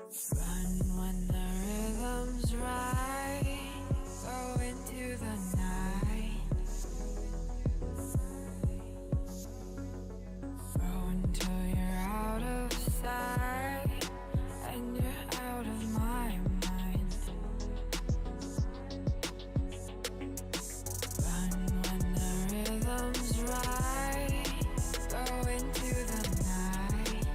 Run when the rhythm's right. Go into the night. Go until you're out of sight and you're out of my mind. Run when the rhythm's right. Go into the night.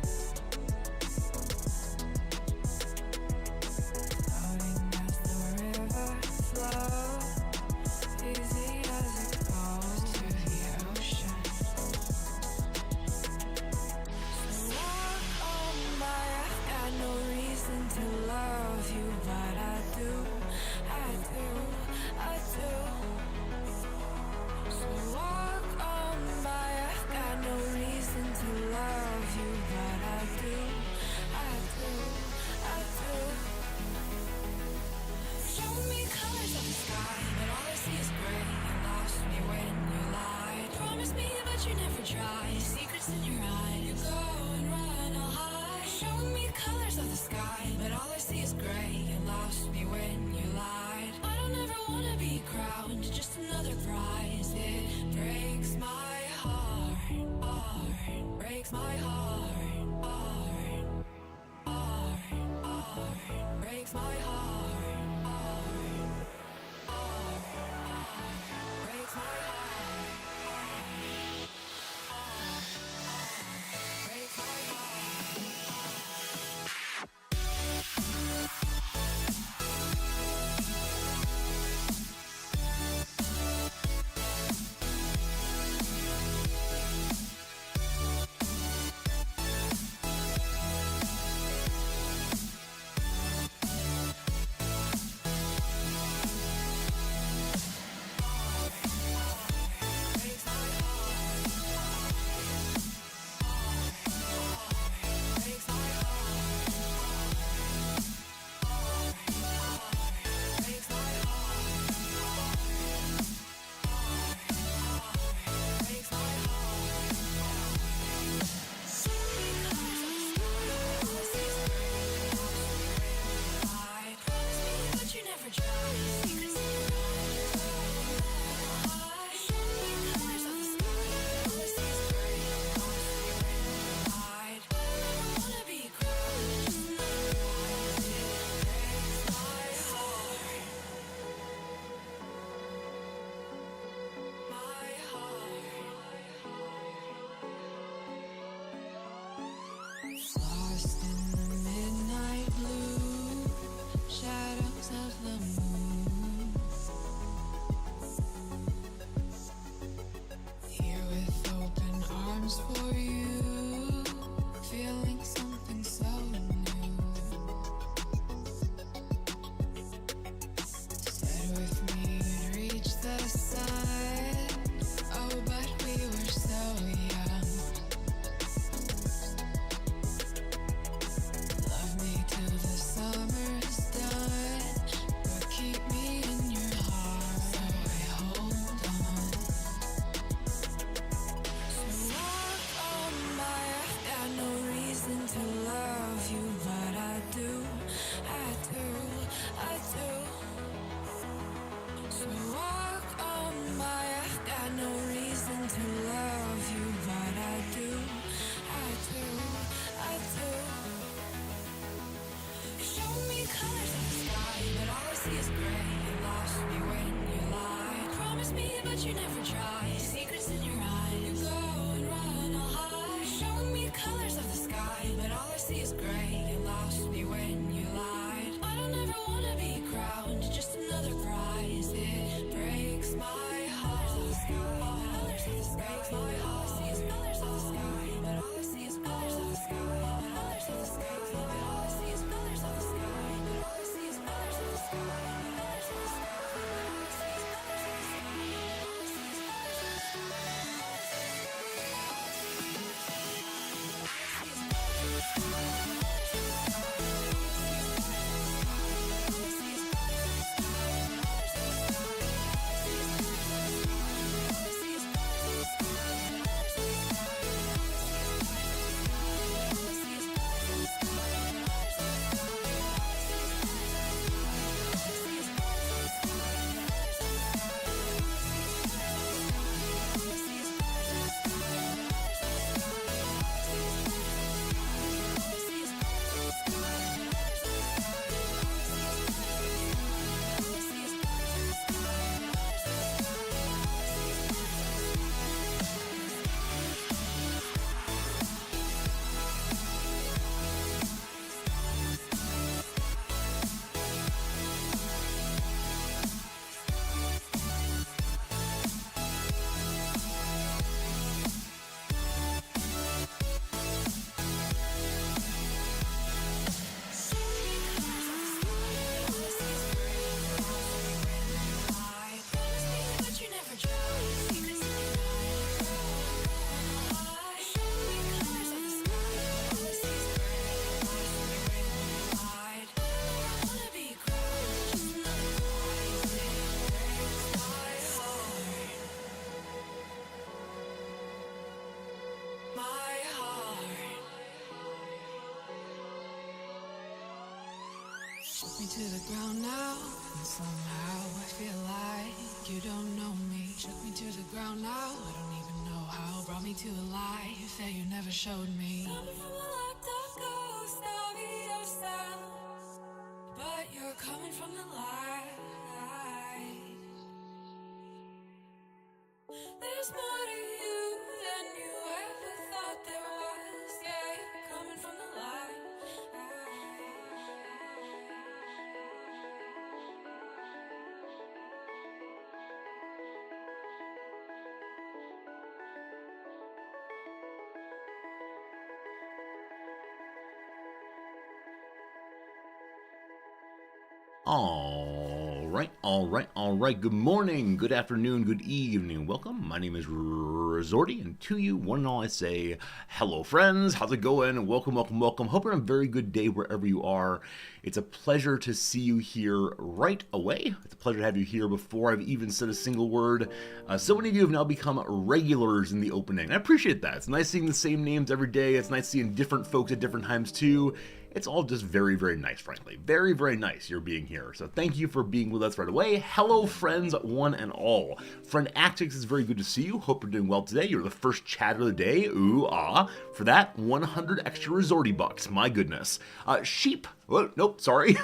Floating as the river flows, easy as it goes to the ocean. So walk on by, I've got no reason to love you, but I do, I do, I do. So walk on by, I've got no reason to love you, but I do, I do, I do. Show me colors of the sky, but all I see is gray. You lost me when you lied. Promise me, but you never try. Secrets in your eye, you go and run, I'll hide. Show me colors of the sky, but all I see is gray. You lost me when you lied. I don't ever wanna be crowned, just another prize. It breaks my heart, heart, breaks my heart, heart, heart, heart, breaks my heart, heart, heart, heart, breaks my heart, heart, heart, breaks my heart. Lost in the midnight blue shadows of the moon. Here with open arms for you, feeling something so new. Said with me you'd reach the sun. Oh, but we were so young. Love me till the summer's done, but keep me in your heart, so I hold on. So walk on by, I've got no reason to love you, but I do, I do, I do. So walk on by, I've got no reason to love you, but I do, I do, I do. Show me colors of the sky, but all I see is gray. You lost me when you lied. Promise me, but you never try. Secrets in your eye, you go and run, I'll hide. Show me colors of the sky, but all I see is gray. You lost me when you lied. I don't ever wanna be crowned, just another prize. It breaks my heart. Colors of the sky, breaks my heart. All I see is colors of the sky, but all I see is colors of the sky. Colors of the sky, but all I see is colors of the sky. But all I see is colors of the sky. Colors of the sky, but all I see is colors of the sky. All I see is colors of the sky. Me to the ground now, and somehow I feel like you don't know me. Shook me to the ground now, I don't even know how. Brought me to a life that you never showed me. Coming from a locked up ghost of yourself, but you're coming from the light. There's more to you than you ever thought there was. Yeah, you're coming from the light. All right. Good morning, good afternoon, good evening. Welcome. My name is Resorty, and to you, one and all, I say, hello, friends. How's it going? Welcome. Hope you're having a very good day wherever you are. It's a pleasure to see you here right away. It's a pleasure to have you here before I've even said a single word. So many of you have now become regulars in the opening. I appreciate that. It's nice seeing the same names every day. It's nice seeing different folks at different times, too. It's all just very, very nice, frankly. Very, very nice you're being here. So thank you for being with us right away. Hello, friends, one and all. Friend Actix, it's very good to see you. Hope you're doing well today. You're the first chatter of the day. Ooh, ah. For that, 100 extra Resorty bucks. My goodness. Sheep. Oh, nope, sorry.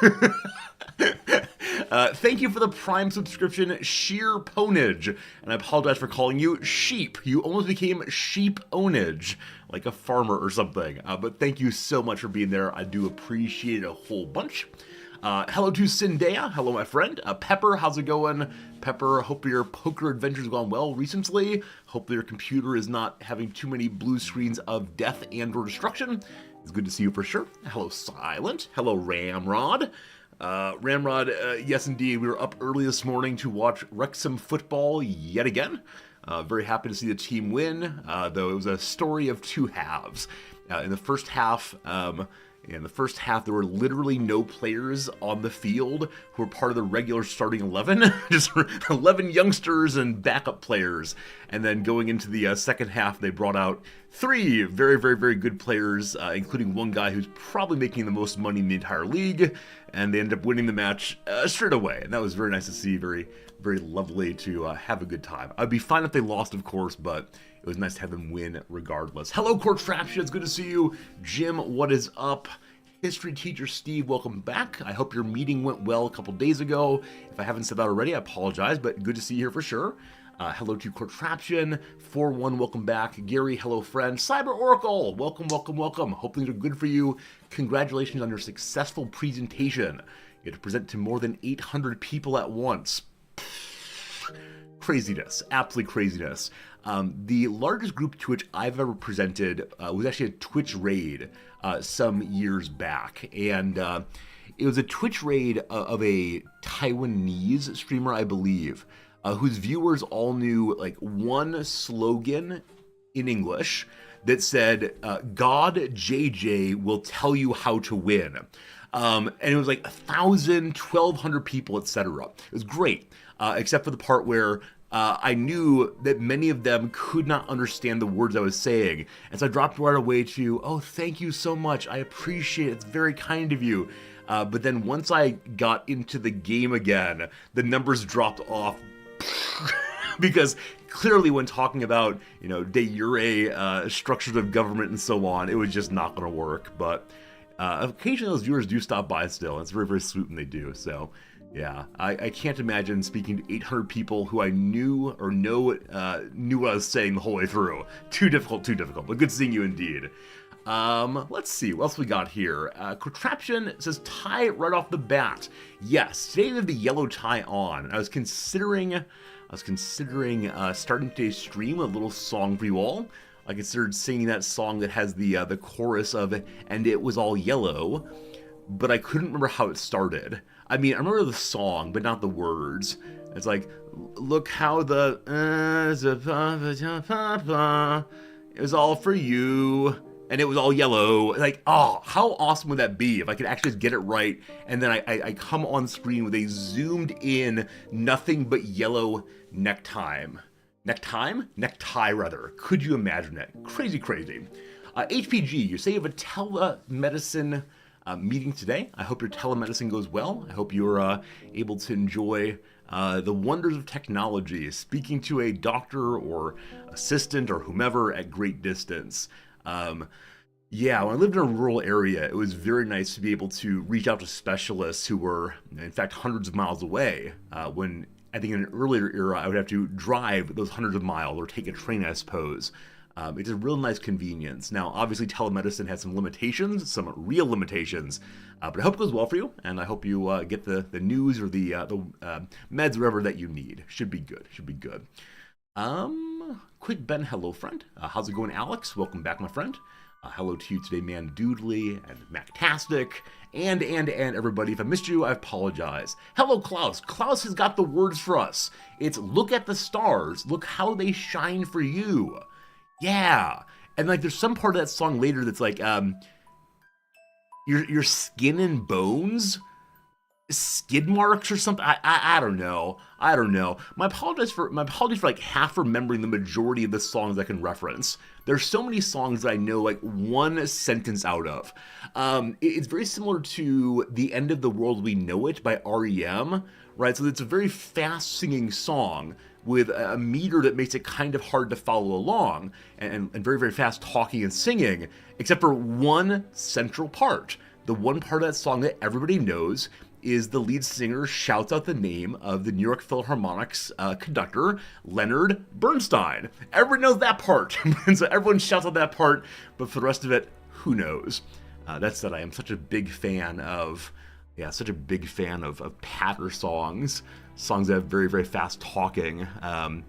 Thank you for the Prime subscription, Sheer Ponage. And I apologize for calling you Sheep. You almost became Sheep Ownage, like a farmer or something. But thank you so much for being there. I do appreciate it a whole bunch. Hello to Zendaya. Hello, my friend. Pepper, how's it going? Pepper, hope your poker adventures have gone well recently. Hope your computer is not having too many blue screens of death and or destruction. It's good to see you for sure. Hello, Silent. Hello, Ramrod. Ramrod, yes indeed, we were up early this morning to watch Wrexham football yet again. Very happy to see the team win, though it was a story of two halves. In the first half, there were literally no players on the field who were part of the regular starting 11, just 11 youngsters and backup players. And then going into the second half, they brought out three very, very, very good players, including one guy who's probably making the most money in the entire league. And they ended up winning the match straight away. And that was very nice to see, very, very lovely to have a good time. I'd be fine if they lost, of course, but it was nice to have them win regardless. Hello, Contraption. It's good to see you. Jim, what is up? History teacher Steve, welcome back. I hope your meeting went well a couple days ago. If I haven't said that already, I apologize, but good to see you here for sure. Hello to Contraption. 4-1, welcome back. Gary, hello, friend. Cyber Oracle, welcome. Hope things are good for you. Congratulations on your successful presentation. You had to present to more than 800 people at once. Craziness, absolute craziness. The largest group to which I've ever presented was actually a Twitch raid some years back. And it was a Twitch raid of a Taiwanese streamer, I believe, whose viewers all knew like one slogan in English that said, God JJ will tell you how to win. And it was like 1,000, 1,200 people, etc. It was great, except for the part where I knew that many of them could not understand the words I was saying. And so I dropped right away to, oh, thank you so much. I appreciate it. It's very kind of you. But then once I got into the game again, the numbers dropped off. Because clearly when talking about, de jure structures of government and so on, it was just not going to work. But occasionally those viewers do stop by still. It's very, very sweet when they do. So yeah, I can't imagine speaking to 800 people who I knew or knew what I was saying the whole way through. Too difficult, but good seeing you indeed. Let's see, what else we got here? Contraption says tie right off the bat. Yes, today we have the yellow tie on. I was considering starting today's stream with a little song for you all. I considered singing that song that has the chorus of "And It Was All Yellow," but I couldn't remember how it started. I mean, I remember the song, but not the words. It's like, look how the it was all for you, and it was all yellow. Like, oh, how awesome would that be if I could actually just get it right, and then I come on screen with a zoomed in, nothing but yellow necktie. Necktie, rather. Could you imagine it? Crazy. HPG, you say you have a telemedicine meeting today. I hope your telemedicine goes well. I hope you're able to enjoy the wonders of technology, speaking to a doctor or assistant or whomever at great distance. Yeah, when I lived in a rural area, it was very nice to be able to reach out to specialists who were, in fact, hundreds of miles away. When I think in an earlier era, I would have to drive those hundreds of miles or take a train, I suppose. It's a real nice convenience. Now, obviously, telemedicine has some limitations, some real limitations, but I hope it goes well for you, and I hope you get the news or the meds, whatever that you need. Should be good. Should be good. Quick Ben, hello, friend. How's it going, Alex? Welcome back, my friend. Hello to you today, Man Doodly and Mactastic, and everybody. If I missed you, I apologize. Hello, Klaus. Klaus has got the words for us. It's look at the stars, look how they shine for you. Yeah. And like there's some part of that song later that's like, your skin and bones? Skid marks or something. I don't know. My apologies for like half remembering the majority of the songs I can reference. There's so many songs that I know like one sentence out of. It's very similar to "The End of the World We Know It" by REM, right? So it's a very fast singing song with a meter that makes it kind of hard to follow along, and very, very fast talking and singing, except for one central part. The one part of that song that everybody knows is the lead singer shouts out the name of the New York Philharmonic's conductor, Leonard Bernstein. Everybody knows that part, and so everyone shouts out that part, but for the rest of it, who knows? That said, I am such a big fan of patter songs that have very, very fast talking. I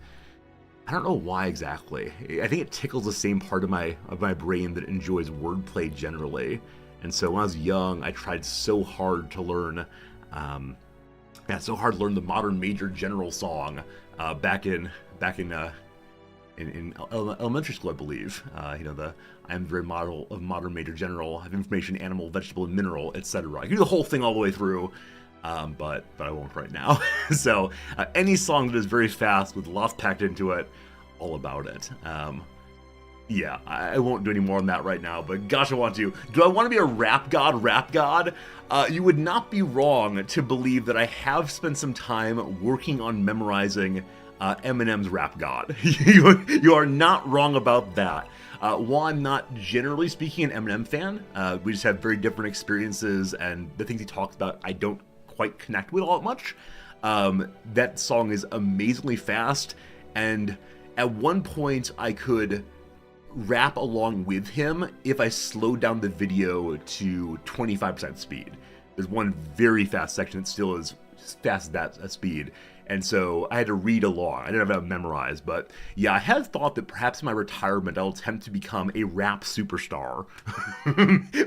don't know why exactly. I think it tickles the same part of my brain that enjoys wordplay generally. And so when I was young, I tried so hard to learn, the Modern Major General song back in elementary school, I believe. I am very model of Modern Major General, have information, animal, vegetable, and mineral, etc. I can do the whole thing all the way through, but I won't right now. So any song that is very fast with lots packed into it, all about it. Yeah, I won't do any more on that right now, but gosh, I want to. Do I want to be a rap god? You would not be wrong to believe that I have spent some time working on memorizing Eminem's Rap God. You are not wrong about that. While I'm not generally speaking an Eminem fan, we just have very different experiences, and the things he talks about I don't quite connect with all that much. That song is amazingly fast, and at one point I could rap along with him if I slowed down the video to 25% speed. There's one very fast section that still is as fast as that speed, and so I had to read along. I didn't have it memorized, but yeah, I had thought that perhaps in my retirement I'll attempt to become a rap superstar.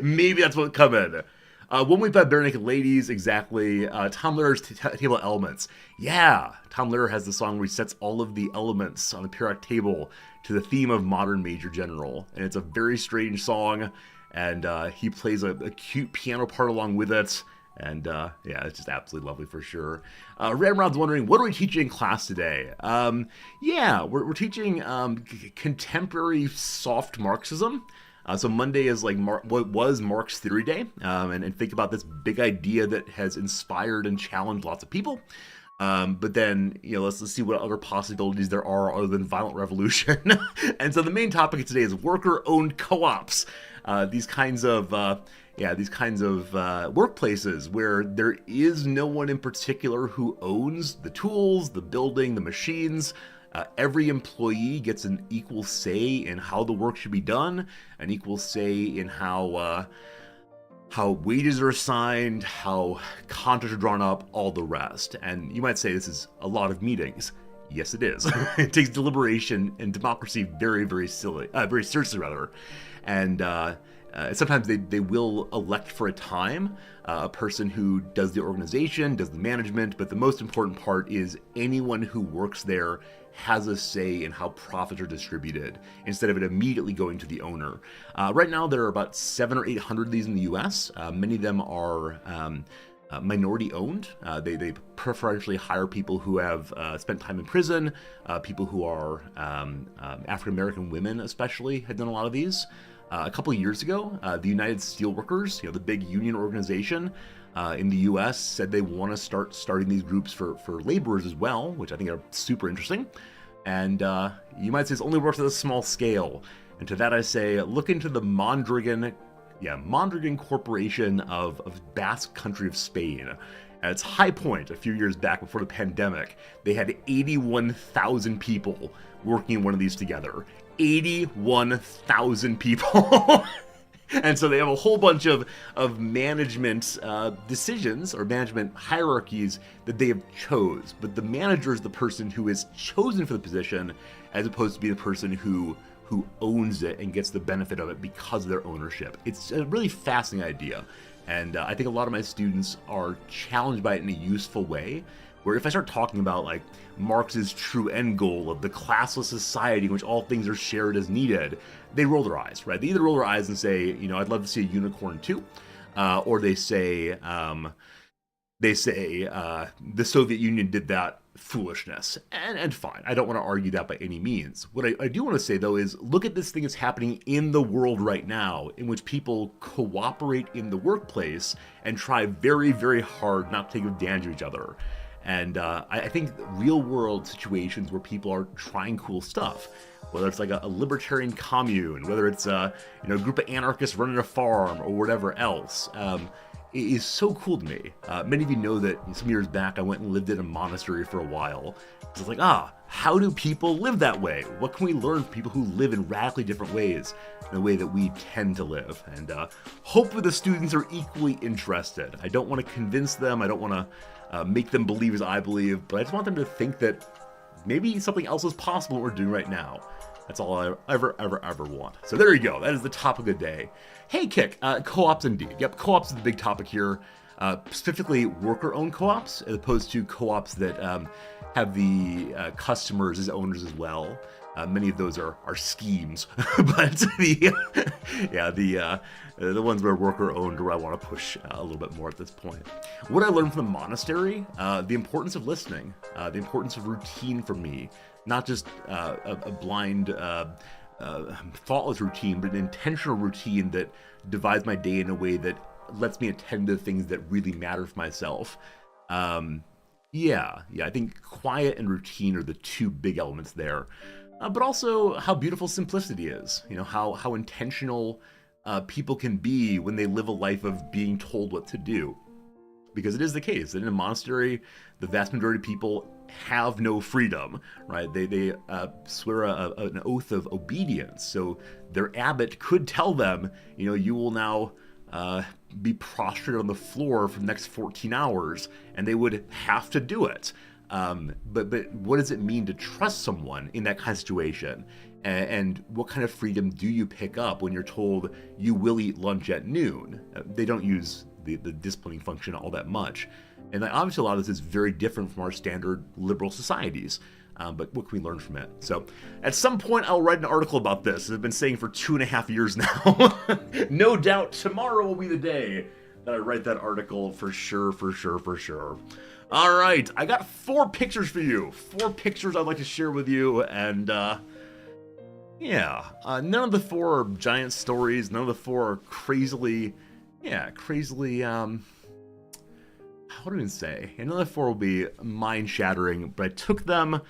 Maybe that's what'll come in. One Week by Bare Naked Ladies, exactly. Tom Lehrer's Table of Elements. Yeah, Tom Lehrer has the song where he sets all of the elements on the periodic table to the theme of Modern Major General. And it's a very strange song, and he plays a cute piano part along with it. And yeah, it's just absolutely lovely for sure. Ramrod's wondering, what are we teaching in class today? Yeah, we're teaching contemporary soft Marxism. So Monday is like what was Marx Theory Day, and think about this big idea that has inspired and challenged lots of people. But then, let's see what other possibilities there are other than violent revolution. And so the main topic of today is worker-owned co-ops. These kinds of workplaces where there is no one in particular who owns the tools, the building, the machines. Every employee gets an equal say in how the work should be done, an equal say in how wages are assigned, how contracts are drawn up, all the rest. And you might say this is a lot of meetings. Yes, it is. It takes deliberation and democracy very, very seriously, rather. And sometimes they will elect for a time a person who does the organization, does the management, but the most important part is anyone who works there has a say in how profits are distributed instead of it immediately going to the owner. Right now, there are about 700 or 800 of these in the U.S. Many of them are minority owned. They preferentially hire people who have spent time in prison, people who are African American women especially have done a lot of these. A couple of years ago, the United Steelworkers, the big union organization in the U.S., said they want to starting these groups for laborers as well, which I think are super interesting. And you might say it's only works at a small scale. And to that I say, look into the Mondragon Corporation of Basque Country of Spain. At its high point a few years back before the pandemic, they had 81,000 people working in one of these together. 81,000 people. And so they have a whole bunch of management decisions or management hierarchies that they have chose. But the manager is the person who is chosen for the position, as opposed to being the person who owns it and gets the benefit of it because of their ownership. It's a really fascinating idea. And I think a lot of my students are challenged by it in a useful way, where if I start talking about like Marx's true end goal of the classless society in which all things are shared as needed, they roll their eyes, right? They either roll their eyes and say, I'd love to see a unicorn too, or they say the Soviet Union did that foolishness, and fine. I don't want to argue that by any means. What I do want to say, though, is look at this thing that's happening in the world right now, in which people cooperate in the workplace and try very, very hard not to take advantage of each other. And I think real-world situations where people are trying cool stuff, whether it's like a libertarian commune, whether it's a group of anarchists running a farm or whatever else, it is so cool to me. Many of you know that some years back I went and lived in a monastery for a while. So it's like, how do people live that way? What can we learn from people who live in radically different ways than the way that we tend to live? And hopefully the students are equally interested. I don't want to convince them. I don't want to make them believe as I believe, but I just want them to think that maybe something else is possible what we're doing right now. That's all I ever want. So there you go. That is the topic of the day. Hey, Kick, co-ops indeed. Yep, co-ops is the big topic here. Specifically worker-owned co-ops, as opposed to co-ops that have the customers as owners as well. Many of those are schemes, but the ones where worker-owned are where I want to push a little bit more at this point. What I learned from the monastery, the importance of listening, the importance of routine for me. Not just a blind, thoughtless routine, but an intentional routine that divides my day in a way that lets me attend to things that really matter for myself. I think quiet and routine are the two big elements there. But also how beautiful simplicity is. How intentional people can be when they live a life of being told what to do. Because it is the case that in a monastery, the vast majority of people have no freedom, right? They swear an oath of obedience. So their abbot could tell them, you will now be prostrate on the floor for the next 14 hours, and they would have to do it. But what does it mean to trust someone in that kind of situation? And what kind of freedom do you pick up when you're told you will eat lunch at noon? They don't use the disciplining function all that much. And obviously a lot of this is very different from our standard liberal societies. But what can we learn from it? So at some point I'll write an article about this. As I've been saying for 2.5 years now. No doubt tomorrow will be the day that I write that article for sure. All right, I got 4 pictures for you. 4 pictures I'd like to share with you. And none of the 4 are giant stories. None of the 4 are crazily, what do I even say? Another 4 will be mind-shattering, but I took them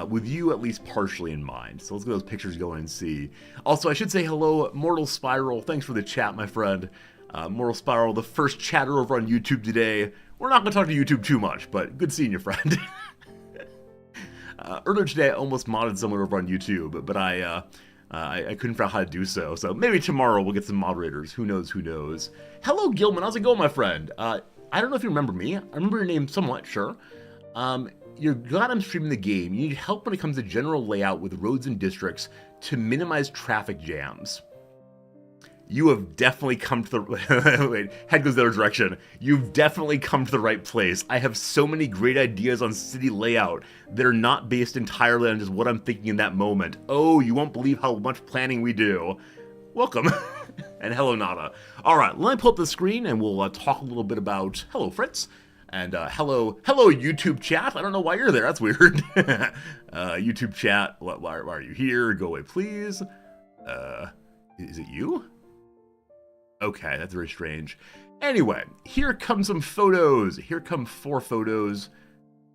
with you at least partially in mind. So let's get those pictures going and see. Also, I should say hello, Mortal Spiral. Thanks for the chat, my friend. Mortal Spiral, the first chatter over on YouTube today. We're not going to talk to YouTube too much, but good seeing you, friend. Earlier today, I almost modded someone over on YouTube, but I couldn't figure out how to do so. So maybe tomorrow we'll get some moderators. Who knows? Hello, Gilman. How's it going, my friend? I don't know if you remember me. I remember your name somewhat, sure. You're glad I'm streaming the game. You need help when it comes to general layout with roads and districts to minimize traffic jams. You have definitely come to the... Wait, head goes the other direction. You've definitely come to the right place. I have so many great ideas on city layout that are not based entirely on just what I'm thinking in that moment. Oh, you won't believe how much planning we do. Welcome. And hello, Nada. All right, let me pull up the screen and we'll talk a little bit about... Hello, Fritz. And hello, YouTube chat. I don't know why you're there. That's weird. YouTube chat. Why are you here? Go away, please. Is it you? Okay, that's very strange. Anyway, here come some photos. Here come 4 photos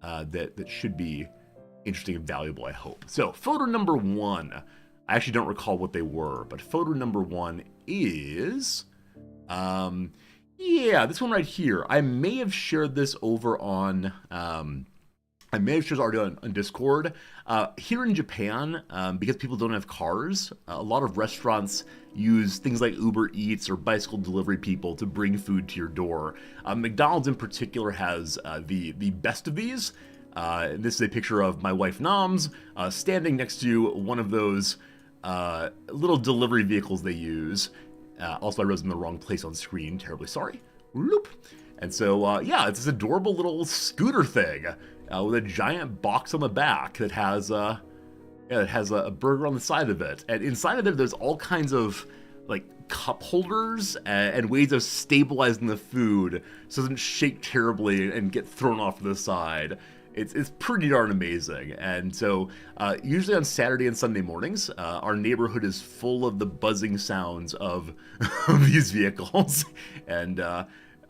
that should be interesting and valuable, I hope. So, photo number 1. I actually don't recall what they were, but photo number 1 is... yeah, this one right here. I may have shared this over on... I may have shared already on Discord. Here in Japan, because people don't have cars, a lot of restaurants use things like Uber Eats or bicycle delivery people to bring food to your door. McDonald's in particular has the best of these. This is a picture of my wife Noms standing next to one of those little delivery vehicles they use. Also, I wrote in the wrong place on screen. Terribly sorry. Whoop. And so, yeah, it's this adorable little scooter thing with a giant box on the back that has a burger on the side of it. And inside of it, there's all kinds of like cup holders and ways of stabilizing the food so it doesn't shake terribly and get thrown off to the side. It's pretty darn amazing. And so usually on Saturday and Sunday mornings, our neighborhood is full of the buzzing sounds of these vehicles. And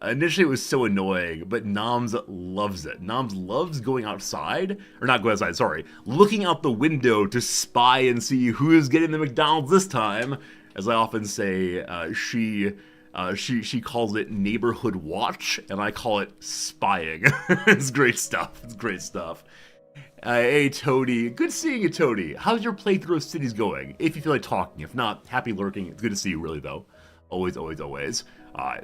initially it was so annoying, but Noms loves it. Noms loves going outside, or not going outside, sorry, looking out the window to spy and see who is getting the McDonald's this time. As I often say, she calls it neighborhood watch, and I call it spying. It's great stuff. It's great stuff. Hey, Toady. Good seeing you, Toady. How's your playthrough of Cities going? If you feel like talking. If not, happy lurking. It's good to see you, really, though. Always, always, always.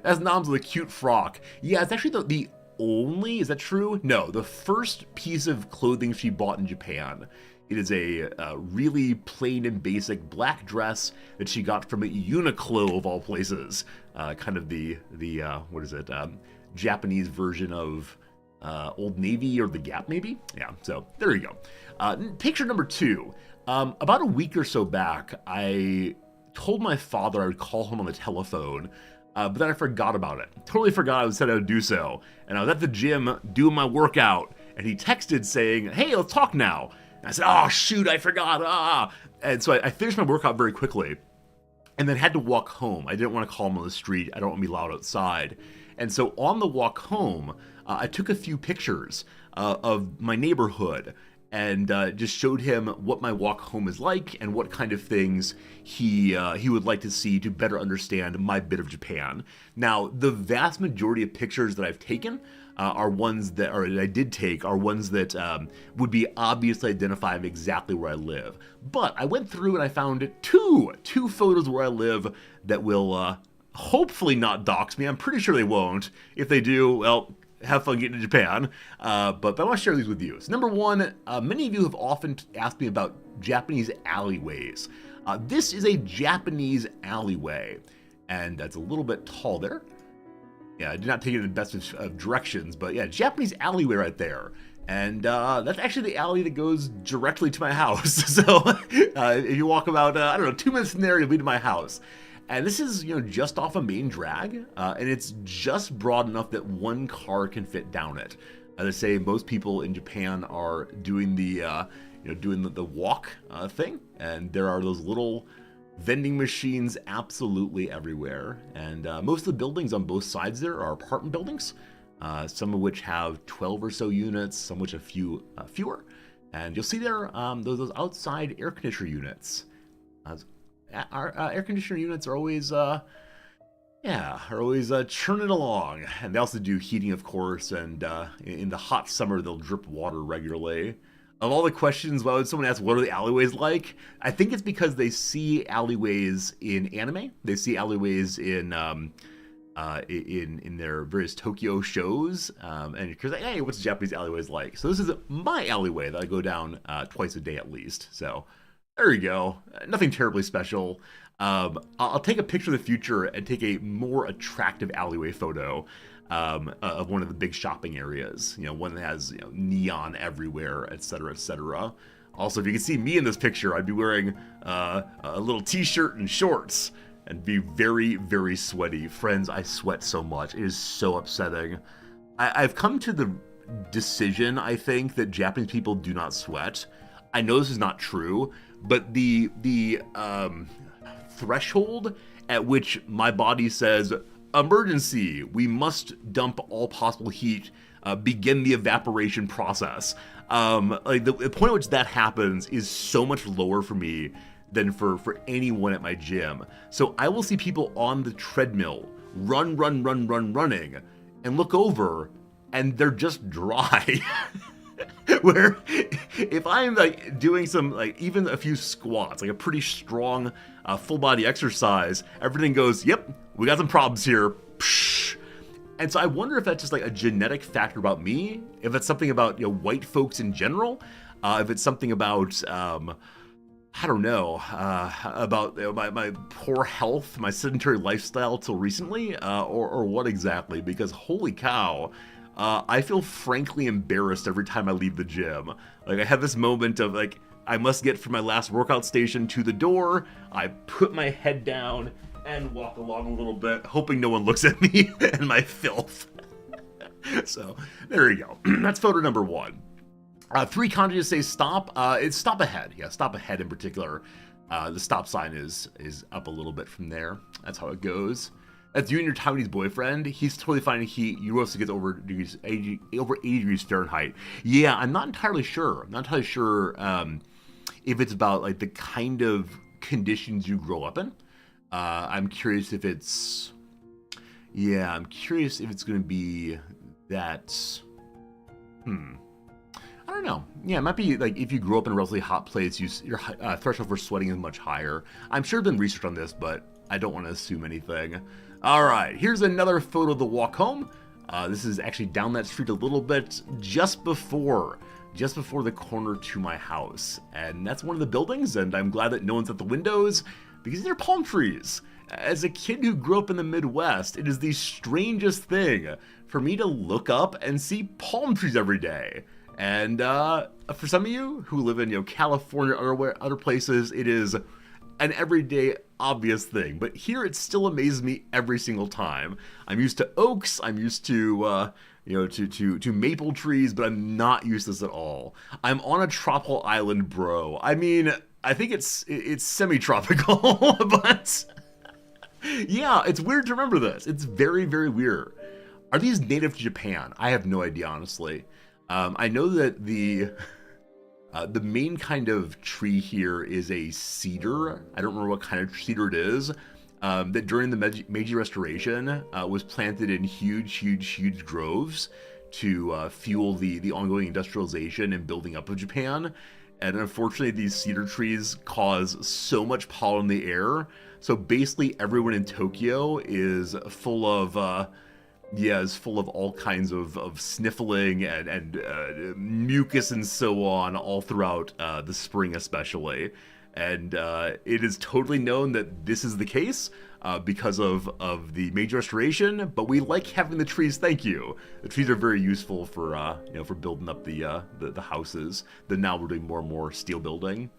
That's Noms with a cute frock. Yeah, it's actually the only, is that true? No, the first piece of clothing she bought in Japan. It is a really plain and basic black dress that she got from a Uniqlo of all places. Kind of the what is it? Japanese version of Old Navy or the Gap, maybe? Yeah, so there you go. Picture number 2. About a week or so back, I told my father I would call him on the telephone, but then I forgot about it. Totally forgot I said I would do so. And I was at the gym doing my workout, and he texted saying, "Hey, let's talk now." And I said, "Oh, shoot, I forgot, And so I finished my workout very quickly and then had to walk home. I didn't want to call him on the street. I don't want to be loud outside. And so on the walk home, I took a few pictures of my neighborhood and just showed him what my walk home is like and what kind of things he would like to see to better understand my bit of Japan. Now, the vast majority of pictures that I've taken are ones that, or that I did take, are ones that would be obviously identifiable exactly where I live. But I went through and I found two photos where I live that will hopefully not dox me. I'm pretty sure they won't. If they do, well, have fun getting to Japan. But I want to share these with you. So number 1, many of you have often asked me about Japanese alleyways. This is a Japanese alleyway, and that's a little bit tall there. Yeah, I did not take it in the best of directions, but yeah, Japanese alleyway right there. And that's actually the alley that goes directly to my house. So if you walk about, I don't know, 2 minutes from there, you'll be to my house. And this is, just off a main drag, and it's just broad enough that one car can fit down it. As I say, most people in Japan are doing the, doing the walk thing, and there are those little vending machines absolutely everywhere. And most of the buildings on both sides there are apartment buildings, some of which have 12 or so units, some which have fewer. And you'll see there those outside air conditioner units. Our air conditioner units are always, churning along. And they also do heating, of course, and in the hot summer, they'll drip water regularly. Of all the questions, why would someone ask, what are the alleyways like? I think it's because they see alleyways in anime. They see alleyways in their various Tokyo shows. And because, hey, what's Japanese alleyways like? So this is my alleyway that I go down twice a day at least. So there you go. Nothing terribly special. I'll take a picture of the future and take a more attractive alleyway photo of one of the big shopping areas. One that has neon everywhere, etc., etc. Also, if you can see me in this picture, I'd be wearing a little t-shirt and shorts and be very, very sweaty. Friends, I sweat so much. It is so upsetting. I've come to the decision, I think, that Japanese people do not sweat. I know this is not true, but the threshold at which my body says, emergency, we must dump all possible heat, begin the evaporation process. Like the point at which that happens is so much lower for me than for anyone at my gym. So I will see people on the treadmill running, and look over, and they're just dry. Where if I'm like doing some, like even a few squats, like a pretty strong full body exercise, everything goes, yep, we got some problems here. Psh. And so I wonder if that's just like a genetic factor about me, if it's something about, you know, white folks in general, if it's something about I don't know, about, you know, my poor health, my sedentary lifestyle till recently, or what exactly, because holy cow, I feel frankly embarrassed every time I leave the gym. Like, I have this moment of, like, I must get from my last workout station to the door, I put my head down and walk along a little bit, hoping no one looks at me and my filth. So, there you go. That's photo number 1. 3 kanji to say stop. It's stop ahead. Yeah, stop ahead in particular. The stop sign is up a little bit from there. That's how it goes. That's you and your Taiwanese boyfriend. He's totally fine in heat. You roast gets over 80 degrees Fahrenheit. Yeah, I'm not entirely sure. I'm not entirely sure if it's about like the kind of conditions you grow up in. I'm curious if it's. Yeah, I'm curious if it's going to be that. I don't know. Yeah, it might be like if you grew up in a relatively hot place, your threshold for sweating is much higher. I'm sure there's been research on this, but I don't want to assume anything. All right, here's another photo of the walk home. This is actually down that street a little bit, just before the corner to my house. And that's one of the buildings, and I'm glad that no one's at the windows, because they're palm trees. As a kid who grew up in the Midwest, it is the strangest thing for me to look up and see palm trees every day. And for some of you who live in, you know, California or other places, it is an everyday obvious thing. But here it still amazes me every single time. I'm used to oaks. I'm used to to maple trees, but I'm not used to this at all. I'm on a tropical island, bro. I mean, I think it's semi-tropical, but yeah, it's weird to remember this. It's very, very weird. Are these native to Japan? I have no idea, honestly. I know that the main kind of tree here is a cedar. I don't remember what kind of cedar it is. That during the Meiji Restoration was planted in huge groves to fuel the ongoing industrialization and building up of Japan. And unfortunately, these cedar trees cause so much pollen in the air. So basically, everyone in Tokyo is full of all kinds of sniffling and mucus and so on all throughout the spring especially. And it is totally known that this is the case because of the Meiji Restoration, but we like having the trees, thank you. The trees are very useful for for building up the houses. That now we're doing more and more steel building.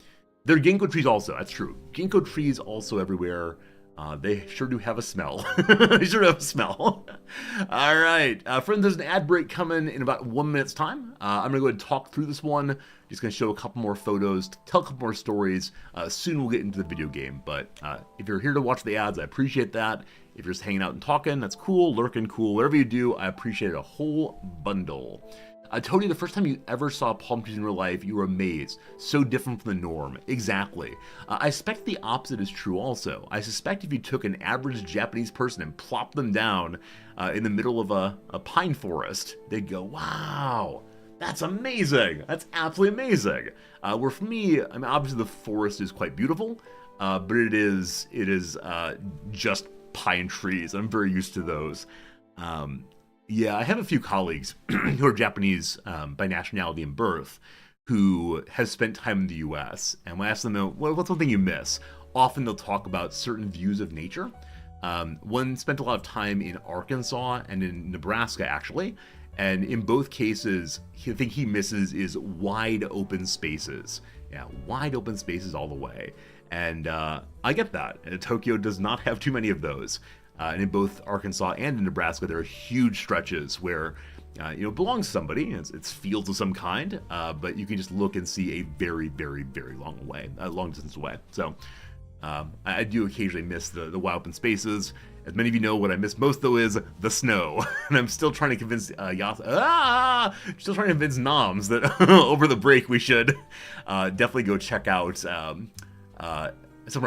There are ginkgo trees also, that's true. Ginkgo trees also everywhere. They sure do have a smell. They sure do have a smell. All right, friends, there's an ad break coming in about 1 minute's time. I'm going to go ahead and talk through this one. Just going to show a couple more photos, tell a couple more stories. Soon we'll get into the video game. But if you're here to watch the ads, I appreciate that. If you're just hanging out and talking, that's cool. Lurking, cool. Whatever you do, I appreciate it a whole bundle. Tony, the first time you ever saw palm trees in real life, you were amazed. So different from the norm. Exactly. I suspect the opposite is true also. I suspect if you took an average Japanese person and plopped them down in the middle of a pine forest, they'd go, wow, that's amazing. That's absolutely amazing. Where for me, I mean, obviously the forest is quite beautiful, but it is just pine trees. I'm very used to those. Yeah, I have a few colleagues who are Japanese by nationality and birth who have spent time in the U.S. And when I ask them, well, what's one thing you miss? Often they'll talk about certain views of nature. One spent a lot of time in Arkansas and in Nebraska, actually. And in both cases, the thing he misses is wide open spaces. Yeah, wide open spaces all the way. And I get that. And Tokyo does not have too many of those. And in both Arkansas and in Nebraska, there are huge stretches where, it belongs to somebody. It's fields of some kind, but you can just look and see a very, very, very long distance away. So, I do occasionally miss the wide open spaces. As many of you know, what I miss most though is the snow, and I'm still trying to convince still trying to convince Noms that over the break we should definitely go check out somewhere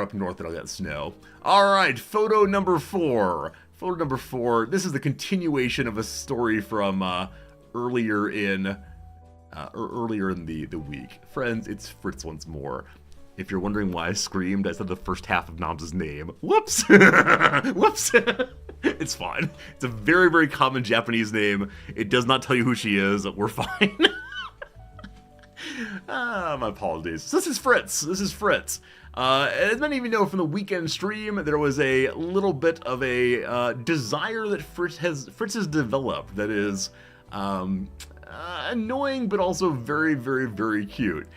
up north that'll get snow. All right, photo number 4. Photo number 4. This is the continuation of a story from earlier in the week. Friends, it's Fritz once more. If you're wondering why I screamed, I said the first half of Noms' name. Whoops! Whoops! It's fine. It's a very, very common Japanese name. It does not tell you who she is. We're fine. My apologies. So this is Fritz. This is Fritz. As many of you know from the weekend stream, there was a little bit of a desire that Fritz has developed that is annoying, but also very, very, very cute.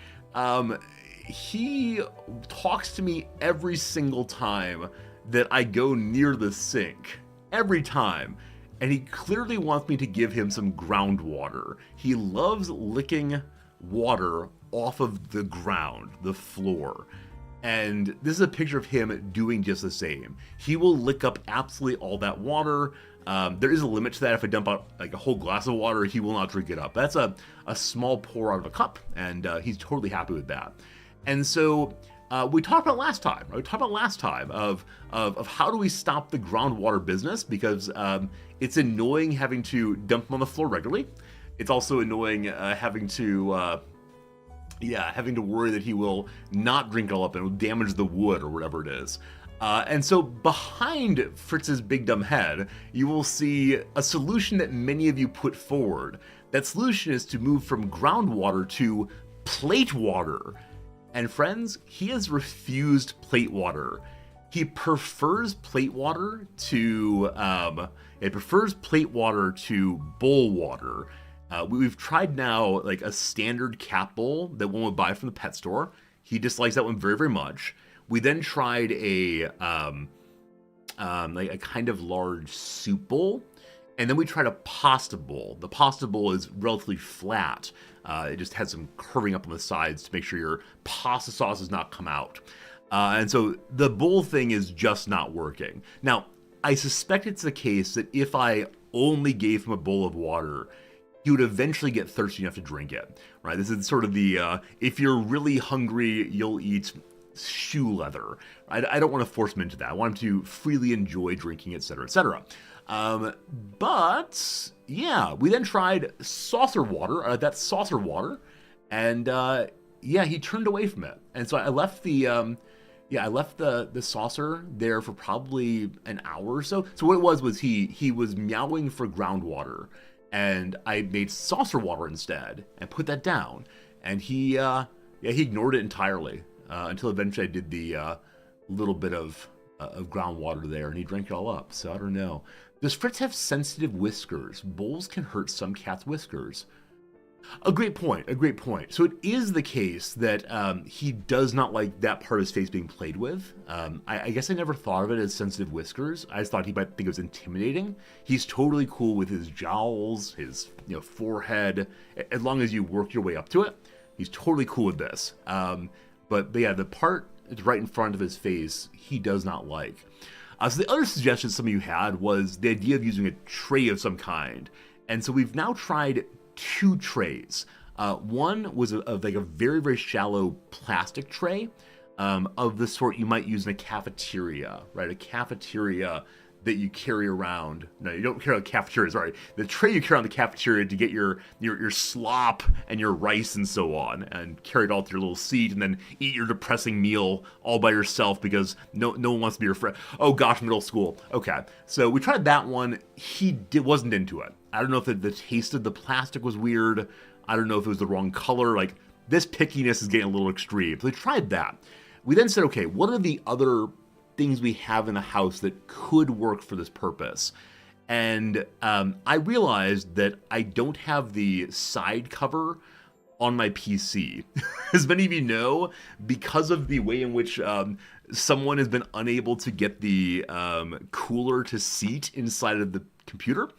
He talks to me every single time that I go near the sink. Every time. And he clearly wants me to give him some groundwater. He loves licking water off of the ground, the floor. And this is a picture of him doing just the same. He will lick up absolutely all that water. There is a limit to that. If I dump out like a whole glass of water, he will not drink it up. That's a small pour out of a cup, and he's totally happy with that. And so we talked about last time. Right? We talked about last time of how do we stop the groundwater business, because it's annoying having to dump them on the floor regularly. It's also annoying having to worry that he will not drink it all up and it will damage the wood or whatever it is. And so behind Fritz's big dumb head, you will see a solution that many of you put forward. That solution is to move from groundwater to plate water. And friends, he has refused plate water. He prefers plate water to bowl water. We've tried now like a standard cat bowl that one would buy from the pet store. He dislikes that one very, very much. We then tried a kind of large soup bowl, and then we tried a pasta bowl. The pasta bowl is relatively flat. It just has some curving up on the sides to make sure your pasta sauce does not come out. And so the bowl thing is just not working. Now, I suspect it's the case that if I only gave him a bowl of water, he would eventually get thirsty enough to drink it, right? This is sort of the, if you're really hungry, you'll eat shoe leather. I don't want to force him into that. I want him to freely enjoy drinking, etc., etc. But yeah, we then tried saucer water, and he turned away from it. And so I left the saucer there for probably an hour or so. So what it was he was meowing for groundwater, and I made saucer water instead and put that down, and he ignored it entirely until eventually I did the little bit of groundwater there, and he drank it all up. So I don't know. Does Fritz have sensitive whiskers? Bowls can hurt some cats' whiskers. A great point. So it is the case that he does not like that part of his face being played with. I guess I never thought of it as sensitive whiskers. I just thought he might think it was intimidating. He's totally cool with his jowls, his forehead, as long as you work your way up to it. He's totally cool with this. But yeah, the part that's right in front of his face, he does not like. So the other suggestion some of you had was the idea of using a tray of some kind. And so we've now tried 2 trays. One was of like a very, very shallow plastic tray of the sort you might use in a cafeteria, right? A cafeteria that you carry around. No, you don't carry around the cafeteria, sorry. The tray you carry around the cafeteria to get your slop and your rice and so on, and carry it all to your little seat, and then eat your depressing meal all by yourself because no one wants to be your friend. Oh gosh, middle school. Okay, so we tried that one. He wasn't into it. I don't know if the taste of the plastic was weird. I don't know if it was the wrong color. Like, this pickiness is getting a little extreme. So we tried that. We then said, okay, what are the other things we have in the house that could work for this purpose? And I realized that I don't have the side cover on my PC. As many of you know, because of the way in which someone has been unable to get the cooler to seat inside of the computer,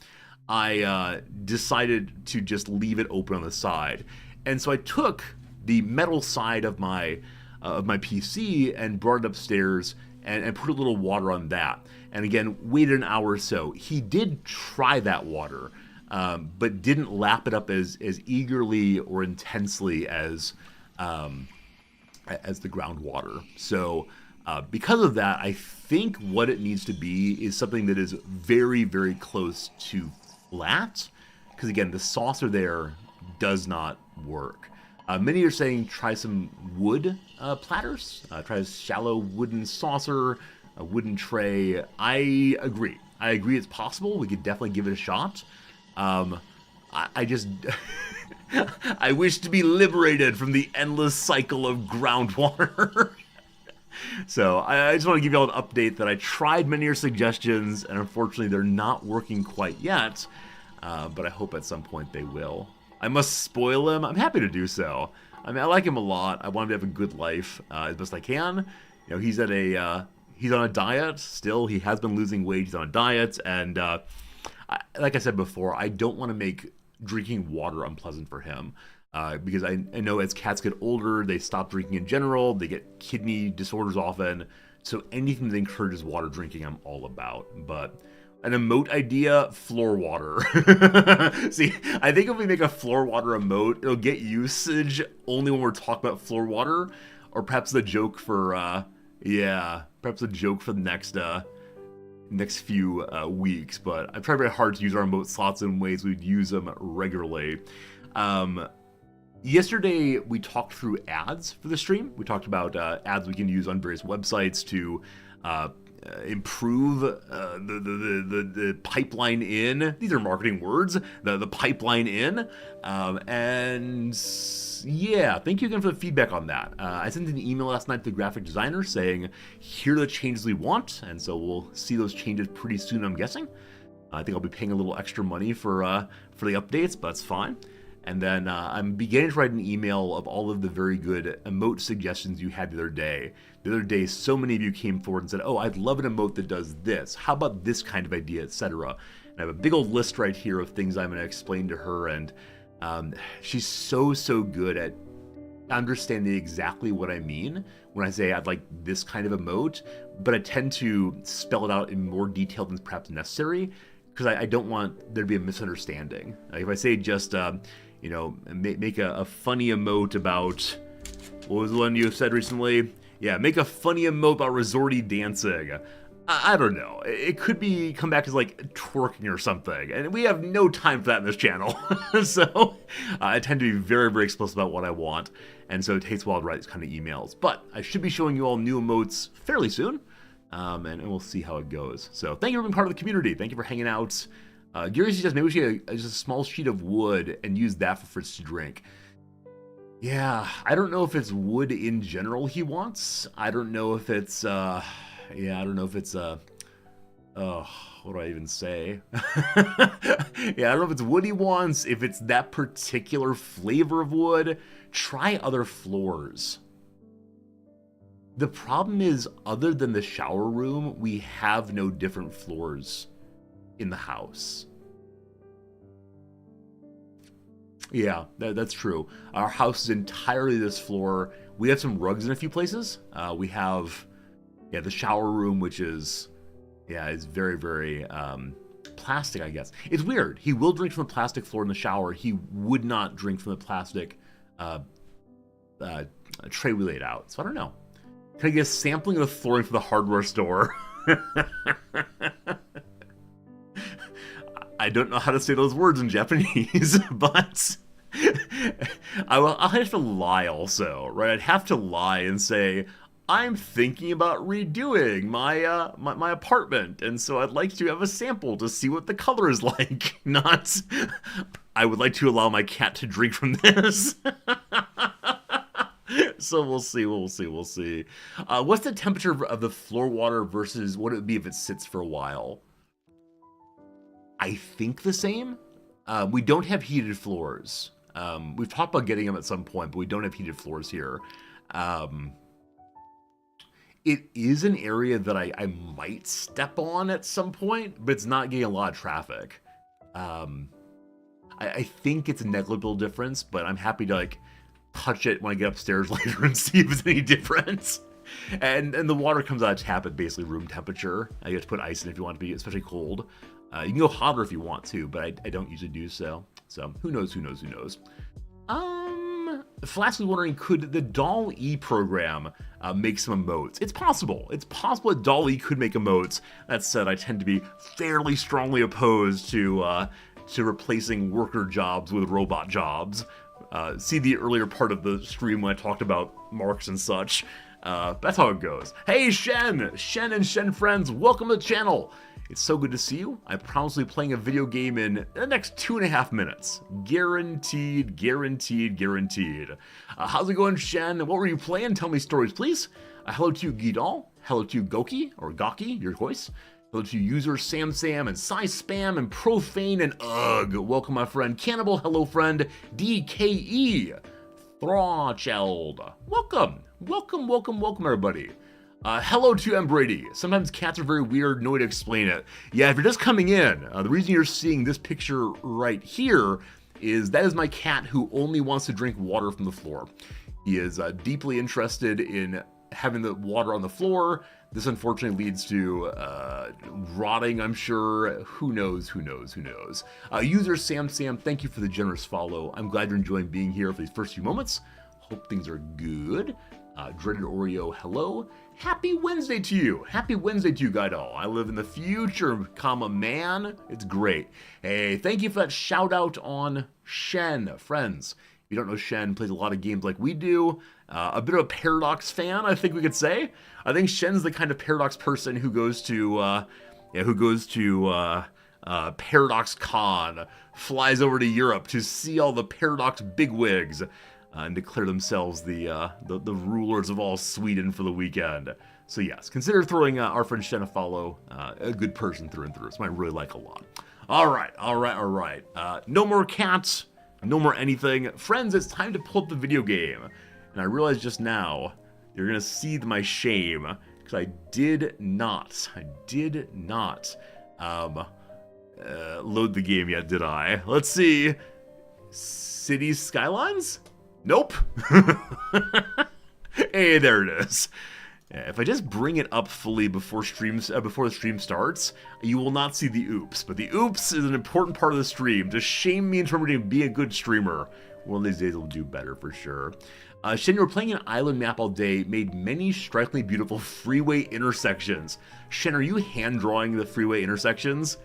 I decided to just leave it open on the side. And so I took the metal side of my of my PC and brought it upstairs and put a little water on that. And again, waited an hour or so. He did try that water, but didn't lap it up as eagerly or intensely as the groundwater. So because of that, I think what it needs to be is something that is very, very close to flat. Because again, the saucer there does not work. Many are saying try some wood platters. Try a shallow wooden saucer, a wooden tray. I agree. I agree it's possible. We could definitely give it a shot. I just... I wish to be liberated from the endless cycle of groundwater. So I just want to give you all an update that I tried many of your suggestions, and unfortunately they're not working quite yet. But I hope at some point they will. I must spoil him. I'm happy to do so. I mean, I like him a lot. I want him to have a good life as best I can. You know, he's on a diet still. He has been losing weight. He's on a diet, and like I said before, I don't want to make drinking water unpleasant for him. Because I know as cats get older, they stop drinking in general. They get kidney disorders often. So anything that encourages water drinking, I'm all about. But an emote idea, floor water. See, I think if we make a floor water emote, it'll get usage only when we're talking about floor water, or perhaps the joke for, perhaps a joke for the next few weeks. But I try very hard to use our emote slots in ways we'd use them regularly. Yesterday, we talked through ads for the stream. We talked about ads we can use on various websites to improve the pipeline in. These are marketing words. The pipeline in. And yeah, thank you again for the feedback on that. I sent an email last night to the graphic designer saying, here are the changes we want. And so we'll see those changes pretty soon, I'm guessing. I think I'll be paying a little extra money for the updates, but that's fine. And then I'm beginning to write an email of all of the very good emote suggestions you had the other day. The other day, so many of you came forward and said, oh, I'd love an emote that does this. How about this kind of idea, etc. And I have a big old list right here of things I'm going to explain to her. And she's so good at understanding exactly what I mean when I say I'd like this kind of emote. But I tend to spell it out in more detail than perhaps necessary, because I don't want there to be a misunderstanding. Like if I say just... make a funny emote about, what was the one you said recently? Yeah, make a funny emote about resorty dancing. I don't know. It could come back as like twerking or something, and we have no time for that in this channel. So I tend to be very, very explicit about what I want, and so it takes a while to write these kind of emails. But I should be showing you all new emotes fairly soon, and we'll see how it goes. So thank you for being part of the community. Thank you for hanging out. Gary suggests maybe we should get just a small sheet of wood and use that for Fritz to drink. Yeah, I don't know if it's wood in general he wants. I don't know if it's, what do I even say? I don't know if it's wood he wants, if it's that particular flavor of wood. Try other floors. The problem is, other than the shower room, we have no different floors in the house. Yeah, that's true. Our house is entirely this floor. We have some rugs in a few places. We have, the shower room, which is, is very, very plastic, I guess. It's weird. He will drink from the plastic floor in the shower. He would not drink from the plastic tray we laid out. So I don't know. Can I get a sampling of the flooring from the hardware store? I don't know how to say those words in Japanese, but I'll have to lie also, right? I'd have to lie and say, I'm thinking about redoing my my apartment, and so I'd like to have a sample to see what the color is like. Not, I would like to allow my cat to drink from this. So we'll see. What's the temperature of the floor water versus what it would be if it sits for a while? I think the same. We don't have heated floors. We've talked about getting them at some point, but we don't have heated floors here. It is an area that I might step on at some point, but it's not getting a lot of traffic. I think it's a negligible difference, but I'm happy to touch it when I get upstairs later and see if there's any difference. And the water comes out of tap at basically room temperature. You have to put ice in if you want it to be especially cold. You can go hotter if you want to, but I don't usually do so. So who knows? Flask was wondering, could the DALL-E program make some emotes? It's possible. It's possible that DALL-E could make emotes. That said, I tend to be fairly strongly opposed to replacing worker jobs with robot jobs. See the earlier part of the stream when I talked about Marx and such. That's how it goes. Hey, Shen and Shen friends, welcome to the channel. It's so good to see you. I promise to be playing a video game in the next 2.5 minutes. Guaranteed. How's it going, Shen? What were you playing? Tell me stories, please. Hello to you, Gidal. Hello to you, Goki, or Gaki, your voice. Hello to you, user Sam and Psy Spam and Profane and Ugh. Welcome, my friend. Cannibal, hello, friend. DKE. Thrawchild. Welcome, everybody. Hello to M. Brady. Sometimes cats are very weird, no way to explain it. Yeah, if you're just coming in, the reason you're seeing this picture right here is that is my cat who only wants to drink water from the floor. He is deeply interested in having the water on the floor. This unfortunately leads to rotting, I'm sure. Who knows? User Sam, thank you for the generous follow. I'm glad you're enjoying being here for these first few moments. Hope things are good. Dreaded Oreo, hello. Happy Wednesday to you, Guidal. I live in the future, man. It's great. Hey, thank you for that shout out on Shen, friends. If you don't know, Shen plays a lot of games like we do. A bit of a Paradox fan, I think we could say. I think Shen's the kind of Paradox person who goes to Paradox Con, flies over to Europe to see all the Paradox bigwigs. And declare themselves the rulers of all Sweden for the weekend. So yes, consider throwing our friend Shen a follow. A good person through and through. Someone I really like a lot. All right. No more cats. No more anything. Friends, it's time to pull up the video game. And I realized just now, you're going to see my shame. Because I did not load the game yet, did I? Let's see. Cities Skylines? Nope. Hey, there it is. If I just bring it up fully before the stream starts, you will not see the oops. But the oops is an important part of the stream to shame me in terms of being a good streamer. One of these days I'll do better for sure. Shen, you were playing an island map all day, made many strikingly beautiful freeway intersections. Shen, are you hand drawing the freeway intersections?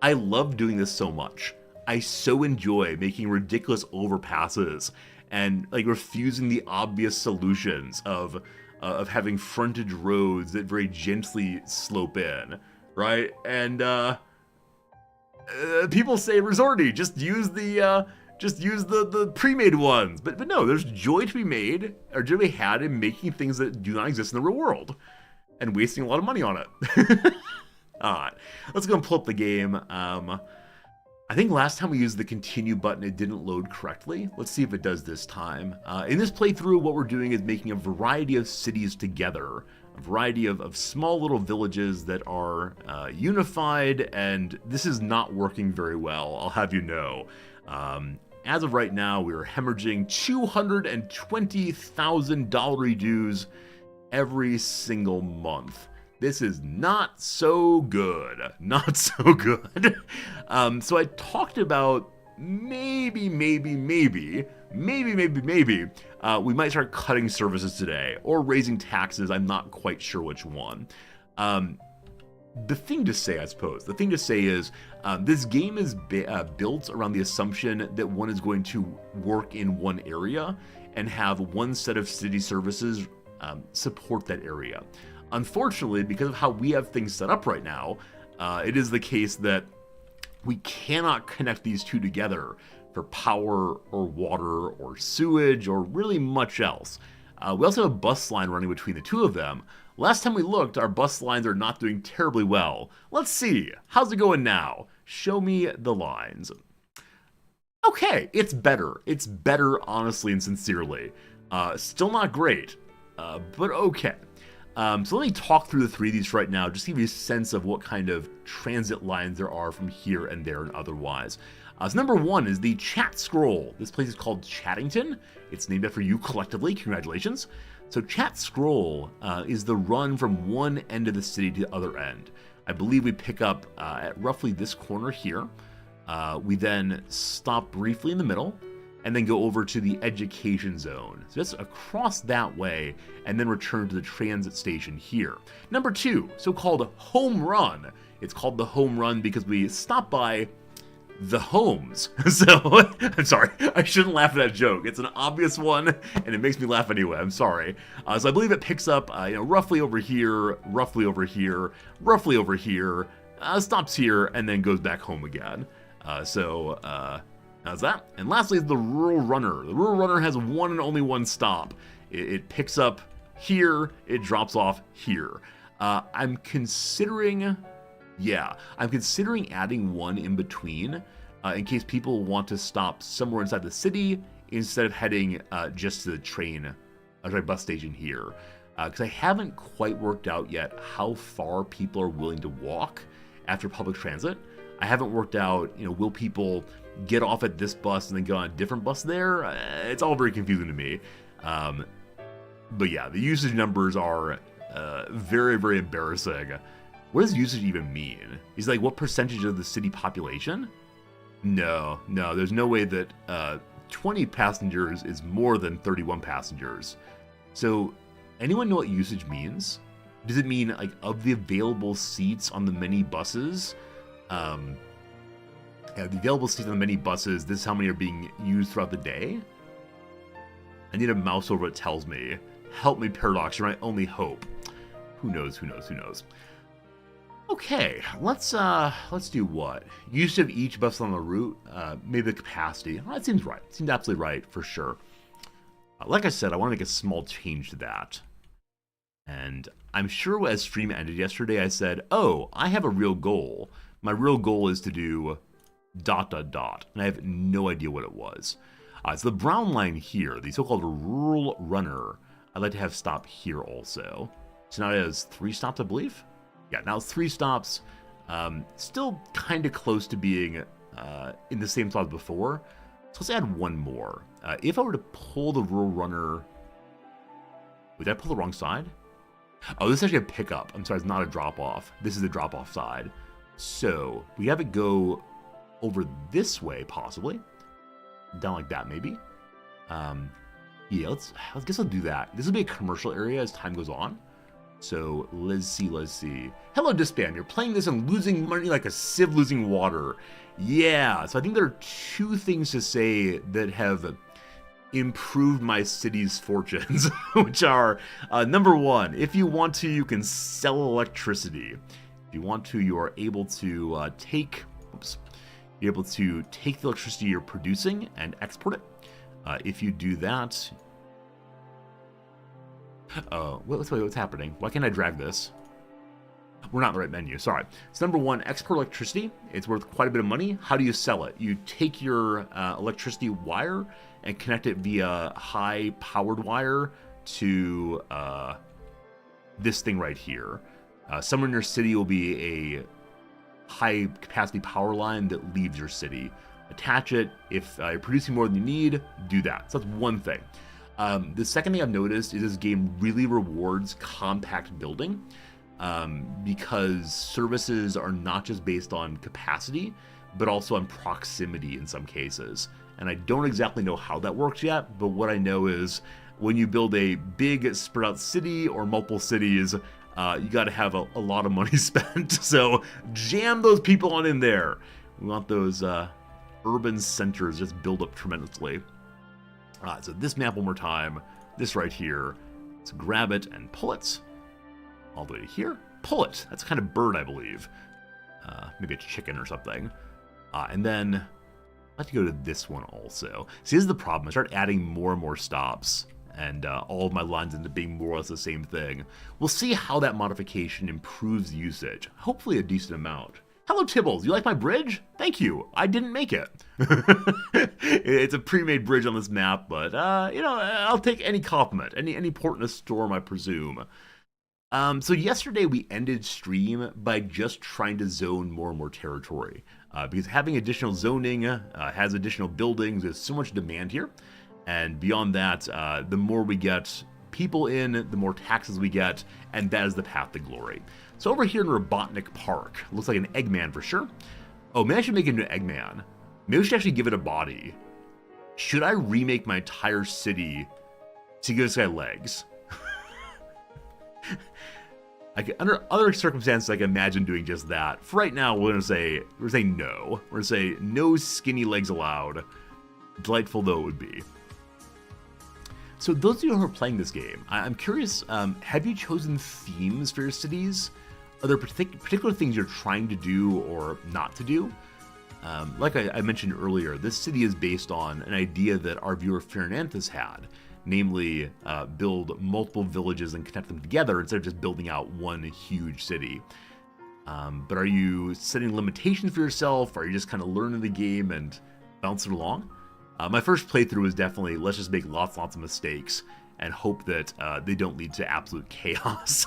I love doing this so much. I so enjoy making ridiculous overpasses and like refusing the obvious solutions of having frontage roads that very gently slope in, right? And people say resorty, just use the pre-made ones, but no, there's joy to be made or joy to be had in making things that do not exist in the real world and wasting a lot of money on it. All right, let's go and pull up the game. I think last time we used the continue button, it didn't load correctly. Let's see if it does this time. In this playthrough, what we're doing is making a variety of cities together, a variety of small little villages that are unified, and this is not working very well, I'll have you know. As of right now, we are hemorrhaging $220,000 dues every single month. This is not so good. So I talked about maybe, we might start cutting services today or raising taxes. I'm not quite sure which one. The thing to say, I suppose, is this game is built around the assumption that one is going to work in one area and have one set of city services support that area. Unfortunately, because of how we have things set up right now, it is the case that we cannot connect these two together for power or water or sewage or really much else. We also have a bus line running between the two of them. Last time we looked, our bus lines are not doing terribly well. Let's see. How's it going now? Show me the lines. Okay, it's better. It's better, honestly and sincerely. Still not great, but okay. So let me talk through the three of these right now, just to give you a sense of what kind of transit lines there are from here and there and otherwise. So number 1 is the Chat Scroll. This place is called Chattington. It's named after you collectively. Congratulations. So Chat Scroll is the run from one end of the city to the other end. I believe we pick up at roughly this corner here. We then stop briefly in the middle and then go over to the education zone. So just across that way and then return to the transit station here. Number 2, so-called Home Run. It's called the Home Run because we stop by the homes. So, I'm sorry, I shouldn't laugh at that joke. It's an obvious one, and it makes me laugh anyway. I'm sorry. So I believe it picks up, roughly over here, roughly over here, roughly over here, stops here, and then goes back home again. How's that? And lastly is the Rural Runner. The Rural Runner has one and only one stop. It picks up here, it drops off here. I'm considering adding one in between in case people want to stop somewhere inside the city instead of heading just to the bus station here. Because I haven't quite worked out yet how far people are willing to walk after public transit. I haven't worked out, will people get off at this bus and then go on a different bus there? It's all very confusing to me. But yeah, the usage numbers are very, very embarrassing. What does usage even mean? Is like what percentage of the city population? No, there's no way that 20 passengers is more than 31 passengers. So anyone know what usage means? Does it mean like of the available seats on the many buses? The available seats on the many buses, this is how many are being used throughout the day? I need a mouse over it tells me. Help me, Paradox, you're my only hope. Who knows? Okay, let's do what? Use of each bus on the route, maybe the capacity. Well, that seems right. It seems absolutely right, for sure. Like I said, I want to make a small change to that. And I'm sure as stream ended yesterday, I said, oh, I have a real goal. My real goal is to do ... And I have no idea what it was. So the brown line here, the so-called Rural Runner, I'd like to have stop here also. So now it has 3 stops, I believe? Yeah, now it's 3 stops. Still kind of close to being in the same spot as before. So let's add one more. If I were to pull the Rural Runner... Wait, did I pull the wrong side? Oh, this is actually a pickup. I'm sorry, it's not a drop-off. This is the drop-off side. So we have it go over this way, possibly. Down like that, maybe. Yeah, I guess I'll do that. This will be a commercial area as time goes on. So let's see. Hello, Disband. You're playing this and losing money like a sieve losing water. Yeah, so I think there are 2 things to say that have improved my city's fortunes, which are, number 1, if you want to, you can sell electricity. If you want to, you are able to take the electricity you're producing and export it. If you do that... what's happening? Why can't I drag this? We're not in the right menu, sorry. So number 1, export electricity. It's worth quite a bit of money. How do you sell it? You take your electricity wire and connect it via high-powered wire to this thing right here. Somewhere in your city will be a high-capacity power line that leaves your city. Attach it. If you're producing more than you need, do that. So that's one thing. The second thing I've noticed is this game really rewards compact building because services are not just based on capacity, but also on proximity in some cases. And I don't exactly know how that works yet, but what I know is when you build a big spread out city or multiple cities, you got to have a lot of money spent. So jam those people on in there. We want those urban centers just build up tremendously. So this map one more time. This right here. Let's grab it and pull it. All the way to here. Pull it. That's a kind of bird, I believe. Maybe a chicken or something. And then I'd like to go to this one also. See, this is the problem. I start adding more and more stops. And all of my lines end up being more or less the same thing. We'll see how that modification improves usage. Hopefully a decent amount. Hello, Tibbles. You like my bridge? Thank you. I didn't make it. It's a pre-made bridge on this map, but, I'll take any compliment. Any port in a storm, I presume. So yesterday we ended stream by just trying to zone more and more territory. Because having additional zoning has additional buildings, there's so much demand here. And beyond that, the more we get people in, the more taxes we get, and that is the path to glory. So over here in Robotnik Park, looks like an Eggman for sure. Oh, maybe I should make it into an Eggman. Maybe we should actually give it a body. Should I remake my entire city to give this guy legs? Under other circumstances, I can imagine doing just that. For right now, we're gonna say no. We're gonna say no skinny legs allowed. Delightful though it would be. So those of you who are playing this game, I'm curious, have you chosen themes for your cities? Are there particular things you're trying to do or not to do? Like I mentioned earlier, this city is based on an idea that our viewer Fernandez had, namely build multiple villages and connect them together instead of just building out one huge city. But are you setting limitations for yourself? Are you just kind of learning the game and bouncing along? My first playthrough was definitely, let's just make lots of mistakes and hope that they don't lead to absolute chaos.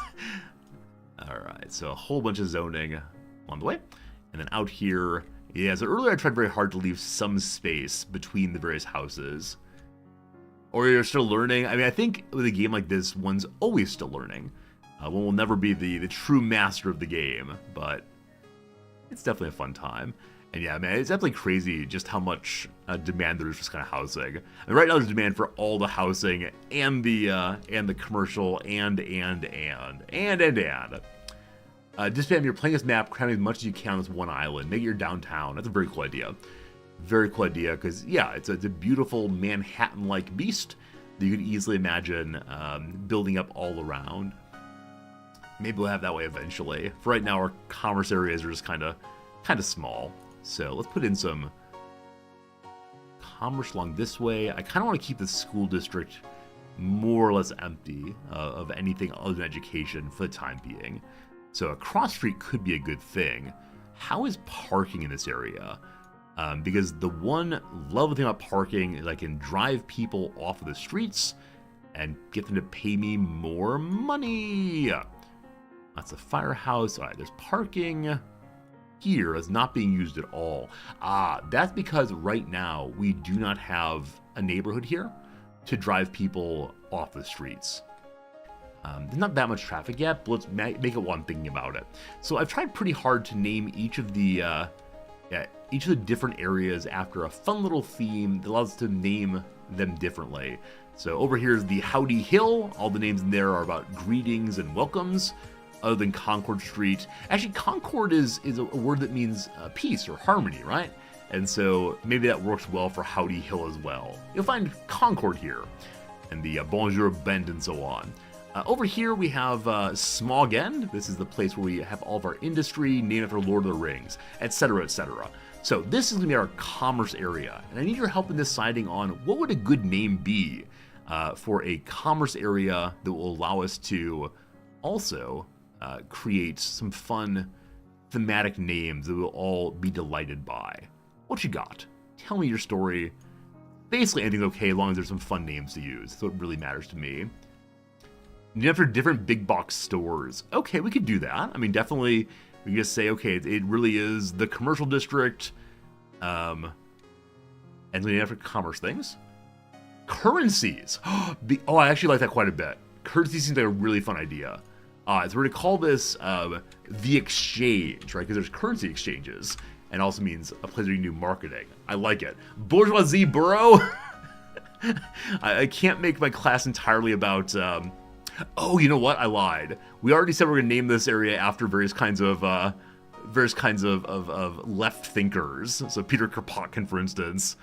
Alright, so a whole bunch of zoning on the way. And then out here, yeah, so earlier I tried very hard to leave some space between the various houses. Or you're still learning. I mean, I think with a game like this, one's always still learning. One will never be the true master of the game, but it's definitely a fun time. And yeah, man, it's definitely crazy just how much demand there is for this kind of housing. And right now there's demand for all the housing and the commercial and. Just fam, you're playing this map, cramming as much as you can on this one island. Make it your downtown. That's a very cool idea. Very cool idea, because yeah, it's a beautiful Manhattan-like beast that you could easily imagine building up all around. Maybe we'll have that way eventually. For right now, our commerce areas are just kind of small. So let's put in some commerce along this way. I kind of want to keep the school district more or less empty of anything other than education for the time being. So a cross street could be a good thing. How is parking in this area? Because the one lovely thing about parking is I can drive people off of the streets and get them to pay me more money. That's a firehouse. All right, there's parking here that's not being used at all. That's because right now we do not have a neighborhood here to drive people off the streets. There's not that much traffic yet, but let's make it while I'm thinking about it. So I've tried pretty hard to name each of the different areas after a fun little theme that allows us to name them differently. So over here is the Howdy Hill. All the names in there are about greetings and welcomes, other than Concord Street. Actually, Concord is a word that means peace or harmony, right? And so maybe that works well for Howdy Hill as well. You'll find Concord here, and the Bonjour Bend and so on. Over here we have Smog End. This is the place where we have all of our industry named after Lord of the Rings, etc., etc. So this is going to be our commerce area, and I need your help in deciding on what would a good name be for a commerce area that will allow us to also create some fun thematic names that we'll all be delighted by. What you got? Tell me your story. Basically anything's okay as long as there's some fun names to use. That's what really matters to me. After different big box stores. Okay, we could do that. I mean, definitely we can just say, okay, it really is the commercial district, and then after commerce things. Currencies. Oh, I actually like that quite a bit. Currency seems like a really fun idea. So we're going to call this the exchange, right? Because there's currency exchanges, and also means a place where you can do marketing. I like it. Bourgeoisie borough. I can't make my class entirely about... oh, you know what? I lied. We already said we're going to name this area after various kinds of left thinkers. So Peter Kropotkin, for instance.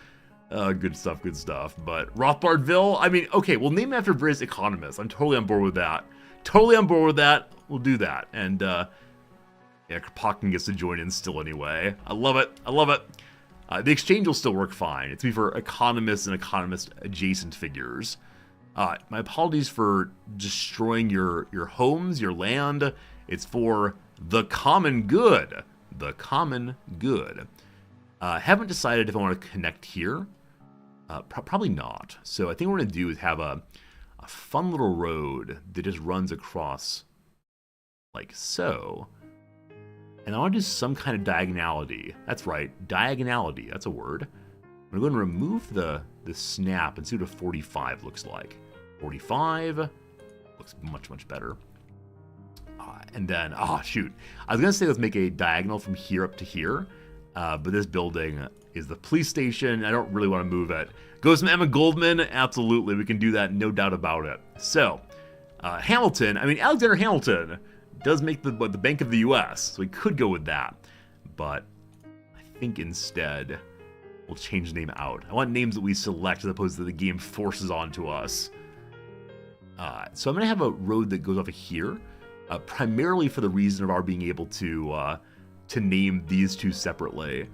Good stuff, good stuff. But Rothbardville, I mean, okay, we'll name it after various economists. I'm totally on board with that. Totally on board with that. We'll do that. And, yeah, Kropotkin gets to join in still anyway. I love it. I love it. The exchange will still work fine. It's be for economists and economist-adjacent figures. My apologies for destroying your homes, your land. It's for the common good. The common good. Haven't decided if I want to connect here. Probably not. So I think what we're going to do is have a fun little road that just runs across like so. And I want to do some kind of diagonality. That's right, diagonality, that's a word. I'm going to remove the snap and see what a 45 looks like. 45 looks much, much better. And then, oh shoot, I was going to say let's make a diagonal from here up to here, but this building is the police station. I don't really want to move it. Go some Emma Goldman? Absolutely, we can do that, no doubt about it. So, Hamilton, I mean, Alexander Hamilton does make the Bank of the U.S., so we could go with that. But I think instead, we'll change the name out. I want names that we select as opposed to the game forces onto us. So I'm going to have a road that goes off of here, primarily for the reason of our being able to name these two separately.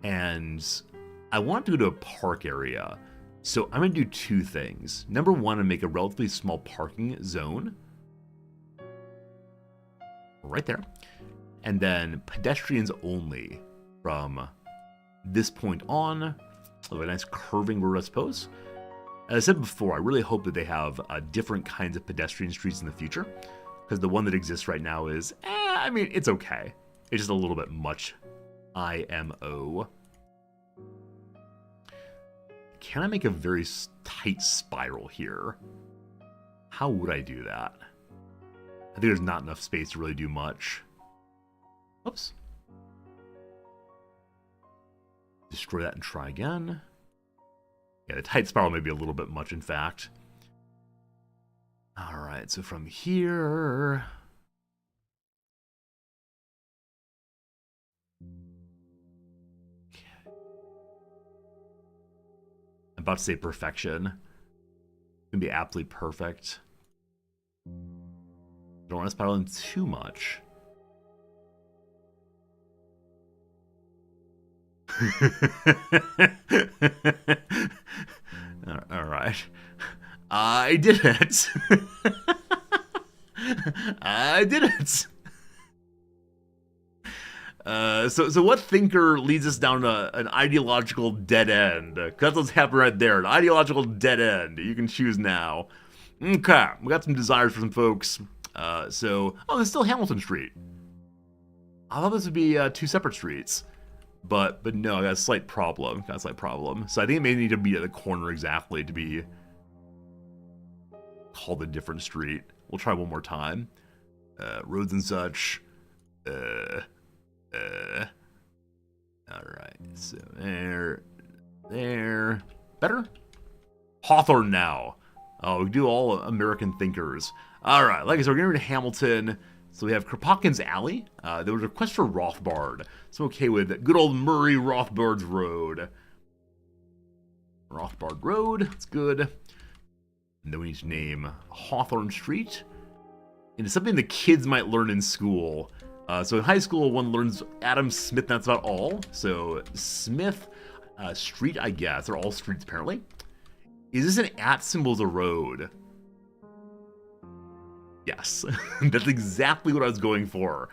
And I want to go to a park area. So I'm going to do two things. Number one, make a relatively small parking zone. Right there. And then pedestrians only from this point on. A nice curving road, I suppose. As I said before, I really hope that they have different kinds of pedestrian streets in the future, because the one that exists right now is, I mean, it's okay. It's just a little bit much IMO. Can I make a very tight spiral here? How would I do that? I think there's not enough space to really do much. Oops. Destroy that and try again. Yeah, the tight spiral may be a little bit much, in fact. Alright, so from here... Okay. I'm about to say perfection. It's going to be absolutely perfect. Don't want to spiral in too much. All right. I did it. I did it. So what thinker leads us down an ideological dead end? That's what's happening right there. An ideological dead end. You can choose now. Okay, we got some desires for some folks. Oh, there's still Hamilton Street. I thought this would be two separate streets. But no, I got a slight problem. So I think it may need to be at the corner exactly to be called a different street. We'll try one more time. Roads and such. Alright, so there. Better? Hawthorne now. Oh, we do all American thinkers. Alright, like I said, we're going to Hamilton. So we have Kropotkin's Alley. There was a request for Rothbard. So I'm okay with good old Murray Rothbard's Road. Rothbard Road, that's good. And then we need to name Hawthorne Street. And it's something the kids might learn in school. So in high school, one learns Adam Smith, and that's about all. So Smith Street, I guess. They're all streets, apparently. Is this an at symbol as a road? Yes, that's exactly what I was going for.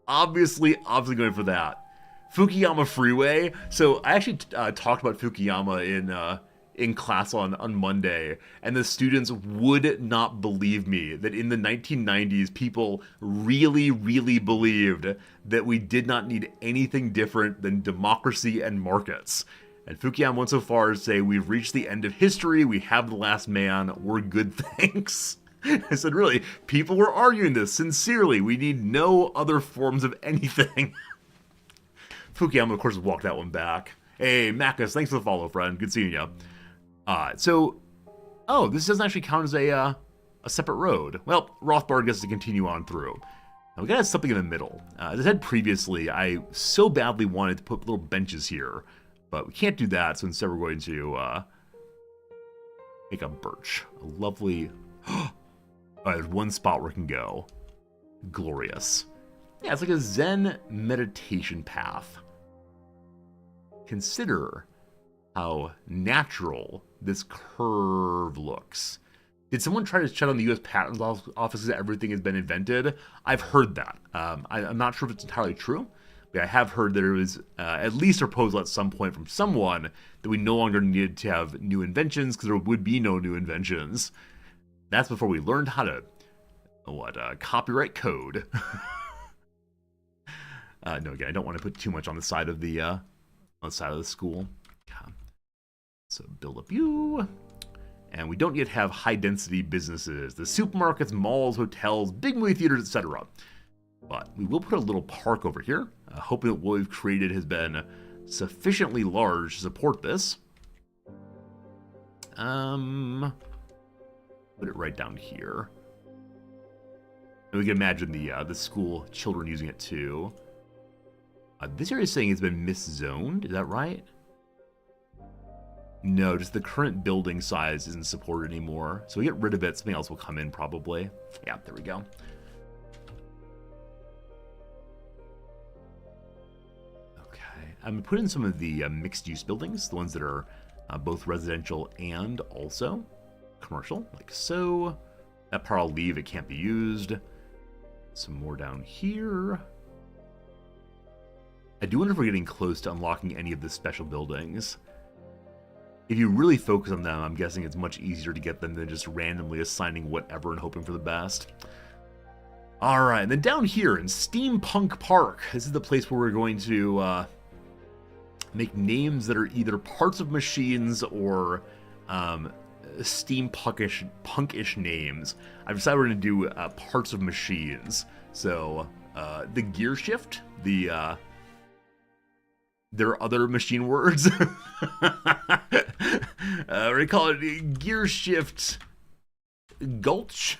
Obviously going for that. Fukuyama Freeway. So I actually talked about Fukuyama in class on Monday, and the students would not believe me that in the 1990s, people really, really believed that we did not need anything different than democracy and markets. And Fukuyama went so far as to say, we've reached the end of history, we have the last man, we're good, thanks. I said, really, people were arguing this sincerely. We need no other forms of anything. Fukuyama, of course, walked that one back. Hey, Macus, thanks for the follow, friend. Good seeing you. This doesn't actually count as a separate road. Well, Rothbard gets to continue on through. Now, we gotta have something in the middle. As I said previously, I so badly wanted to put little benches here, but we can't do that, so instead we're going to make a birch. A lovely... there's one spot where it can go. Glorious. Yeah, it's like a Zen meditation path. Consider how natural this curve looks. Did someone try to shut down the U.S. Patent Office because everything has been invented? I've heard that. I'm not sure if it's entirely true, but I have heard that there was at least a proposal at some point from someone that we no longer needed to have new inventions because there would be no new inventions. That's before we learned how to copyright code. No, again, I don't want to put too much on the side of the school. So build up you. And we don't yet have high-density businesses. The supermarkets, malls, hotels, big movie theaters, etc. But we will put a little park over here, hoping that what we've created has been sufficiently large to support this. Put it right down here. And we can imagine the school children using it too. This area is saying it's been miszoned. Is that right? No, just the current building size isn't supported anymore. So we get rid of it. Something else will come in probably. Yeah, there we go. Okay. I'm going to put in some of the mixed-use buildings, the ones that are both residential and also commercial, like so. That part I'll leave. It can't be used. Some more down here. I do wonder if we're getting close to unlocking any of the special buildings. If you really focus on them, I'm guessing it's much easier to get them than just randomly assigning whatever and hoping for the best. Alright, and then down here in Steampunk Park, this is the place where we're going to make names that are either parts of machines or steampunkish names. I've decided we're going to do parts of machines. So, the gear shift, there are other machine words. We're going to call it gear shift gulch.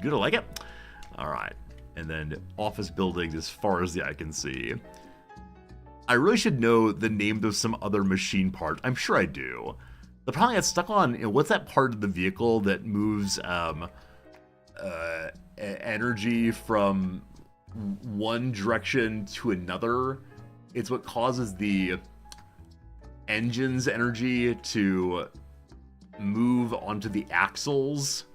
Good, I like it. All right. And then office buildings as far as the eye can see. I really should know the names of some other machine parts. I'm sure I do. The problem I got stuck on, what's that part of the vehicle that moves energy from one direction to another? It's what causes the engine's energy to move onto the axles.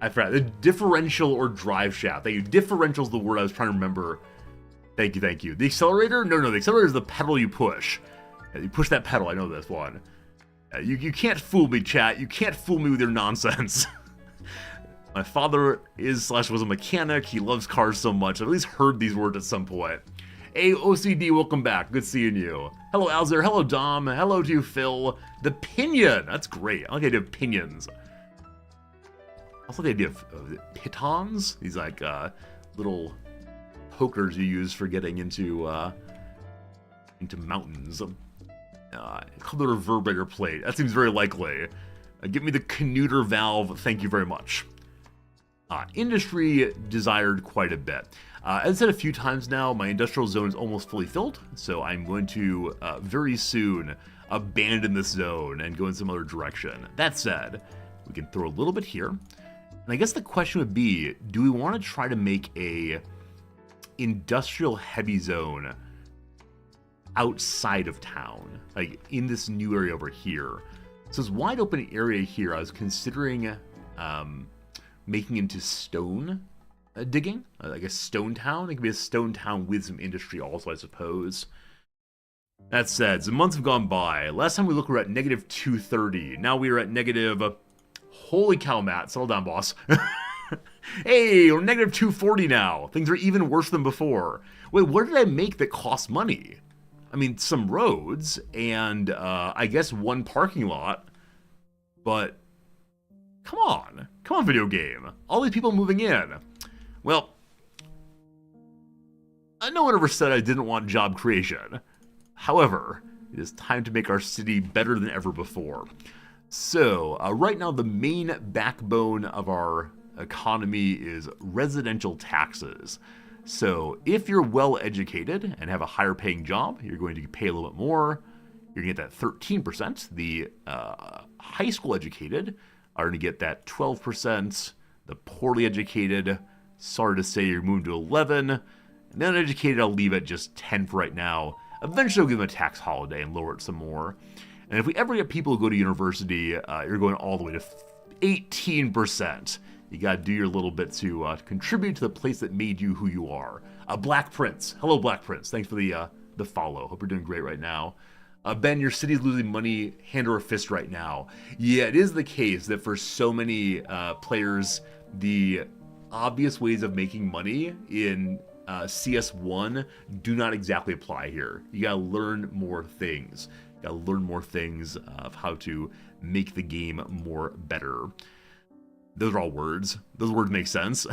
I forgot. The differential or drive shaft. Thank you. Differential is the word I was trying to remember. Thank you, thank you. The accelerator? No, the accelerator is the pedal you push. You push that pedal. I know this one. You can't fool me, chat. You can't fool me with your nonsense. My father was a mechanic. He loves cars so much. I've at least heard these words at some point. Hey, OCD, welcome back. Good seeing you. Hello, Alzer. Hello, Dom. Hello to you, Phil. The pinion. That's great. I like the idea of pinions. I also like the idea of pitons. These like little pokers you use for getting into mountains. Called the reverberator plate. That seems very likely. Give me the connuter valve. Thank you very much. Industry desired quite a bit. As I said a few times now, my industrial zone is almost fully filled, so I'm going to very soon abandon this zone and go in some other direction. That said, we can throw a little bit here. And I guess the question would be, do we want to try to make a industrial heavy zone outside of town, like in this new area over here? So this wide open area here, I was considering making into stone digging, like a stone town. It could be a stone town with some industry also, I suppose. That said, some months have gone by. Last time we looked, we were at negative 230. Now we are at negative... Holy cow, Matt. Settle down, boss. Hey, we're negative 240 now. Things are even worse than before. Wait, what did I make that cost money? I mean, some roads and I guess one parking lot. But come on, video game. All these people moving in. Well, no one ever said I didn't want job creation. However, it is time to make our city better than ever before. So, right now the main backbone of our economy is residential taxes. So, if you're well educated and have a higher paying job, you're going to pay a little bit more. You're going to get that 13%. The high school educated are going to get that 12%. The poorly educated, sorry to say, you're moving to 11. And the uneducated, I'll leave at just 10 for right now. Eventually, I'll give them a tax holiday and lower it some more. And if we ever get people who go to university, you're going all the way to 18%. You got to do your little bit to contribute to the place that made you who you are. Black Prince. Hello, Black Prince. Thanks for the follow. Hope you're doing great right now. Ben, your city's losing money hand over fist right now. Yeah, it is the case that for so many players, the obvious ways of making money in CS1 do not exactly apply here. You gotta learn more things. You gotta learn more things of how to make the game more better. Those are all words. Those words make sense.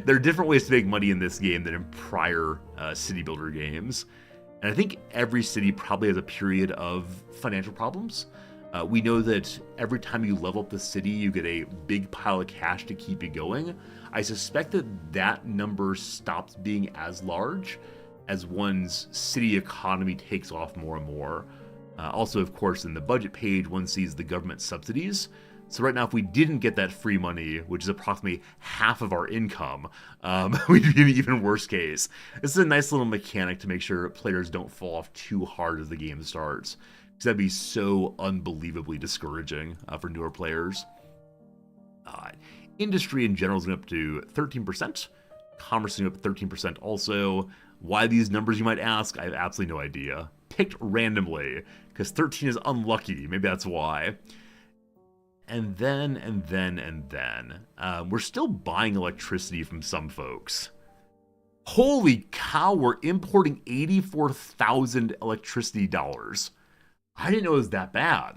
There are different ways to make money in this game than in prior city builder games. And I think every city probably has a period of financial problems. We know that every time you level up the city, you get a big pile of cash to keep you going. I suspect that that number stops being as large as one's city economy takes off more and more. Also, of course, in the budget page, one sees the government subsidies. So right now, if we didn't get that free money, which is approximately half of our income, we'd be in an even worse case. This is a nice little mechanic to make sure players don't fall off too hard as the game starts, because that'd be so unbelievably discouraging for newer players. Industry in general is going up to 13%. Commerce is going up 13% also. Why these numbers, you might ask? I have absolutely no idea. Picked randomly, because 13 is unlucky. Maybe that's why. And then, we're still buying electricity from some folks. Holy cow, we're importing 84,000 electricity dollars. I didn't know it was that bad.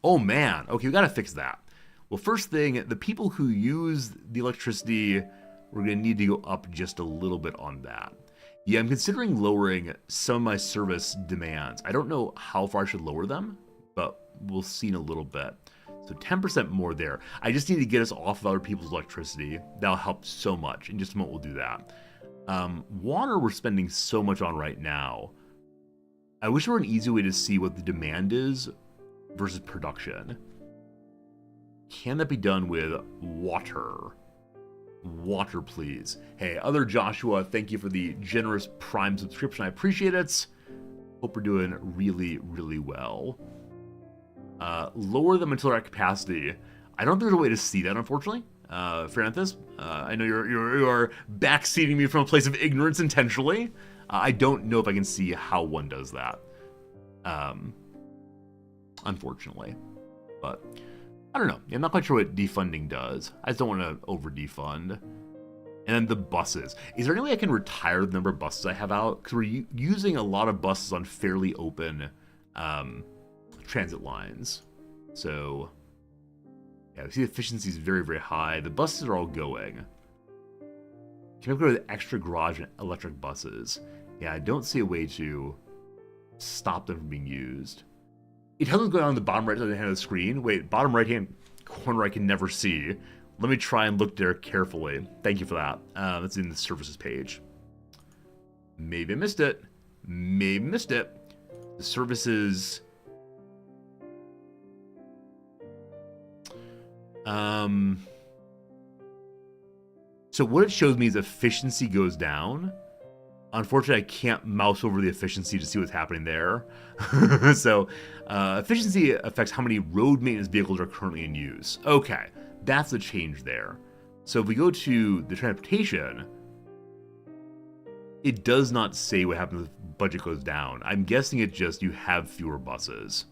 Oh man, okay, we gotta fix that. Well, first thing, the people who use the electricity, we're gonna need to go up just a little bit on that. Yeah, I'm considering lowering some of my service demands. I don't know how far I should lower them, but we'll see in a little bit. So 10% more there. I just need to get us off of other people's electricity. That'll help so much. In just a moment, we'll do that. Water we're spending so much on right now. I wish there were an easy way to see what the demand is versus production. Can that be done with water? Water, please. Hey, other Joshua, thank you for the generous Prime subscription. I appreciate it. Hope we're doing really, really well. Lower them until they're at capacity. I don't think there's a way to see that, unfortunately. Francis, I know you are backseating me from a place of ignorance intentionally. I don't know if I can see how one does that. Unfortunately. But I don't know. I'm not quite sure what defunding does. I just don't want to over-defund. And then the buses. Is there any way I can retire the number of buses I have out? Because we're using a lot of buses on fairly open transit lines. So, yeah, we see the efficiency is very, very high. The buses are all going. Can we go to the extra garage and electric buses? Yeah, I don't see a way to stop them from being used. It tells me going on the bottom right hand of the screen. Wait, bottom right hand corner I can never see. Let me try and look there carefully. Thank you for that. That's in the services page. Maybe I missed it. Maybe missed it. The services. So what it shows me is efficiency goes down. Unfortunately, I can't mouse over the efficiency to see what's happening there. So efficiency affects how many road maintenance vehicles are currently in use. Okay, that's the change there. So if we go to the transportation, it does not say what happens if the budget goes down. I'm guessing it's just you have fewer buses.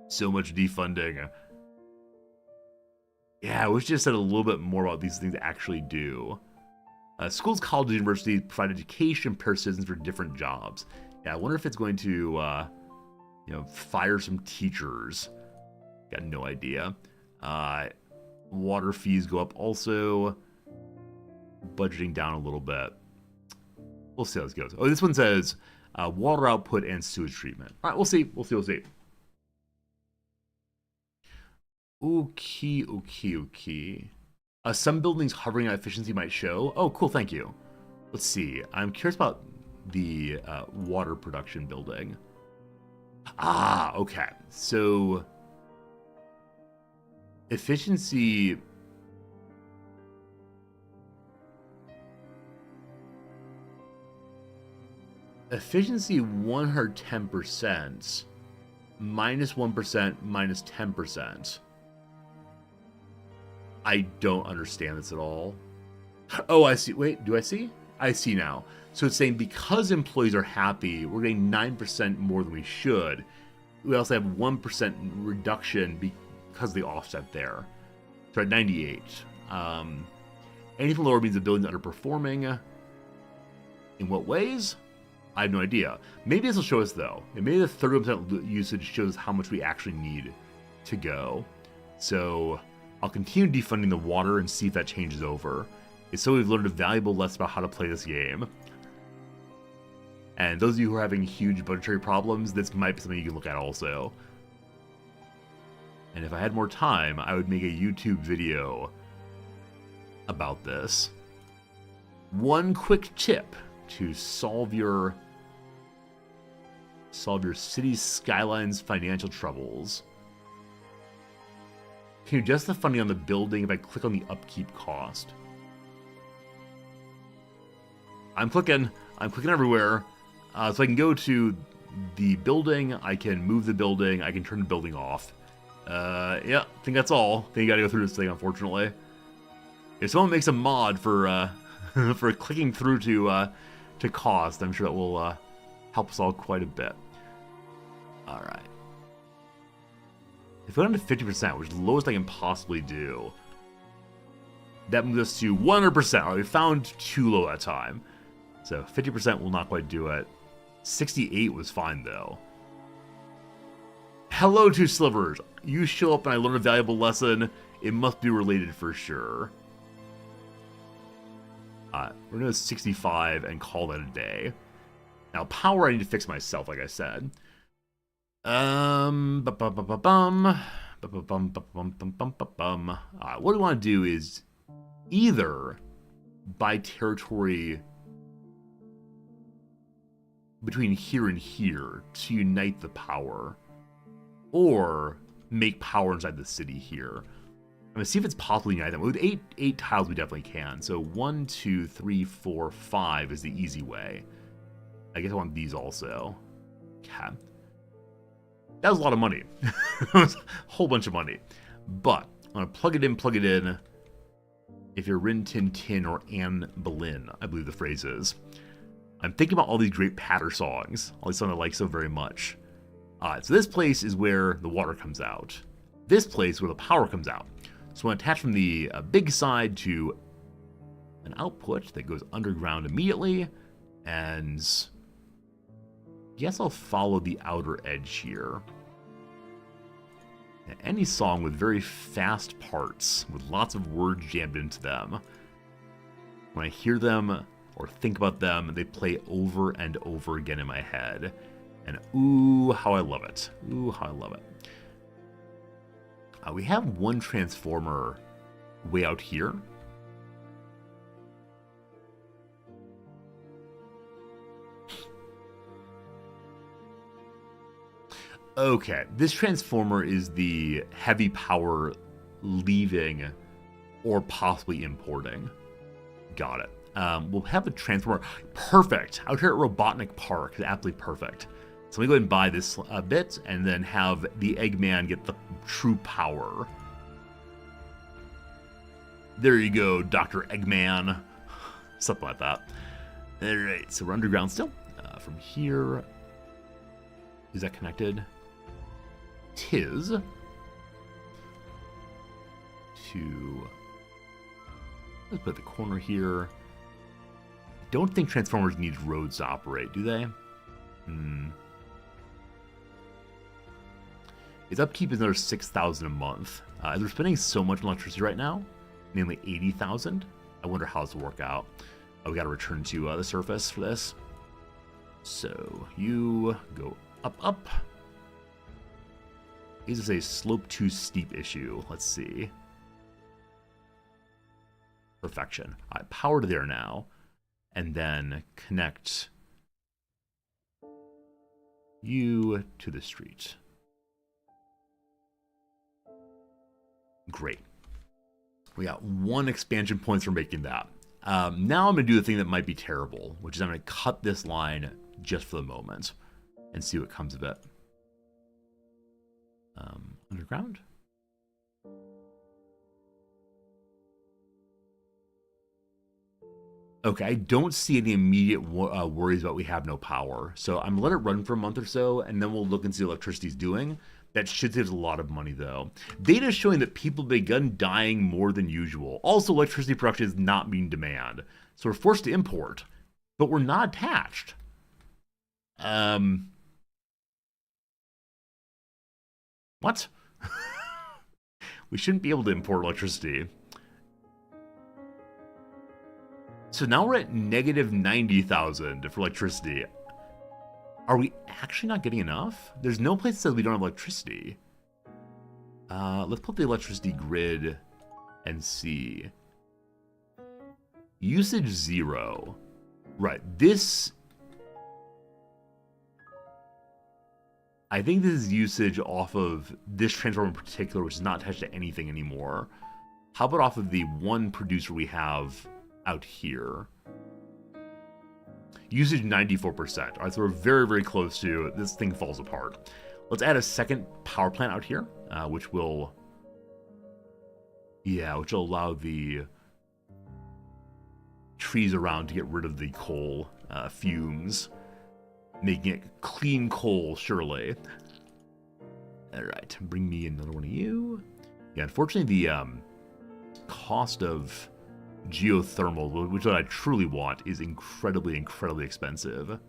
So much defunding. Yeah, I wish you just said a little bit more about these things actually do. Schools, colleges, universities provide education, prepare citizens for different jobs. Yeah, I wonder if it's going to, fire some teachers. Got no idea. Water fees go up also. Budgeting down a little bit. We'll see how this goes. Oh, this one says water output and sewage treatment. All right, we'll see. We'll see. Okay. Some buildings hovering on efficiency might show. Oh, cool, thank you. Let's see. I'm curious about the water production building. Ah, okay. So, efficiency. Efficiency 110%, minus 1%, minus 10%. I don't understand this at all. Oh, I see. Wait, do I see? I see now. So it's saying because employees are happy, we're getting 9% more than we should. We also have 1% reduction because of the offset there. So at 98. Anything lower means the building's underperforming. In what ways? I have no idea. Maybe this will show us, though. And maybe the 31% usage shows how much we actually need to go. So I'll continue defunding the water and see if that changes over. It's so we've learned a valuable lesson about how to play this game. And those of you who are having huge budgetary problems, this might be something you can look at also. And if I had more time, I would make a YouTube video about this. One quick tip to solve your city's Skylines financial troubles. Can you adjust the funding on the building if I click on the upkeep cost? I'm clicking everywhere. So I can go to the building, I can move the building, I can turn the building off. Yeah, I think that's all. I think you gotta go through this thing, unfortunately. If someone makes a mod for for clicking through to cost, I'm sure that will help us all quite a bit. Alright. If we went down to 50%, which is the lowest I can possibly do, that moves us to 100%. Alright, we found too low that time. So 50% will not quite do it. 68 was fine, though. Hello, Two Slivers. You show up and I learn a valuable lesson. It must be related for sure. We're going to 65 and call that a day. Now, power I need to fix myself, like I said. What we want to do is either buy territory between here and here to unite the power, or make power inside the city here. I'm gonna see if it's possible to unite them. With eight tiles, we definitely can. So 1, 2, 3, 4, 5 is the easy way. I guess I want these also. Okay. That was a lot of money. A whole bunch of money. But I'm gonna plug it in. If you're Rin Tin Tin or Anne Boleyn, I believe the phrase is. I'm thinking about all these great patter songs, all these songs I like so very much. So this place is where the water comes out. This place is where the power comes out. So I'm going to attach from the big side to an output that goes underground immediately. And I guess I'll follow the outer edge here. Now, any song with very fast parts, with lots of words jammed into them, when I hear them or think about them, they play over and over again in my head. And ooh, how I love it. Ooh, how I love it. We have one transformer way out here. Okay, this transformer is the heavy power leaving or possibly importing. Got it. We'll have a transformer. Perfect. Out here at Robotnik Park. Absolutely perfect. So let me go ahead and buy this bit and then have the Eggman get the true power. There you go, Dr. Eggman. Something like that. Alright, so we're underground still. From here, is that connected? Tis. To, let's put the corner here. Don't think Transformers need roads to operate, do they? Its upkeep is another 6,000 a month. They're spending so much on electricity right now, namely 80,000. I wonder how this will work out. We got to return to the surface for this. So you go up. Is this a slope too steep issue? Let's see. Perfection. All right, power to there now, and then connect you to the street. Great. We got one expansion points for making that. Now I'm going to do the thing that might be terrible, which is I'm going to cut this line just for the moment and see what comes of it. Underground? Okay, I don't see any immediate worries about we have no power. So I'm gonna let it run for a month or so, and then we'll look and see what electricity's doing. That should save us a lot of money, though. Data is showing that people begun dying more than usual. Also, electricity production is not meeting demand. So we're forced to import, but we're not attached. What? We shouldn't be able to import electricity. So now we're at negative 90,000 for electricity. Are we actually not getting enough? There's no place that says we don't have electricity. Let's put the electricity grid and see. Usage 0. Right, this... I think this is usage off of this transformer in particular, which is not attached to anything anymore. How about off of the one producer we have out here? Usage 94%. All right, so we're very, very close to this thing falls apart. Let's add a second power plant out here, which will allow the trees around to get rid of the coal fumes, making it clean coal, surely. All right, bring me another one of you. Yeah, unfortunately, the cost of geothermal, which I truly want, is incredibly, incredibly expensive. Okay,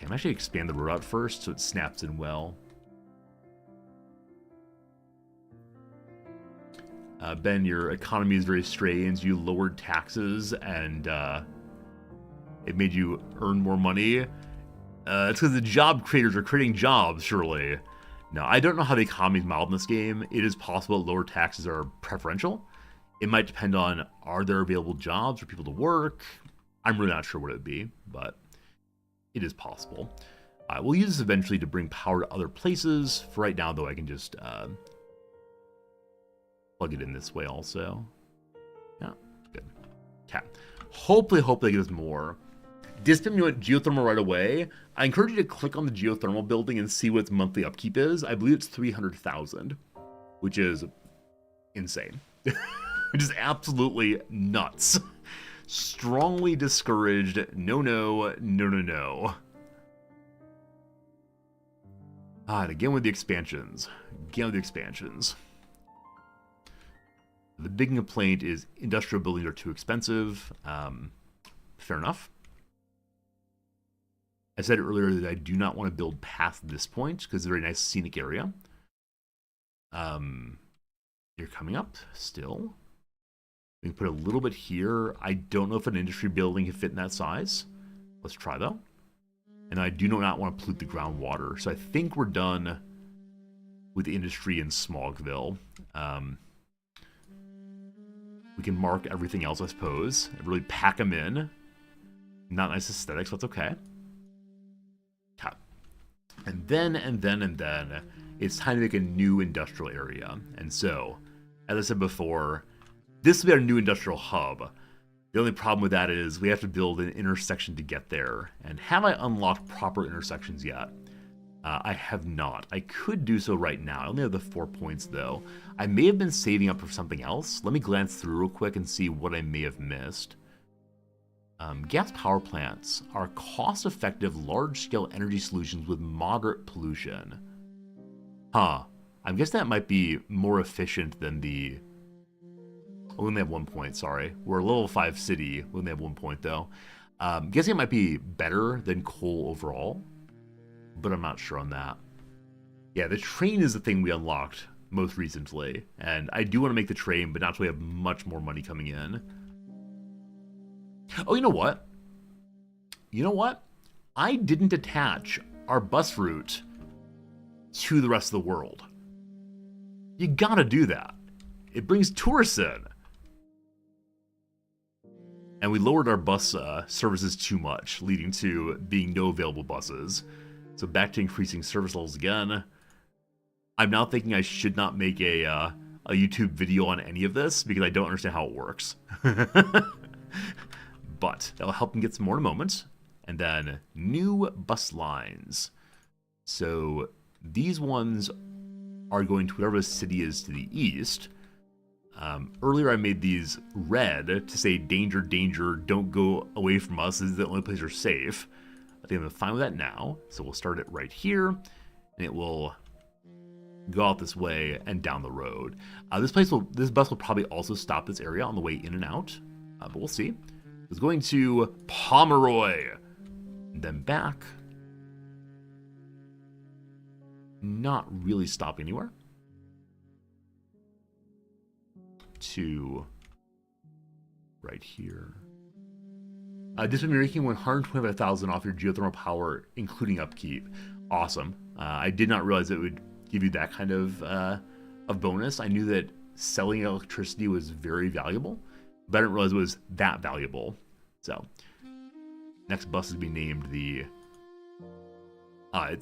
I'm actually expand the road out first so it snaps in well. Ben, your economy is very strange. You lowered taxes and it made you earn more money. It's because the job creators are creating jobs, surely. No, I don't know how the economy is modeled in this game. It is possible that lower taxes are preferential. It might depend on, are there available jobs for people to work? I'm really not sure what it would be, but it is possible. We'll use this eventually to bring power to other places. For right now, though, I can just plug it in this way also. Yeah, good. Okay. Hopefully they get us more. Dispatch me went geothermal right away. I encourage you to click on the geothermal building and see what its monthly upkeep is. I believe it's 300,000, which is insane. Which is absolutely nuts. Strongly discouraged. No. And again with the expansions. The big complaint is industrial buildings are too expensive. Fair enough. I said earlier that I do not want to build past this point because it's a very nice scenic area. You're coming up still. We can put a little bit here. I don't know if an industry building can fit in that size. Let's try though. And I do not want to pollute the groundwater. So I think we're done with industry in Smogville. We can mark everything else, I suppose, and really pack them in. Not nice aesthetics, but it's okay. Okay. And then, it's time to make a new industrial area. And so, as I said before, this will be our new industrial hub. The only problem with that is we have to build an intersection to get there. And have I unlocked proper intersections yet? I have not. I could do so right now. I only have the 4 points, though. I may have been saving up for something else. Let me glance through real quick and see what I may have missed. Gas power plants are cost-effective, large-scale energy solutions with moderate pollution. Huh. I guess that might be more efficient than the... Oh, we only have 1 point, sorry. We're a level 5 city. We only have 1 point, though. Guessing it might be better than coal overall, but I'm not sure on that. Yeah, the train is the thing we unlocked most recently, and I do want to make the train, but not until we have much more money coming in. Oh, you know what? I didn't attach our bus route to the rest of the world. You gotta do that. It brings tourists in. And we lowered our bus services too much, leading to being no available buses. So back to increasing service levels again. I'm now thinking I should not make a YouTube video on any of this because I don't understand how it works. But that'll help him get some more in a moment. And then new bus lines. So these ones are going to whatever the city is to the east. Earlier I made these red to say danger, danger, don't go away from us. This is the only place you're safe. I think I'm fine with that now. So we'll start it right here, and it will go out this way and down the road. This bus will probably also stop this area on the way in and out, but we'll see. It's going to Pomeroy, then back. Not really stop anywhere. To right here. This will be making 125,000 off your geothermal power, including upkeep. Awesome. I did not realize it would give you that kind of bonus. I knew that selling electricity was very valuable, but I didn't realize it was that valuable. So, next bus is going to be named the...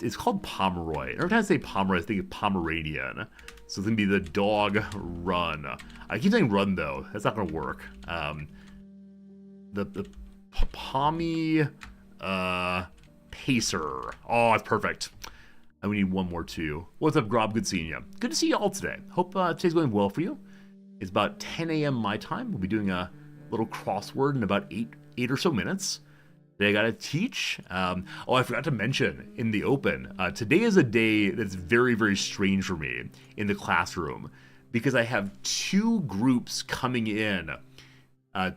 it's called Pomeroy. Every time I say Pomeroy, I think of Pomeranian. So it's going to be the dog run. I keep saying run, though. That's not going to work. The Pommy Pacer. Oh, it's perfect. And we need one more, too. What's up, Grob? Good seeing you. Good to see you all today. Hope today's going well for you. It's about 10 a.m. my time. We'll be doing a little crossword in about eight or so minutes. Today I got to teach. I forgot to mention in the open, today is a day that's very, very strange for me in the classroom because I have two groups coming in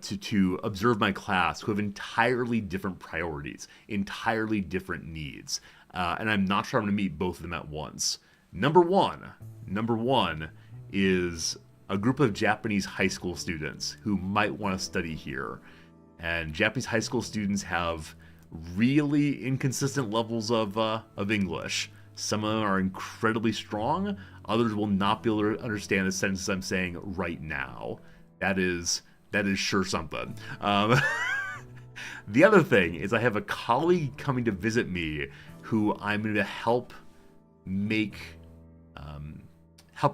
to observe my class who have entirely different priorities, entirely different needs. And I'm not sure I'm going to meet both of them at once. Number one is a group of Japanese high school students who might want to study here. And Japanese high school students have really inconsistent levels of English. Some of them are incredibly strong. Others will not be able to understand the sentences I'm saying right now. That is sure something. The other thing is I have a colleague coming to visit me who I'm going to help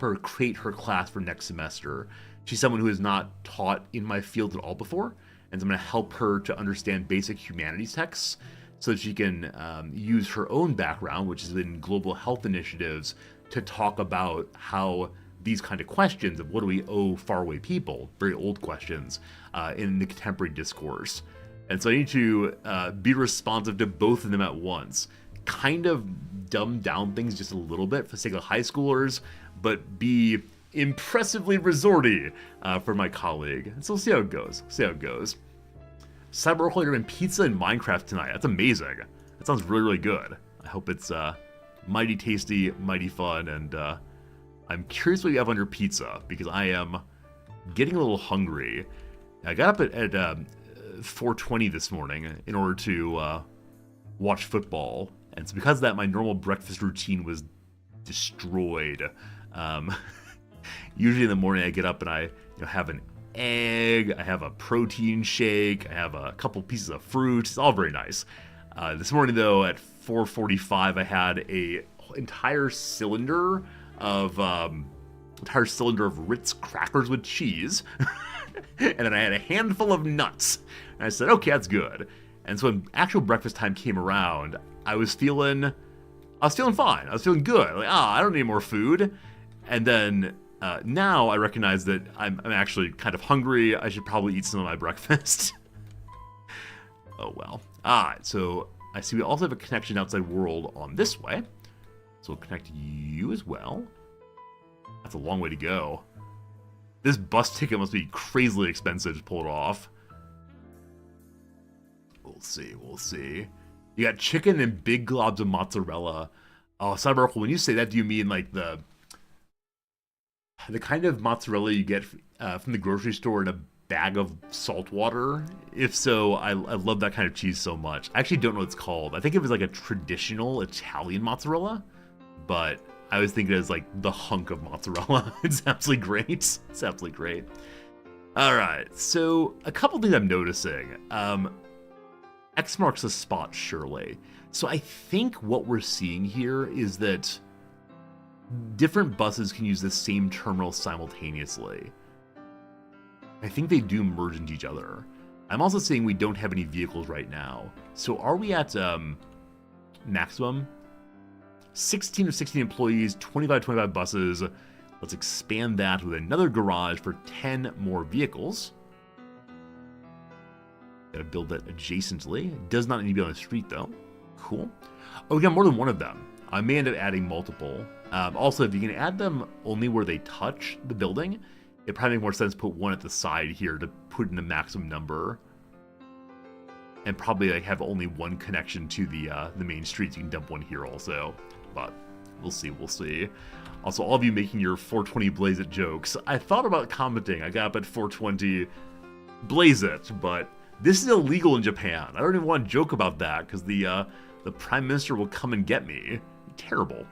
her create her class for next semester. She's someone who has not taught in my field at all before. And so I'm going to help her to understand basic humanities texts so that she can use her own background, which is in global health initiatives, to talk about how these kind of questions of what do we owe faraway people, very old questions, in the contemporary discourse. And so I need to be responsive to both of them at once. Kind of dumb down things just a little bit for the sake of high schoolers, but be impressively resorty for my colleague. And so we'll see how it goes. Cyber you're doing pizza and Minecraft tonight. That's amazing. That sounds really, really good. I hope it's mighty tasty, mighty fun, and I'm curious what you have on your pizza because I am getting a little hungry. I got up at 4:20 this morning in order to watch football, and so because of that, my normal breakfast routine was destroyed. Usually in the morning I get up and I have an egg, I have a protein shake, I have a couple pieces of fruit. It's all very nice. This morning though at 4:45 I had a entire cylinder of Ritz crackers with cheese, and then I had a handful of nuts. And I said, okay, that's good. And so when actual breakfast time came around, I was feeling fine. I was feeling good. Like, I don't need more food. And then now I recognize that I'm actually kind of hungry. I should probably eat some of my breakfast. Oh well. So I see we also have a connection outside world on this way. So we'll connect you as well. That's a long way to go. This bus ticket must be crazily expensive to pull it off. We'll see. You got chicken and big globs of mozzarella. Oh, Cyber, when you say that, do you mean like the kind of mozzarella you get from the grocery store in a bag of salt water? If so, I love that kind of cheese so much. I actually don't know what it's called. I think it was like a traditional Italian mozzarella, but I always think it as like the hunk of mozzarella. It's absolutely great. All right, so a couple things I'm noticing. X marks the spot, surely. So I think what we're seeing here is that different buses can use the same terminal simultaneously. I think they do merge into each other. I'm also seeing we don't have any vehicles right now. So are we at maximum? 16 of 16 employees, 25 buses. Let's expand that with another garage for 10 more vehicles. Gotta build that adjacently. It does not need to be on the street though. Cool. Oh, we got more than one of them. I may end up adding multiple. Also, if you can add them only where they touch the building, it probably makes more sense to put one at the side here to put in a maximum number. And probably like have only one connection to the main streets. You can dump one here also. But we'll see. Also, all of you making your 420 Blaze It jokes. I thought about commenting. I got up at 420 Blaze It, but this is illegal in Japan. I don't even want to joke about that because the Prime Minister will come and get me. Terrible.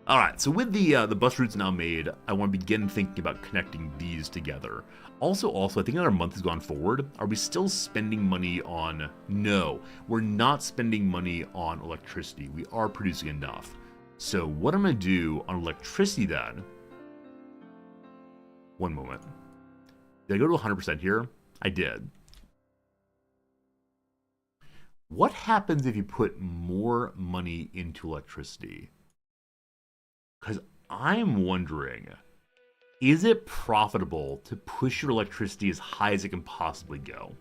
Alright, so with the bus routes now made, I want to begin thinking about connecting these together. Also, I think another month has gone forward. Are we still spending money on... No, we're not spending money on electricity. We are producing enough. So what I'm going to do on electricity then... One moment. Did I go to 100% here? I did. What happens if you put more money into electricity? Because I'm wondering, is it profitable to push your electricity as high as it can possibly go?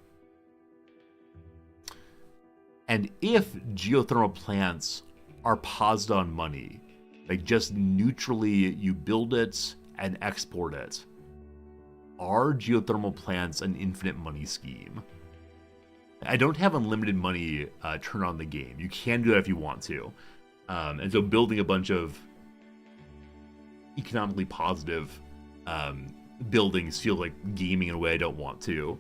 And if geothermal plants are paused on money, like just neutrally you build it and export it, are geothermal plants an infinite money scheme? I don't have unlimited money turned on the game. You can do that if you want to. And so building a bunch of economically positive buildings feel like gaming in a way I don't want to.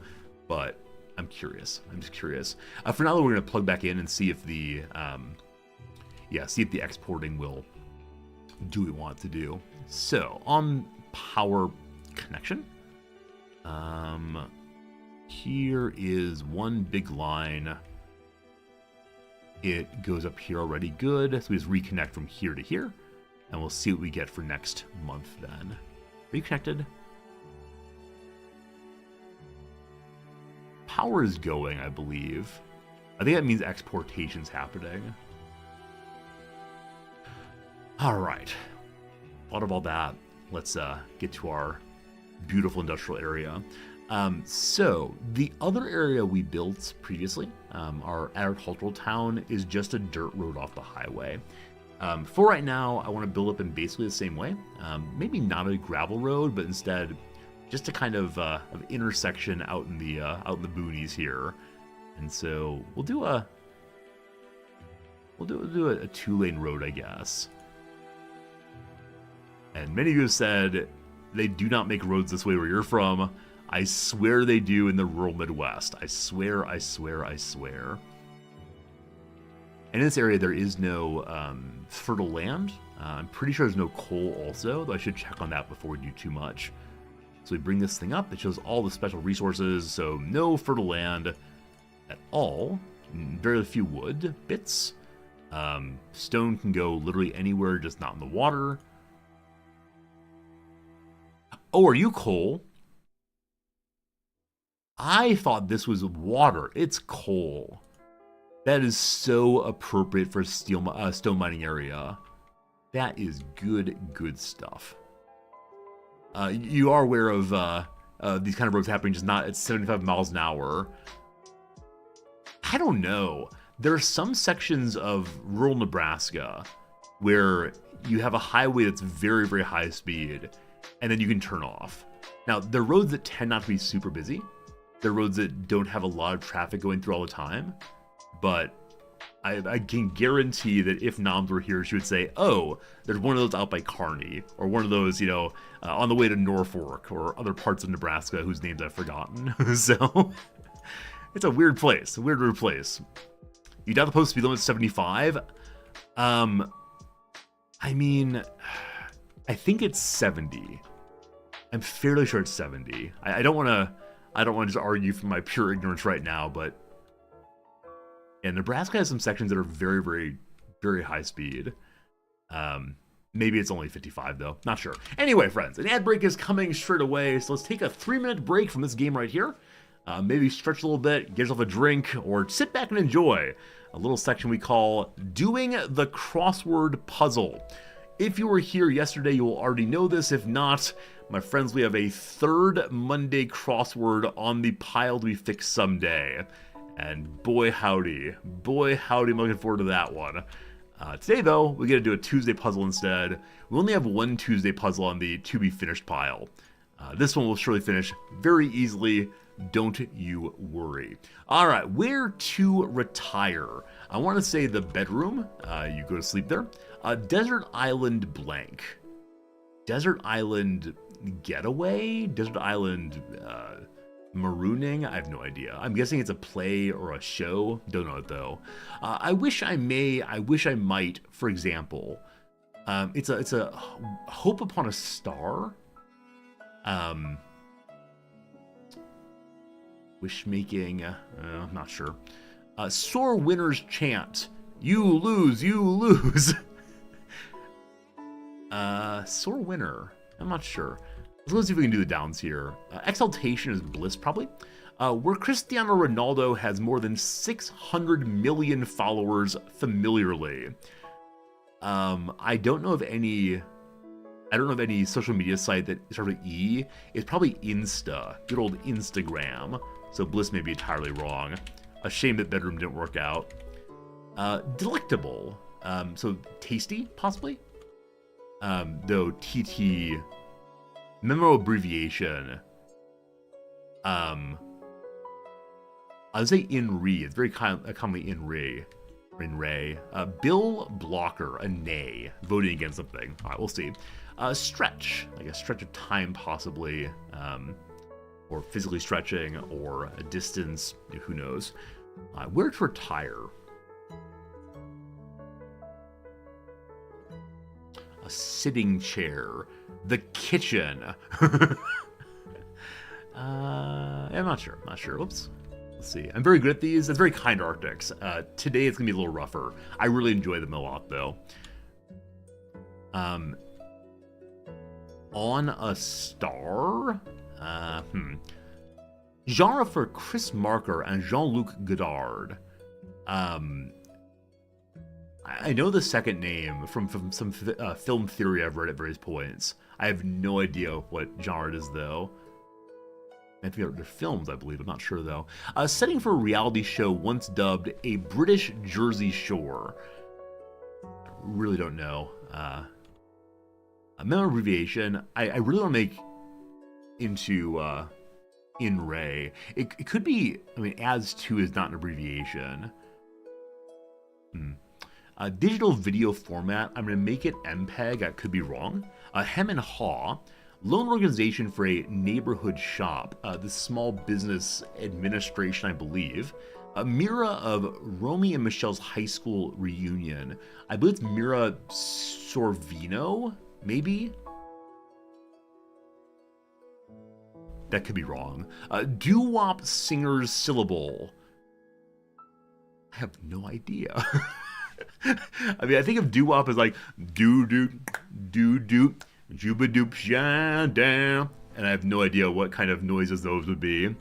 But I'm curious. I'm just curious. For now, we're going to plug back in and see if the exporting will do what we want it to do. So on power connection, here is one big line. It goes up here already. Good. So we just reconnect from here to here. And we'll see what we get for next month then. Reconnected. Power is going, I believe. I think that means exportation's happening. Alright. Thought of all that. Let's get to our beautiful industrial area. So the other area we built previously, our agricultural town, is just a dirt road off the highway. For right now, I want to build up in basically the same way. Maybe not a gravel road, but instead just a kind of intersection out in the boonies here. And so we'll do a 2-lane road, I guess. And many of you have said they do not make roads this way where you're from. I swear they do in the rural Midwest. I swear. And in this area, there is no fertile land. I'm pretty sure there's no coal also, though I should check on that before we do too much. So we bring this thing up. It shows all the special resources, so no fertile land at all. Very few wood bits. Stone can go literally anywhere, just not in the water. Oh, are you coal? I thought this was water. It's coal. That is so appropriate for a stone mining area. That is good stuff. You are aware of these kind of roads happening just not at 75 miles an hour. I don't know. There are some sections of rural Nebraska where you have a highway that's very high speed, and then you can turn off. Now, there are roads that tend not to be super busy. There are roads that don't have a lot of traffic going through all the time. But I can guarantee that if Noms were here, she would say, oh, there's one of those out by Kearney, or one of those, on the way to Norfolk, or other parts of Nebraska whose names I've forgotten. So, it's a weird place, weird place. You doubt the post speed limit 75? I mean, I think it's 70. I'm fairly sure it's 70. I don't want to just argue from my pure ignorance right now, but yeah, Nebraska has some sections that are very high speed. Maybe it's only 55 though, not sure. Anyway, friends, an ad break is coming straight away, so let's take a 3-minute break from this game right here. Maybe stretch a little bit, get yourself a drink, or sit back and enjoy a little section we call Doing the Crossword Puzzle. If you were here yesterday, you will already know this. If not, my friends, we have a third Monday crossword on the pile to be fixed someday. And boy howdy, I'm looking forward to that one. Today, though, we get to do a Tuesday puzzle instead. We only have one Tuesday puzzle on the to-be-finished pile. This one will surely finish very easily. Don't you worry. All right, where to retire? I want to say the bedroom. You go to sleep there. Desert Island blank. Desert Island getaway? Desert Island marooning? I have no idea. I'm guessing it's a play or a show. Don't know it though. I wish I might, for example. It's a Hope Upon a Star. Wish making. I'm not sure. Sore winner's chant. You lose, you lose. Sore winner. I'm not sure. Let's see if we can do the downs here. Exaltation is bliss, probably. Where Cristiano Ronaldo has more than 600 million followers familiarly. I don't know of any social media site that starts with E. It's probably Insta. Good old Instagram. So bliss may be entirely wrong. A shame that bedroom didn't work out. Delectable. So tasty, possibly? Though TT... Memo abbreviation. I would say INRE. It's very commonly INRE. INRE. Bill Blocker, a nay. Voting against something. Alright, we'll see. Stretch. Like a stretch of time, possibly. Or physically stretching, or a distance. Who knows? Where to retire? A sitting chair. The kitchen. I'm not sure. Whoops. Let's see. I'm very good at these. It's very kind Arctics. Today it's gonna be a little rougher. I really enjoy them a lot though. On a Star? Genre for Chris Marker and Jean-Luc Godard. I know the second name from some film theory I've read at various points. I have no idea what genre it is, though. I think they're films, I believe. I'm not sure, though. Setting for a reality show once dubbed A British Jersey Shore. I really don't know. A memo abbreviation. I really want to make into INRE. It could be, I mean, as to is not an abbreviation. Digital video format, I'm going to make it MPEG. I could be wrong. Hem and Haw, loan organization for a neighborhood shop. The Small Business Administration, I believe. Mira of Romy and Michelle's high school reunion. I believe it's Mira Sorvino, maybe? That could be wrong. Doo-wop singer's syllable. I have no idea. I mean, I think of doo-wop as like doo-doo, doo-doo, juba-doop, sha-down, and I have no idea what kind of noises those would be.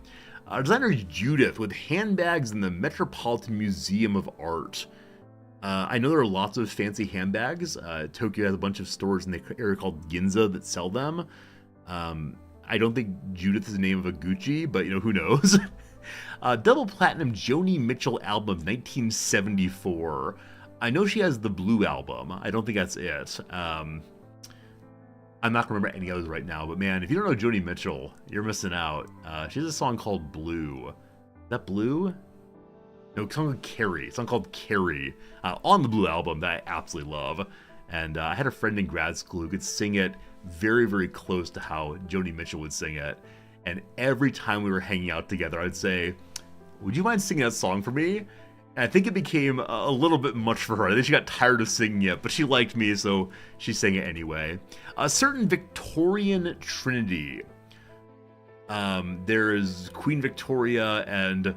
Designer Judith with handbags in the Metropolitan Museum of Art. I know there are lots of fancy handbags. Tokyo has a bunch of stores in the area called Ginza that sell them. I don't think Judith is the name of a Gucci, but, you know, who knows? Double Platinum Joni Mitchell album of 1974. I know she has the Blue album. I don't think that's it. I'm not going to remember any others right now, but man, if you don't know Joni Mitchell, you're missing out. She has a song called Blue. Is that Blue? No, it's a song called Carrie. It's a song called Carrie on the Blue album that I absolutely love. And I had a friend in grad school who could sing it very, very close to how Joni Mitchell would sing it. And every time we were hanging out together, I'd say, would you mind singing that song for me? And I think it became a little bit much for her. I think she got tired of singing it, but she liked me, so she sang it anyway. A certain Victorian Trinity. There's Queen Victoria and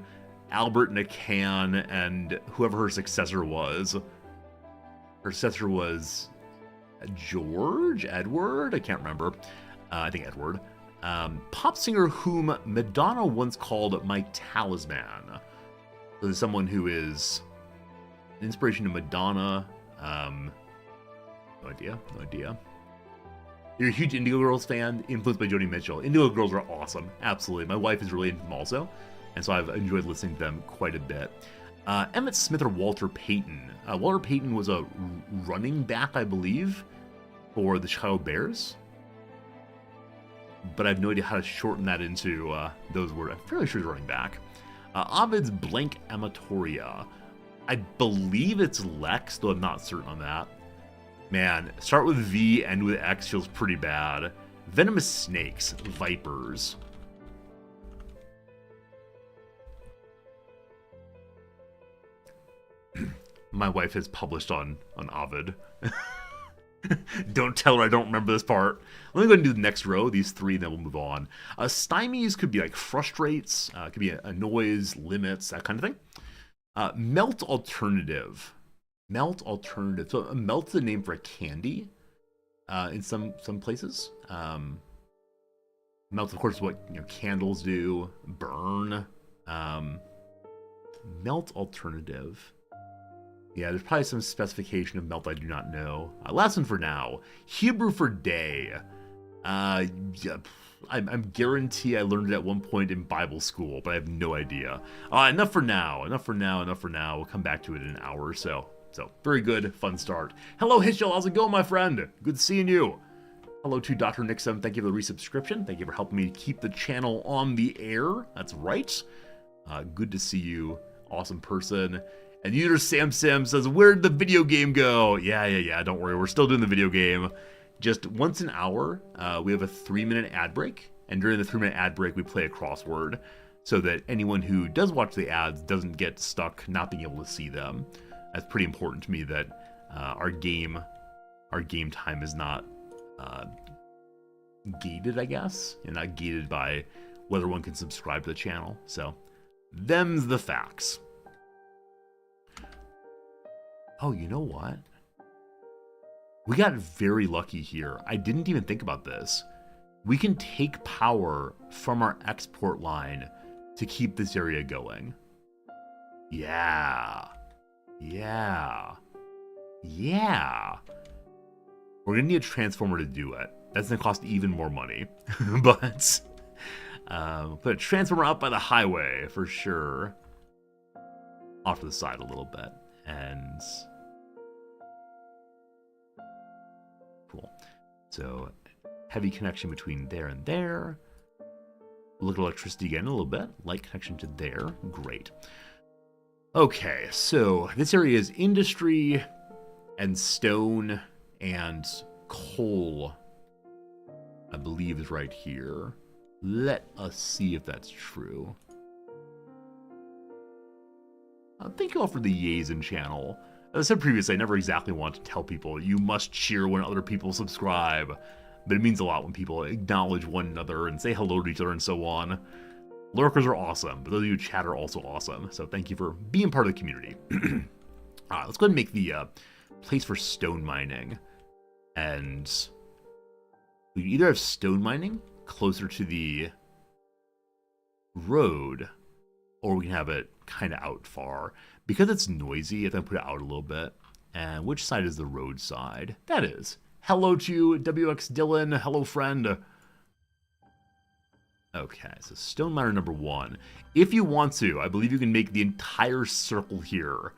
Albert in a can and whoever her successor was. Her successor was Edward? I can't remember. I think Edward. Pop singer whom Madonna once called my talisman. So there's someone who is an inspiration to Madonna. No idea. No idea. You're a huge Indigo Girls fan, influenced by Joni Mitchell. Indigo Girls are awesome. Absolutely. My wife is really into them also, and so I've enjoyed listening to them quite a bit. Emmett Smith or Walter Payton? Walter Payton was a running back, I believe, for the Chicago Bears. But I have no idea how to shorten that into those words. I'm fairly sure he's running back. Ovid's Blank Amatoria. I believe it's Lex, though I'm not certain on that. Man, start with V, end with X feels pretty bad. Venomous Snakes, Vipers. My wife has published on Ovid. Don't tell her I don't remember this part. Let me go ahead and do the next row, these three, and then we'll move on. Stymies could be like frustrates, could be annoys, limits, that kind of thing. Melt alternative. Melt alternative. So melt's the name for a candy in some places. Melt, of course, is what candles do. Burn. Melt alternative. Yeah, there's probably some specification of melt I do not know. Last one for now. Hebrew for day. Yeah, I'm guarantee I learned it at one point in Bible school, but I have no idea. Enough for now. Enough for now. We'll come back to it in an hour or so. So, very good, fun start. Hello, Hitchell, how's it going, my friend? Good seeing you. Hello to Dr. Nixon, thank you for the resubscription. Thank you for helping me keep the channel on the air. That's right. Good to see you, awesome person. And user Sam says, where'd the video game go? Yeah, don't worry, we're still doing the video game. Just once an hour, we have a 3-minute ad break. And during the 3-minute ad break, we play a crossword so that anyone who does watch the ads doesn't get stuck not being able to see them. That's pretty important to me that our game time is not gated, I guess, and not gated by whether one can subscribe to the channel. So, them's the facts. Oh, you know what? We got very lucky here. I didn't even think about this. We can take power from our export line to keep this area going. Yeah. We're gonna need a transformer to do it. That's gonna cost even more money. But put a transformer up by the highway for sure. Off to the side a little bit. And cool. So heavy connection between there and there. Look at electricity again a little bit. Light connection to there. Great. Okay, so this area is industry and stone and coal, I believe, is right here. Let us see if that's true. Thank you all for the yays in channel. As I said previously, I never exactly want to tell people you must cheer when other people subscribe, but it means a lot when people acknowledge one another and say hello to each other and so on. Lurkers are awesome, but those of you who chat are also awesome, so thank you for being part of the community. Let's go ahead and make the place for stone mining. And we either have stone mining closer to the road, or we can have it kind of out far. Because it's noisy, I have to put it out a little bit. And which side is the road side? That is. Hello to WX Dylan. Hello, friend. Okay, so stone miner number 1. If you want to, I believe you can make the entire circle here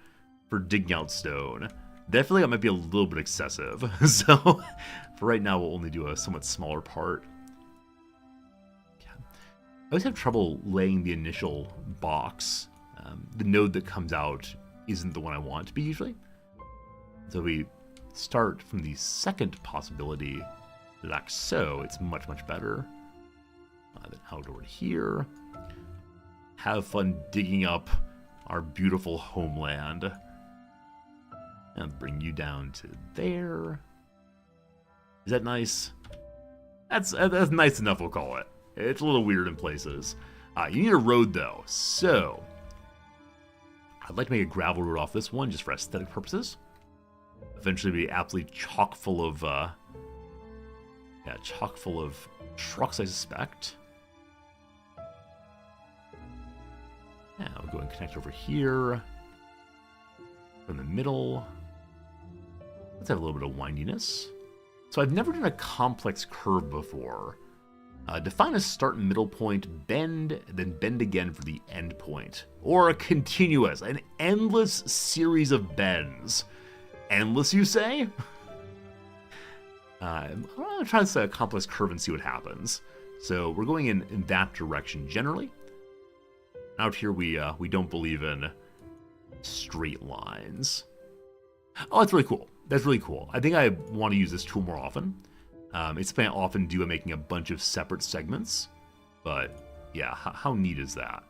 for digging out stone. I feel like that might be a little bit excessive. So for right now, we'll only do a somewhat smaller part. Okay. I always have trouble laying the initial box. The node that comes out isn't the one I want to be usually. So we start from the second possibility, like so. It's much, much better. Then out over here. Have fun digging up our beautiful homeland. And bring you down to there. Is that nice? That's nice enough, we'll call it. It's a little weird in places. You need a road, though. So, I'd like to make a gravel road off this one, just for aesthetic purposes. Eventually be absolutely chock full of, chock full of trucks, I suspect. Yeah, we'll go and connect over here. From the middle. Let's have a little bit of windiness. So I've never done a complex curve before. Define a start and middle point, bend, then bend again for the end point. Or a continuous, an endless series of bends. Endless, you say? I'm going to try this complex curve and see what happens. So we're going in that direction generally. Out here we don't believe in straight lines. Oh, that's really cool. That's really cool. I think I want to use this tool more often. It's something I often do by making a bunch of separate segments. But yeah, how neat is that?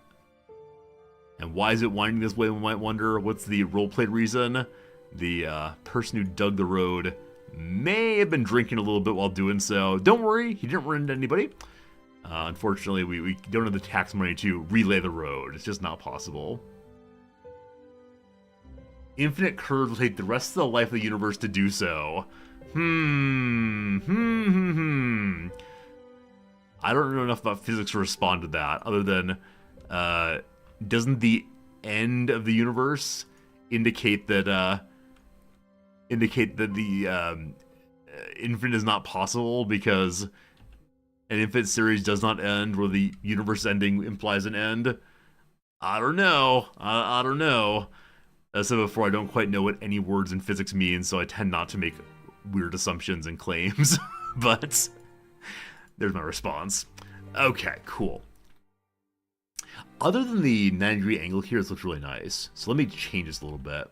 And why is it winding this way, we might wonder? What's the roleplay reason? The person who dug the road may have been drinking a little bit while doing so. Don't worry, he didn't run into anybody. Unfortunately, we don't have the tax money to relay the road. It's just not possible. Infinite curves will take the rest of the life of the universe to do so. I don't know enough about physics to respond to that, other than, doesn't the end of the universe indicate that the infinite is not possible because an infinite series does not end where the universe ending implies an end? I don't know. I don't know. As I said before, I don't quite know what any words in physics mean, so I tend not to make weird assumptions and claims. But there's my response. Okay, cool. Other than the 90-degree angle here, this looks really nice. So let me change this a little bit.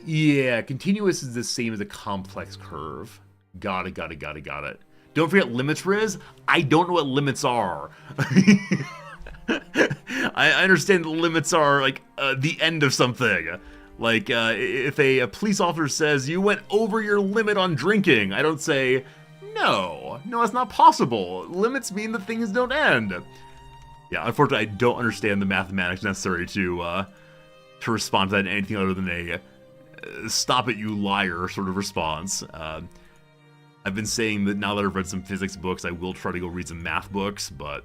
Yeah, continuous is the same as a complex curve. Got it. Don't forget limits, Riz. I don't know what limits are. I understand the limits are like the end of something. Like if a police officer says you went over your limit on drinking, I don't say, no, that's not possible. Limits mean that things don't end. Yeah, unfortunately, I don't understand the mathematics necessary to respond to that in anything other than a stop it, you liar sort of response. I've been saying that now that I've read some physics books, I will try to go read some math books, but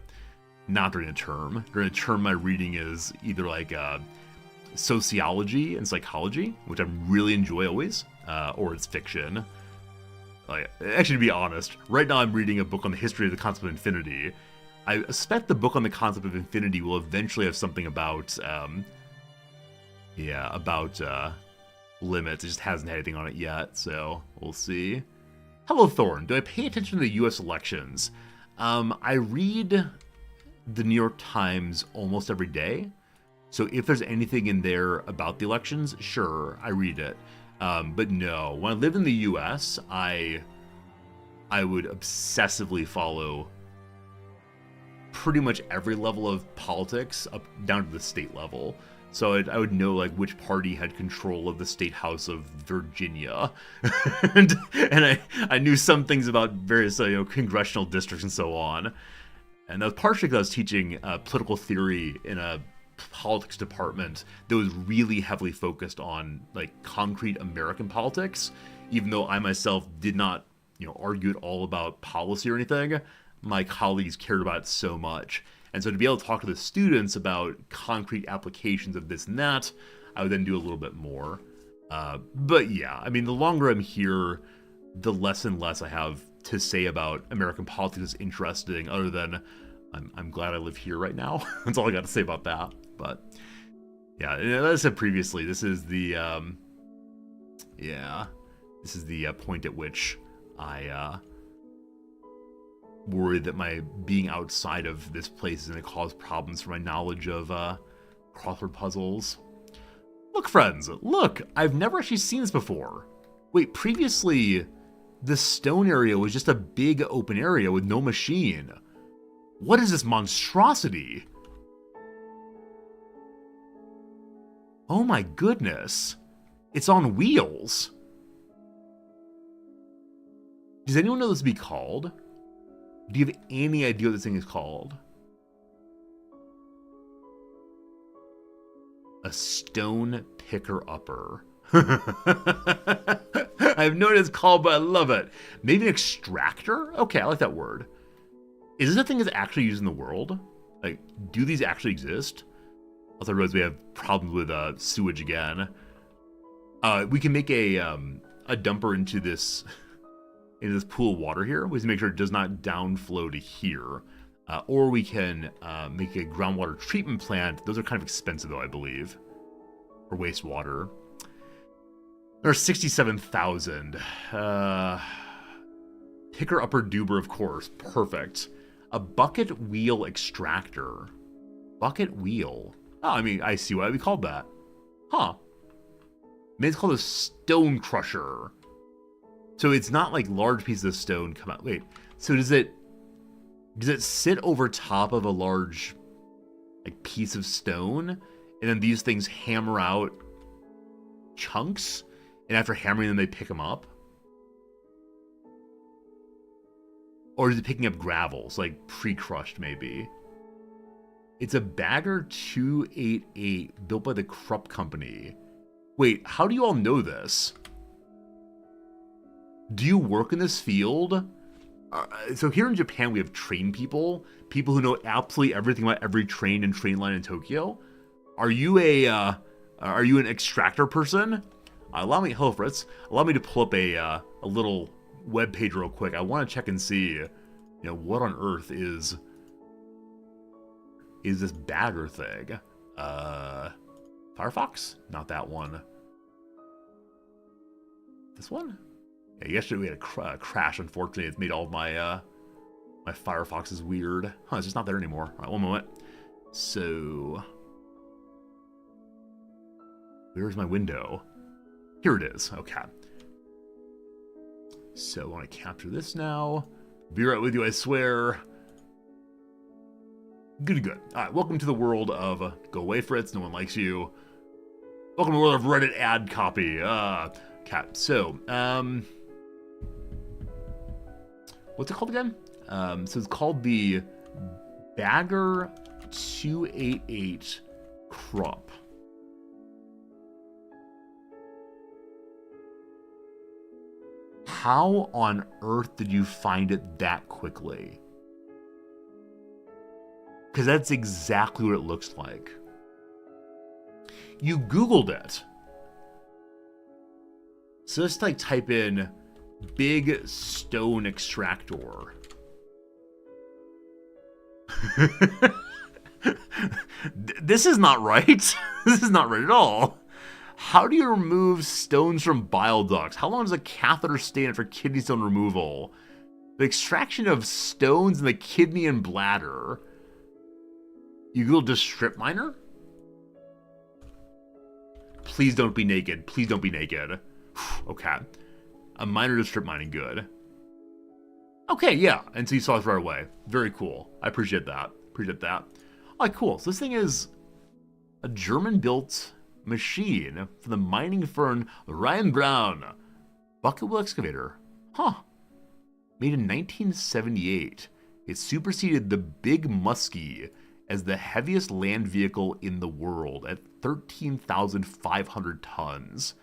not during a term. During a term, my reading is either like sociology and psychology, which I really enjoy always, or it's fiction. Like, actually, to be honest, right now I'm reading a book on the history of the concept of infinity. I expect the book on the concept of infinity will eventually have something about, limits. It just hasn't had anything on it yet, so we'll see. Hello, Thorn. Do I pay attention to the U.S. elections? I read the New York Times almost every day, so if there's anything in there about the elections, sure, I read it. But no, when I lived in the U.S., I would obsessively follow pretty much every level of politics up down to the state level. So I would know like which party had control of the state house of Virginia, and I knew some things about various congressional districts and so on. And that was partially because I was teaching political theory in a politics department that was really heavily focused on like concrete American politics. Even though I myself did not argue at all about policy or anything, my colleagues cared about it so much. And so to be able to talk to the students about concrete applications of this and that, I would then do a little bit more. But yeah, I mean, the longer I'm here, the less and less I have to say about American politics is interesting, other than I'm glad I live here right now. That's all I got to say about that. But yeah, as I said previously, this is the point at which I worried that my being outside of this place is going to cause problems for my knowledge of crossword puzzles. Look, friends, look, I've never actually seen this before. Wait, previously, the stone area was just a big open area with no machine. What is this monstrosity? Oh my goodness. It's on wheels. Does anyone know what this would be called? Do you have any idea what this thing is called? A stone picker-upper. I have no idea what it's called, but I love it. Maybe an extractor? Okay, I like that word. Is this a thing that's actually used in the world? Like, do these actually exist? Also, I realize we have problems with sewage again. We can make a dumper into this pool of water here. We have to make sure it does not downflow to here. Or we can make a groundwater treatment plant. Those are kind of expensive, though, I believe, for wastewater. There's 67,000. Picker upper duber, of course. Perfect. A bucket wheel extractor. Bucket wheel. Oh, I mean, I see why we called that. Huh. Maybe it's called a stone crusher. So it's not like large pieces of stone come out. Wait, so does it sit over top of a large like piece of stone, and then these things hammer out chunks, and after hammering them they pick them up? Or is it picking up gravels, like pre-crushed maybe? It's a Bagger 288 built by the Krupp Company. Wait, how do you all know this? Do you work in this field? So here in Japan, we have train people who know absolutely everything about every train and train line in Tokyo. Are you an extractor person? Allow me to pull up a little web page real quick. I want to check and see, what on earth is this Bagger thing? Firefox? Not that one. This one? Yeah, yesterday we had a crash. Unfortunately, it's made all of my my Firefoxes weird. Huh, it's just not there anymore. All right, one moment. So, where's my window? Here it is. Okay. So I want to capture this now. Be right with you, I swear. Good. All right, welcome to the world of Go Away Fritz. No one likes you. Welcome to the world of Reddit ad copy. So, what's it called again? So it's called the Bagger 288 Krupp. How on earth did you find it that quickly? Because that's exactly what it looks like. You Googled it. So let's type in big stone extractor. This is not right. This is not right at all. How do you remove stones from bile ducts? How long does a catheter stand for kidney stone removal? The extraction of stones in the kidney and bladder. You Googled just strip miner? Please don't be naked. Please don't be naked. Okay. A miner to strip mining, good. Okay, yeah. And so you saw this right away. Very cool. I appreciate that. All right, cool. So this thing is a German-built machine from the mining firm Ryan Brown. Bucket wheel excavator. Huh. Made in 1978. It superseded the Big Muskie as the heaviest land vehicle in the world at 13,500 tons.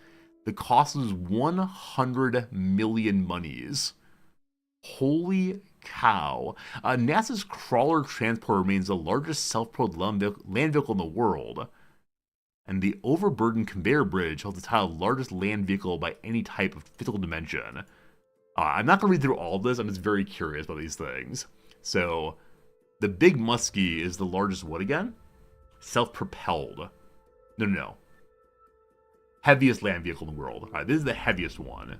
The cost was 100 million monies. Holy cow. NASA's Crawler Transporter remains the largest self-propelled land vehicle in the world. And the overburden conveyor bridge holds the title of largest land vehicle by any type of physical dimension. I'm not going to read through all of this. I'm just very curious about these things. So, the Big Muskie is the largest what again? Self-propelled. No. Heaviest land vehicle in the world. All right, this is the heaviest one.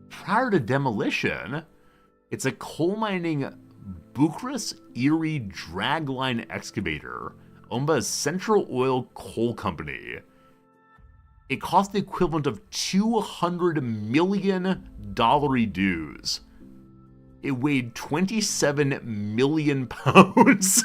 Prior to demolition, it's a coal mining Bucharest Erie dragline excavator owned by the Central Oil Coal Company. It cost the equivalent of $200 million dues. It weighed 27 million pounds.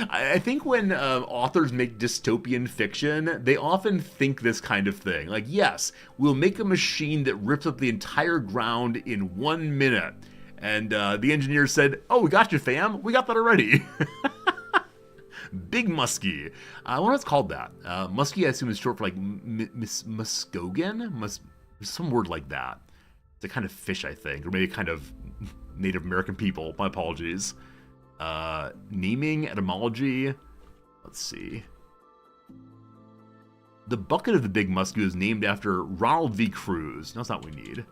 I think when authors make dystopian fiction, they often think this kind of thing. Like, yes, we'll make a machine that rips up the entire ground in 1 minute. And the engineer said, oh, we got you, fam. We got that already. Big Muskie. I wonder what it's called that. Muskie, I assume, is short for like Muskogean? Some word like that. It's a kind of fish, I think. Or maybe kind of Native American people. My apologies. Naming, etymology. Let's see. The bucket of the Big Muskie is named after Ronald V. Cruz. No, that's not what we need.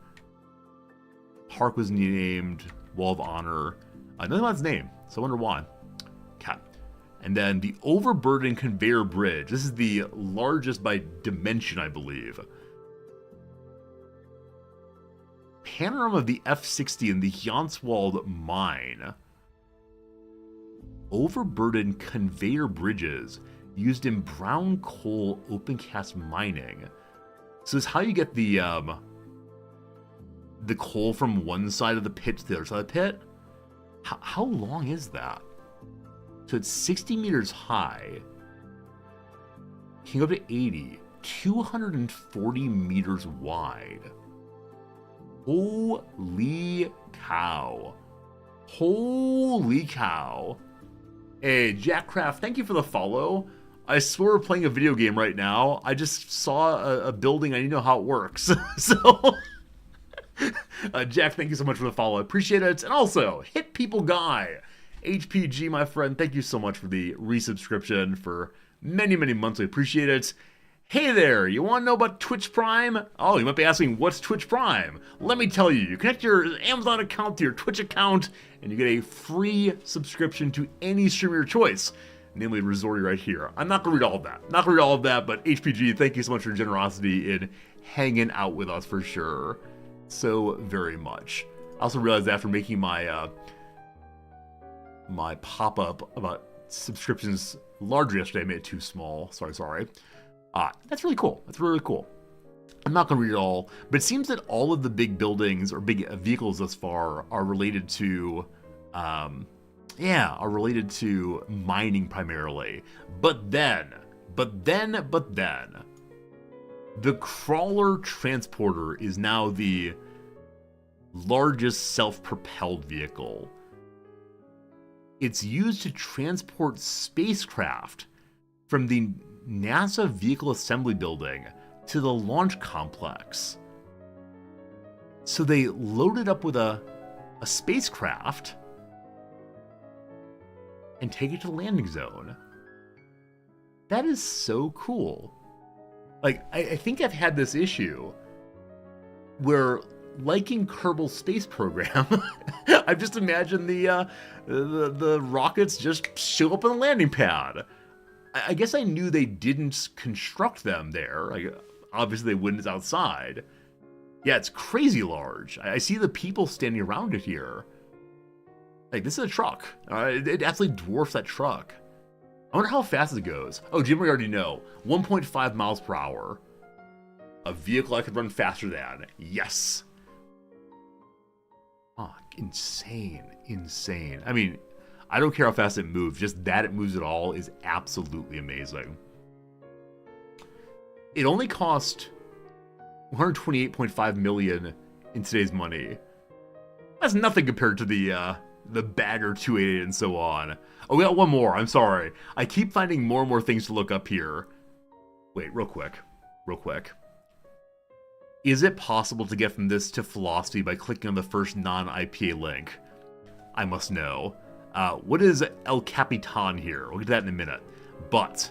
Park was named Wall of Honor. Nothing about his name, so I wonder why. Okay. And then the overburden conveyor bridge. This is the largest by dimension, I believe. Panorama of the F-60 in the Janswald mine. Overburden conveyor bridges used in brown coal open cast mining. So this is how you get the coal from one side of the pit to the other side of the pit. How long is that? So it's 60 meters high. Can go up to 80. 240 meters wide. Holy cow. Holy cow. Hey, Jackcraft, thank you for the follow. I swear we're playing a video game right now. I just saw a building. I need to know how it works. So, Jack, thank you so much for the follow. I appreciate it. And also, Hit People Guy. HPG, my friend, thank you so much for the resubscription for many, many months. I appreciate it. Hey there, you want to know about Twitch Prime? Oh, you might be asking, what's Twitch Prime? Let me tell you, you connect your Amazon account to your Twitch account, and you get a free subscription to any streamer of your choice, namely Resorty right here. I'm not going to read all of that. Not going to read all of that, but HPG, thank you so much for your generosity in hanging out with us for sure. So very much. I also realized after making my my pop-up about subscriptions larger yesterday, I made it too small. Sorry. That's really cool. That's really cool. I'm not going to read it all, but it seems that all of the big buildings or big vehicles thus far are related to, mining primarily. But then, the crawler transporter is now the largest self-propelled vehicle. It's used to transport spacecraft from the NASA Vehicle Assembly Building to the launch complex. So they loaded up with a spacecraft and take it to the landing zone. That is so cool. Like, I think I've had this issue where, like in Kerbal Space Program, I've just imagined the rockets just show up on the landing pad. I guess I knew they didn't construct them there. Obviously, they wouldn't. It's outside. Yeah, it's crazy large. I see the people standing around it here. Like, this is a truck. It absolutely dwarfs that truck. I wonder how fast it goes. Oh, Jim, we already know. 1.5 miles per hour. A vehicle I could run faster than. Yes. Oh, insane. I mean, I don't care how fast it moves. Just that it moves at all is absolutely amazing. It only cost $128.5 million in today's money. That's nothing compared to the Bagger 288 and so on. Oh, we got one more. I'm sorry. I keep finding more and more things to look up here. Wait, real quick. Is it possible to get from this to philosophy by clicking on the first non-IPA link? I must know. What is El Capitan here? We'll get to that in a minute. But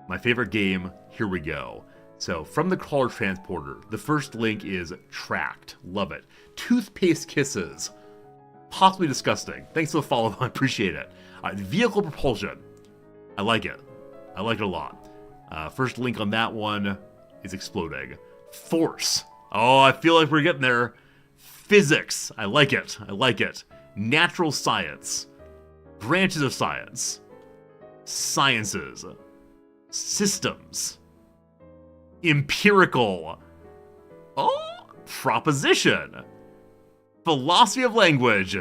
my favorite game, here we go. So from the crawler transporter, the first link is tracked. Love it. Toothpaste kisses. Possibly disgusting. Thanks for the follow. I appreciate it. Vehicle propulsion. I like it. I like it a lot. First link on that one is exploding. Force. Oh, I feel like we're getting there. Physics. I like it. Natural science. Branches of science. Sciences. Systems. Empirical. Oh, proposition. Philosophy of language.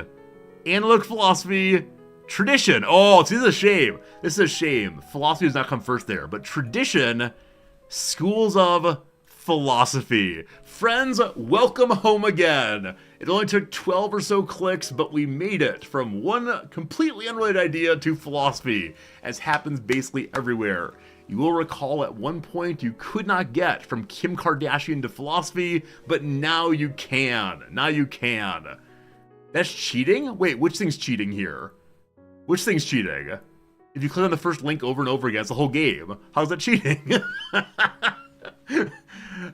Analytic philosophy. Tradition. Oh, see, this is a shame. Philosophy does not come first there, but tradition. Schools of philosophy. Friends, welcome home again. It only took 12 or so clicks, but we made it from one completely unrelated idea to philosophy, as happens basically everywhere. You will recall at one point you could not get from Kim Kardashian to philosophy, but now you can. That's cheating? Wait, which thing's cheating here? If you click on the first link over and over again, it's the whole game. How's that cheating?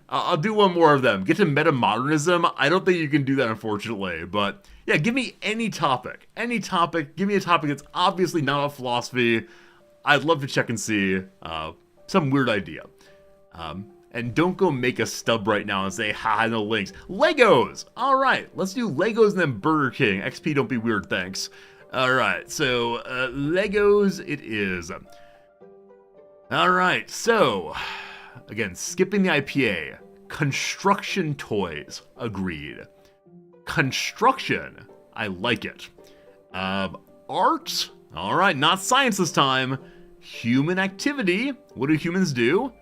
I'll do one more of them. Get to meta-modernism. I don't think you can do that, unfortunately. But yeah, give me any topic. Any topic. Give me a topic that's obviously not about philosophy. I'd love to check and see some weird idea. And don't go make a stub right now and say, ha, no links. Legos! All right, let's do Legos and then Burger King. XP, don't be weird, thanks. All right, so Legos it is. All right, so again, skipping the IPA. Construction toys, agreed. Construction, I like it. Art, all right, not science this time. Human activity, what do humans do?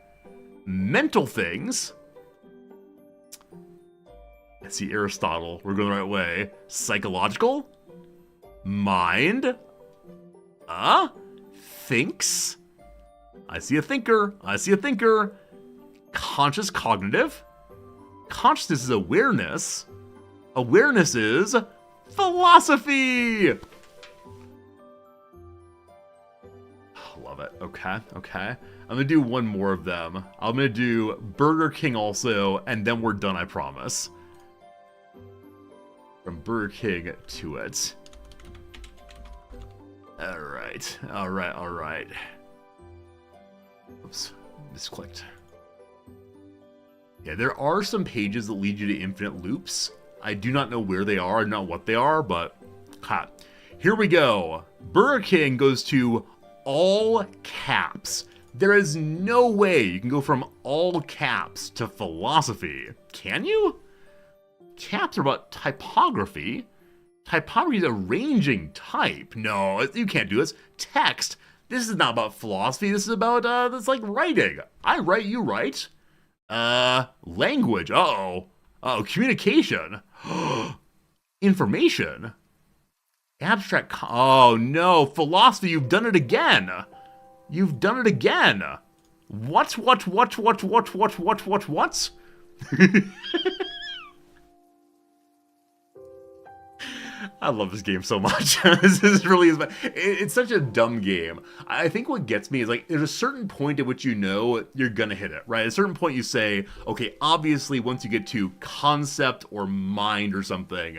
Mental things. Let's see, Aristotle, we're going the right way. Psychological. Mind. Thinks. I see a thinker. I see a thinker. Conscious cognitive. Consciousness is awareness. Awareness is philosophy. Love it. Okay, okay. I'm gonna do one more of them. I'm gonna do Burger King also, and then we're done, I promise. From Burger King to it. Alright, alright, alright. Oops, misclicked. Yeah, there are some pages that lead you to infinite loops. I do not know where they are, not what they are, but here we go. Burger King goes to all caps. There is no way you can go from all caps to philosophy. Can you? Caps are about typography. Typography is arranging type. No, you can't do this. Text. This is not about philosophy. This is about, it's like writing. I write, you write. Language. Uh-oh. Oh, communication. Information. Abstract. Oh, no. Philosophy, you've done it again. You've done it again. What? I love this game so much. This is really, it's such a dumb game. I think what gets me is like, there's a certain point at which you know you're gonna hit it, right? At a certain point you say, okay, obviously once you get to concept or mind or something,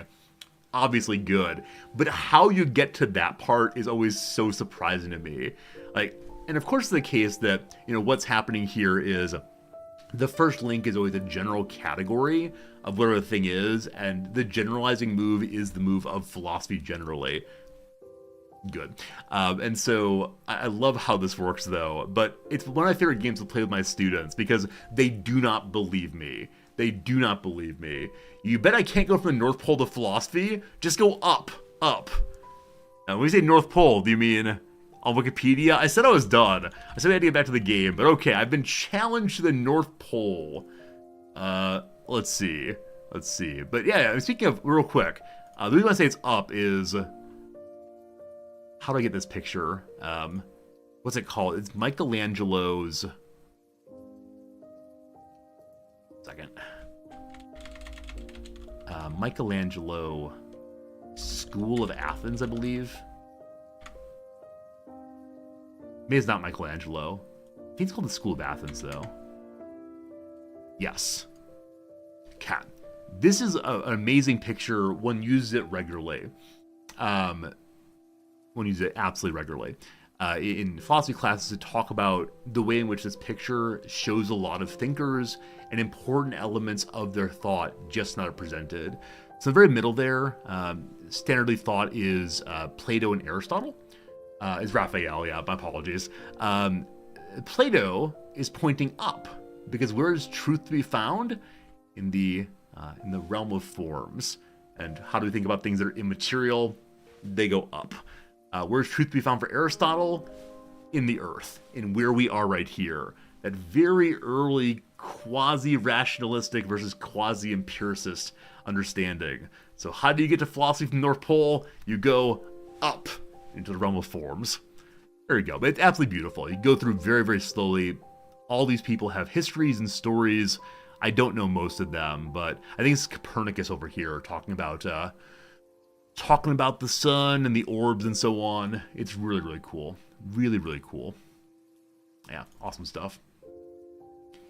obviously good. But how you get to that part is always so surprising to me. Like, and of course the case that, you know, what's happening here is the first link is always a general category of whatever the thing is, and the generalizing move is the move of philosophy generally. Good. And so I love how this works though, but it's one of my favorite games to play with my students because they do not believe me. They do not believe me. You bet I can't go from the North Pole to philosophy? Just go up, up. Now, when we say North Pole, do you mean on Wikipedia? I said I was done. I said we had to get back to the game, but okay, I've been challenged to the North Pole. Let's see. Let's see. But yeah, speaking of, real quick, the reason I say it's up is, how do I get this picture? What's it called? It's Michelangelo's, second. Michelangelo School of Athens, I believe. Maybe it's not Michelangelo. I think it's called the School of Athens, though. Yes. Cat. This is an amazing picture. One uses it regularly. One uses it absolutely regularly. In philosophy classes to talk about the way in which this picture shows a lot of thinkers and important elements of their thought just not presented. So the very middle there, standardly thought is Plato and Aristotle. Is Raphael, yeah, my apologies. Plato is pointing up because where is truth to be found? In the realm of forms. And how do we think about things that are immaterial? They go up. Where's truth to be found for Aristotle? In the earth, in where we are right here. That very early quasi-rationalistic versus quasi-empiricist understanding. So how do you get to philosophy from the North Pole? You go up into the realm of forms. There you go. But it's absolutely beautiful. You go through very, very slowly. All these people have histories and stories. I don't know most of them, but I think it's Copernicus over here talking about the sun and the orbs and so on. It's really, really cool. Really, really cool. Yeah, awesome stuff.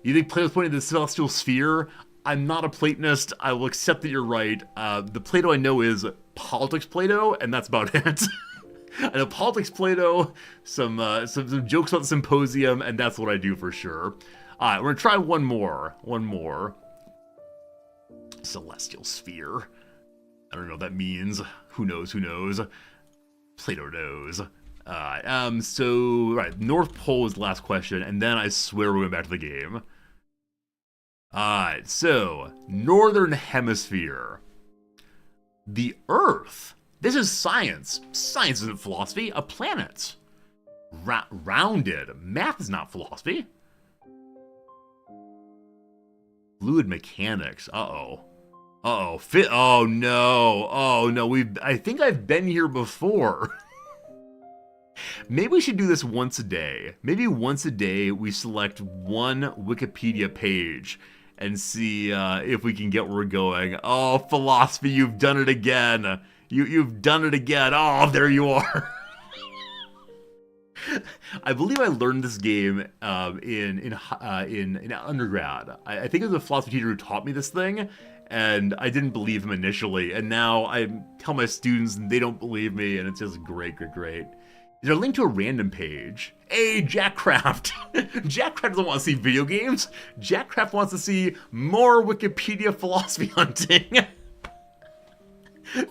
You think Plato's pointing to the celestial sphere? I'm not a Platonist. I will accept that you're right. The Plato I know is politics Plato, and that's about it. I know politics Plato, some jokes about the symposium, and that's what I do for sure. All right, we're gonna try one more. Celestial sphere. I don't know what that means. Who knows? Plato knows. Right, North Pole is the last question, and then I swear we're going back to the game. Alright, so, Northern Hemisphere. The Earth. This is science. Science isn't philosophy. A planet. Rounded. Math is not philosophy. Fluid mechanics. Uh-oh. Oh no. I think I've been here before. Maybe we should do this once a day. Maybe once a day we select one Wikipedia page and see if we can get where we're going. Oh, philosophy, you've done it again. You've done it again. Oh, there you are. I believe I learned this game in undergrad. I think it was a philosophy teacher who taught me this thing, and I didn't believe him initially. And now I tell my students, and they don't believe me, and it's just great. Is there a link to a random page? Hey, Jackcraft! Jackcraft doesn't want to see video games. Jackcraft wants to see more Wikipedia philosophy hunting.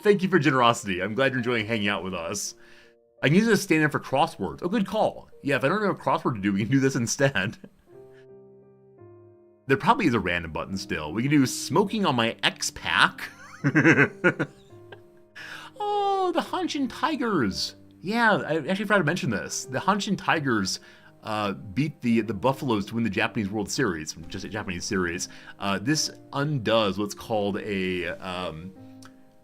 Thank you for generosity. I'm glad you're enjoying hanging out with us. I can use it as stand-in for crosswords. Oh, good call. Yeah, if I don't know a crossword to do, we can do this instead. There probably is a random button still. We can do smoking on my X-Pack. Oh, the Hanshin Tigers. Yeah, I actually forgot to mention this. The Hanshin Tigers beat the Buffaloes to win the Japanese World Series, just a Japanese series. This undoes what's called a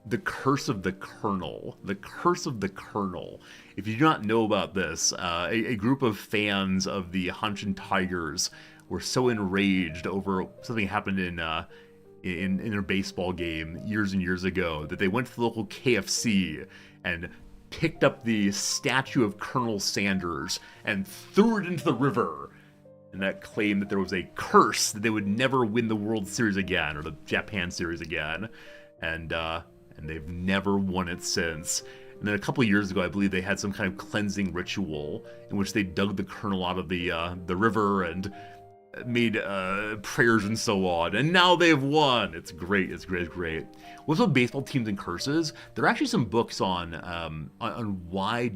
the curse of the Colonel. The curse of the Colonel. If you do not know about this, a group of fans of the Hanshin Tigers were so enraged over something happened in their baseball game years and years ago that they went to the local KFC and picked up the statue of Colonel Sanders and threw it into the river. And that claimed that there was a curse that they would never win the World Series again, or the Japan Series again. And they've never won it since. And then a couple of years ago, I believe they had some kind of cleansing ritual in which they dug the Colonel out of the river and made prayers and so on, and now they've won. It's great. What's with baseball teams and curses? There are actually some books on why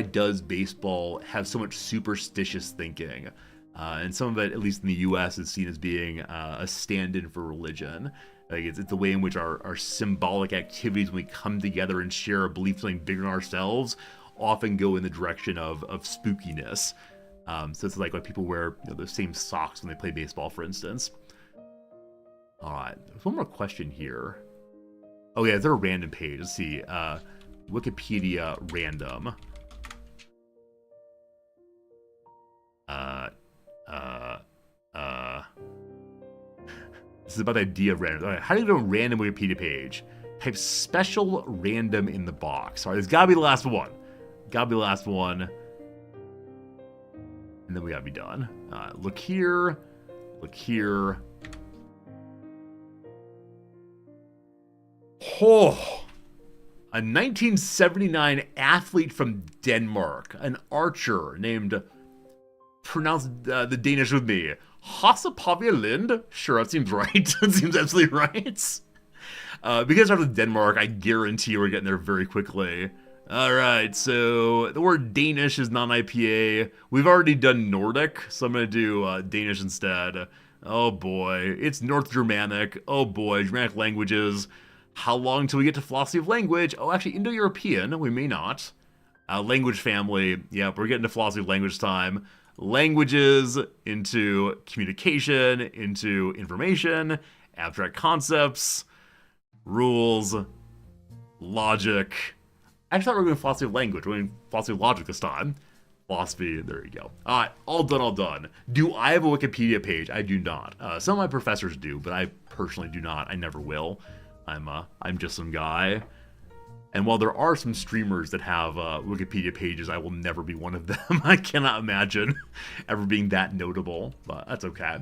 does baseball have so much superstitious thinking, and some of it, at least in the U.S., is seen as being a stand-in for religion. Like it's the way in which our symbolic activities, when we come together and share a belief something bigger than ourselves, often go in the direction of spookiness. So it's like when people wear the same socks when they play baseball, for instance. All right, there's one more question here. Oh yeah, is there a random page? Let's see. Wikipedia random. This is about the idea of random. All right, how do you do a random Wikipedia page? Type special random in the box. All right, there's gotta be the last one. And then we gotta be done. Look here. Oh, a 1979 athlete from Denmark, an archer named, pronounce the Danish with me, Hasse Lind. Sure, that seems right. That seems absolutely right. Because after Denmark, I guarantee we're getting there very quickly. Alright, so the word Danish is non-IPA. We've already done Nordic, so I'm going to do Danish instead. Oh boy, it's North Germanic. Oh boy, Germanic languages. How long till we get to philosophy of language? Oh, actually, Indo-European, we may not. Language family, yep, we're getting to philosophy of language time. Languages into communication, into information, abstract concepts, rules, logic. I thought we were going philosophy of language. We're going philosophy of logic this time. Philosophy, there you go. All right, all done. Do I have a Wikipedia page? I do not. Some of my professors do, but I personally do not. I never will. I'm just some guy. And while there are some streamers that have Wikipedia pages, I will never be one of them. I cannot imagine ever being that notable, but that's okay.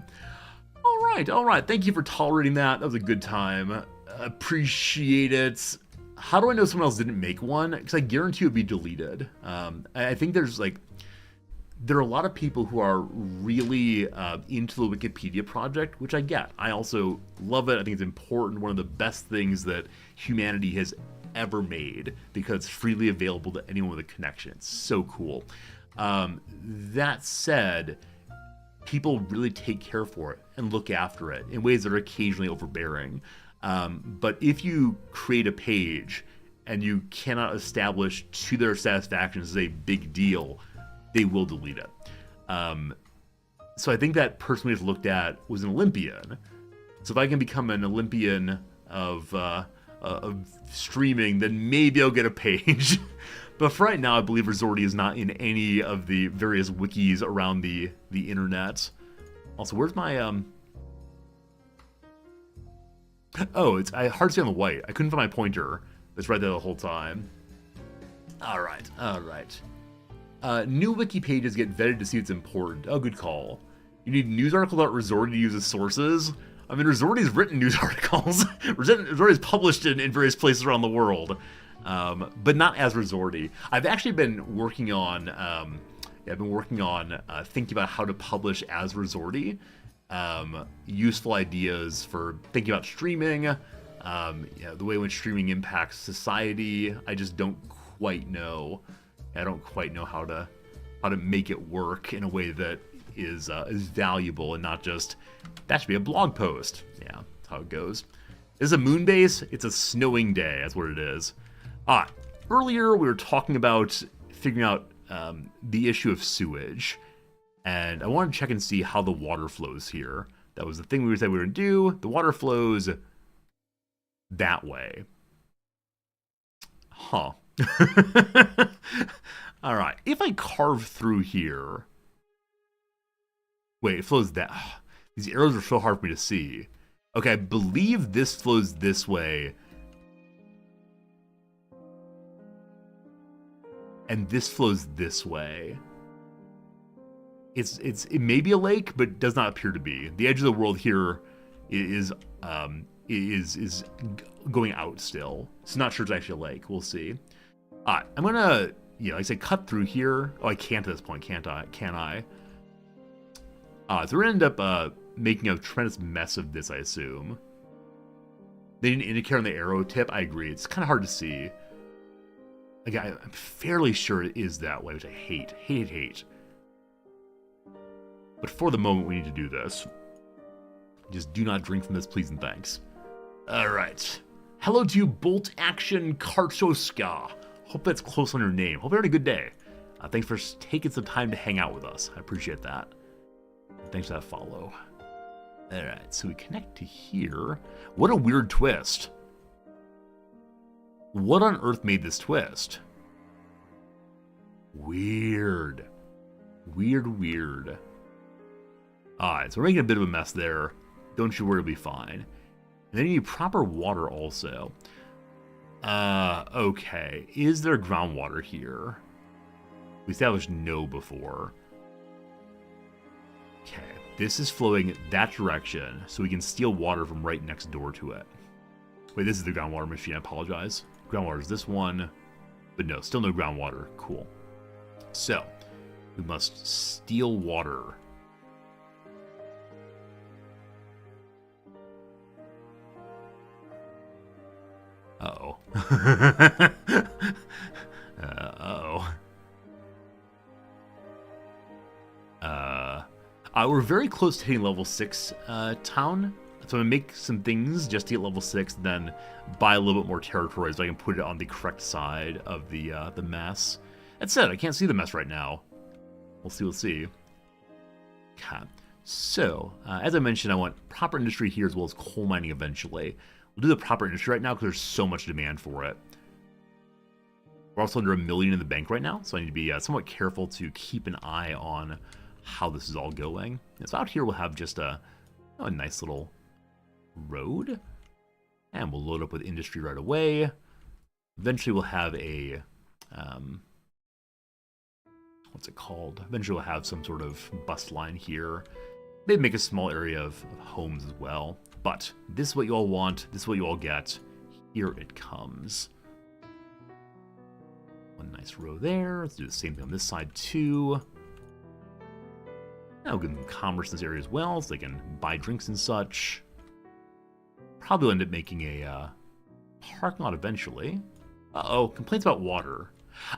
All right. Thank you for tolerating that. That was a good time. Appreciate it. How do I know someone else didn't make one? Because I guarantee it would be deleted. I think there are a lot of people who are really into the Wikipedia project, which I get. I also love it. I think it's important. One of the best things that humanity has ever made, because it's freely available to anyone with a connection. It's so cool. That said, people really take care for it and look after it in ways that are occasionally overbearing. But if you create a page and you cannot establish to their satisfaction this is a big deal, they will delete it. So I think that person we just looked at was an Olympian. So if I can become an Olympian of streaming, then maybe I'll get a page. But for right now, I believe Resorty is not in any of the various wikis around the internet. Also, where's my Oh, it's hard to see on the white. I couldn't find my pointer. It's right there the whole time. All right. New wiki pages get vetted to see it's important. Oh, good call. You need news articles about Resorty to use as sources. I mean, Resorty's written news articles. Resorty's published in various places around the world, but not as Resorty. I've actually been working on, thinking about how to publish as Resorty. Useful ideas for thinking about streaming, the way in which streaming impacts society. I just don't quite know. I don't quite know how to make it work in a way that is valuable and not just, that should be a blog post. Yeah, that's how it goes. This is a moon base. It's a snowing day. That's what it is. Earlier we were talking about figuring out the issue of sewage. And I wanted to check and see how the water flows here. That was the thing we said we were going to do. The water flows that way. Huh. All right. If I carve through here... Wait, it flows that... These arrows are so hard for me to see. Okay, I believe this flows this way. And this flows this way. It may be a lake, but does not appear to be. The edge of the world here is going out still. So not sure it's actually a lake. We'll see. I'm gonna, like I said, cut through here. Oh, I can't at this point, can't I? Can I? So we're gonna end up making a tremendous mess of this, I assume. They didn't indicate on the arrow tip. I agree. It's kind of hard to see. Like, I'm fairly sure it is that way, which I hate. But for the moment, we need to do this. Just do not drink from this, please and thanks. All right. Hello to you, Bolt Action Karchoska. Hope that's close on your name. Hope you're having a good day. Thanks for taking some time to hang out with us. I appreciate that. Thanks for that follow. All right, so we connect to here. What a weird twist. What on earth made this twist? Weird. Alright, so we're making a bit of a mess there. Don't you worry, it'll be fine. And then you need proper water also. Okay. Is there groundwater here? We established no before. Okay. This is flowing that direction, so we can steal water from right next door to it. Wait, this is the groundwater machine, I apologize. Groundwater is this one. But no, still no groundwater. Cool. So, we must steal water. Uh-oh. We're very close to hitting level 6 town. So I'm going to make some things just to get level 6, then buy a little bit more territory so I can put it on the correct side of the mess. That said, I can't see the mess right now. We'll see. Okay. So, as I mentioned, I want proper industry here as well as coal mining eventually. We'll do the proper industry right now because there's so much demand for it. We're also under 1 million in the bank right now, so I need to be somewhat careful to keep an eye on how this is all going. And so out here we'll have just a nice little road. And we'll load up with industry right away. Eventually we'll have a, what's it called? Eventually we'll have some sort of bus line here. Maybe make a small area of homes as well. But this is what you all want. This is what you all get. Here it comes. One nice row there. Let's do the same thing on this side too. Now we'll give them commerce in this area as well, so they can buy drinks and such. Probably end up making a parking lot eventually. Uh-oh, complaints about water.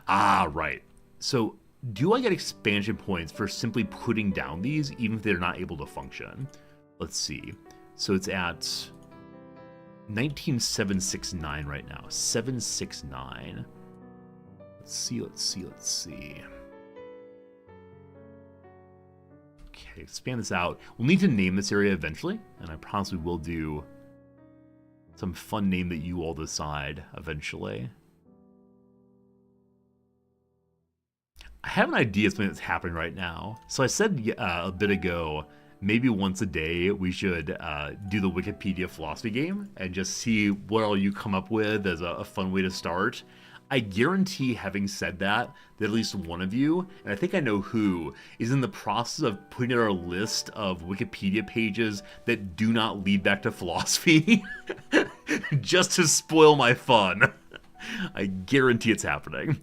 Ah, right. So, do I get expansion points for simply putting down these, even if they're not able to function? Let's see. So it's at 19769 right now. 769. Let's see. Okay, expand this out. We'll need to name this area eventually, and I promise we will do some fun name that you all decide eventually. I have an idea of something that's happening right now. So I said a bit ago, maybe once a day we should do the Wikipedia philosophy game and just see what all you come up with as a fun way to start. I guarantee, having said that at least one of you, and I think I know who, is in the process of putting out a list of Wikipedia pages that do not lead back to philosophy just to spoil my fun. I guarantee it's happening.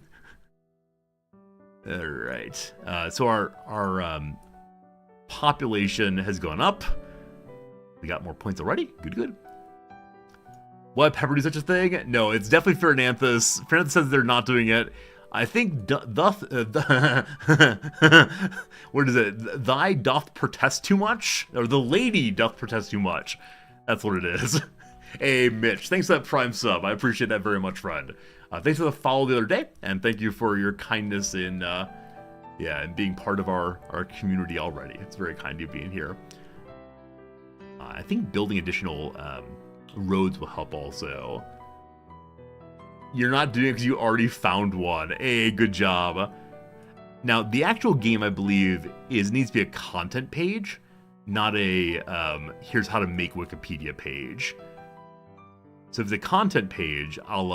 All right. So our population has gone up. We got more points already. Good. Why Pepper do such a thing? No, it's definitely Fernanthus. Fernanthus says they're not doing it. I think what is it? Thy doth protest too much? Or the lady doth protest too much. That's what it is. Hey, Mitch, thanks for that Prime sub. I appreciate that very much, friend. Thanks for the follow the other day, and thank you for your kindness in, and being part of our community already. It's very kind of you being here. I think building additional roads will help also. You're not doing it because you already found one. Hey, good job. Now, the actual game, I believe, needs to be a content page, not a here's how to make Wikipedia page. So if it's a content page, I'll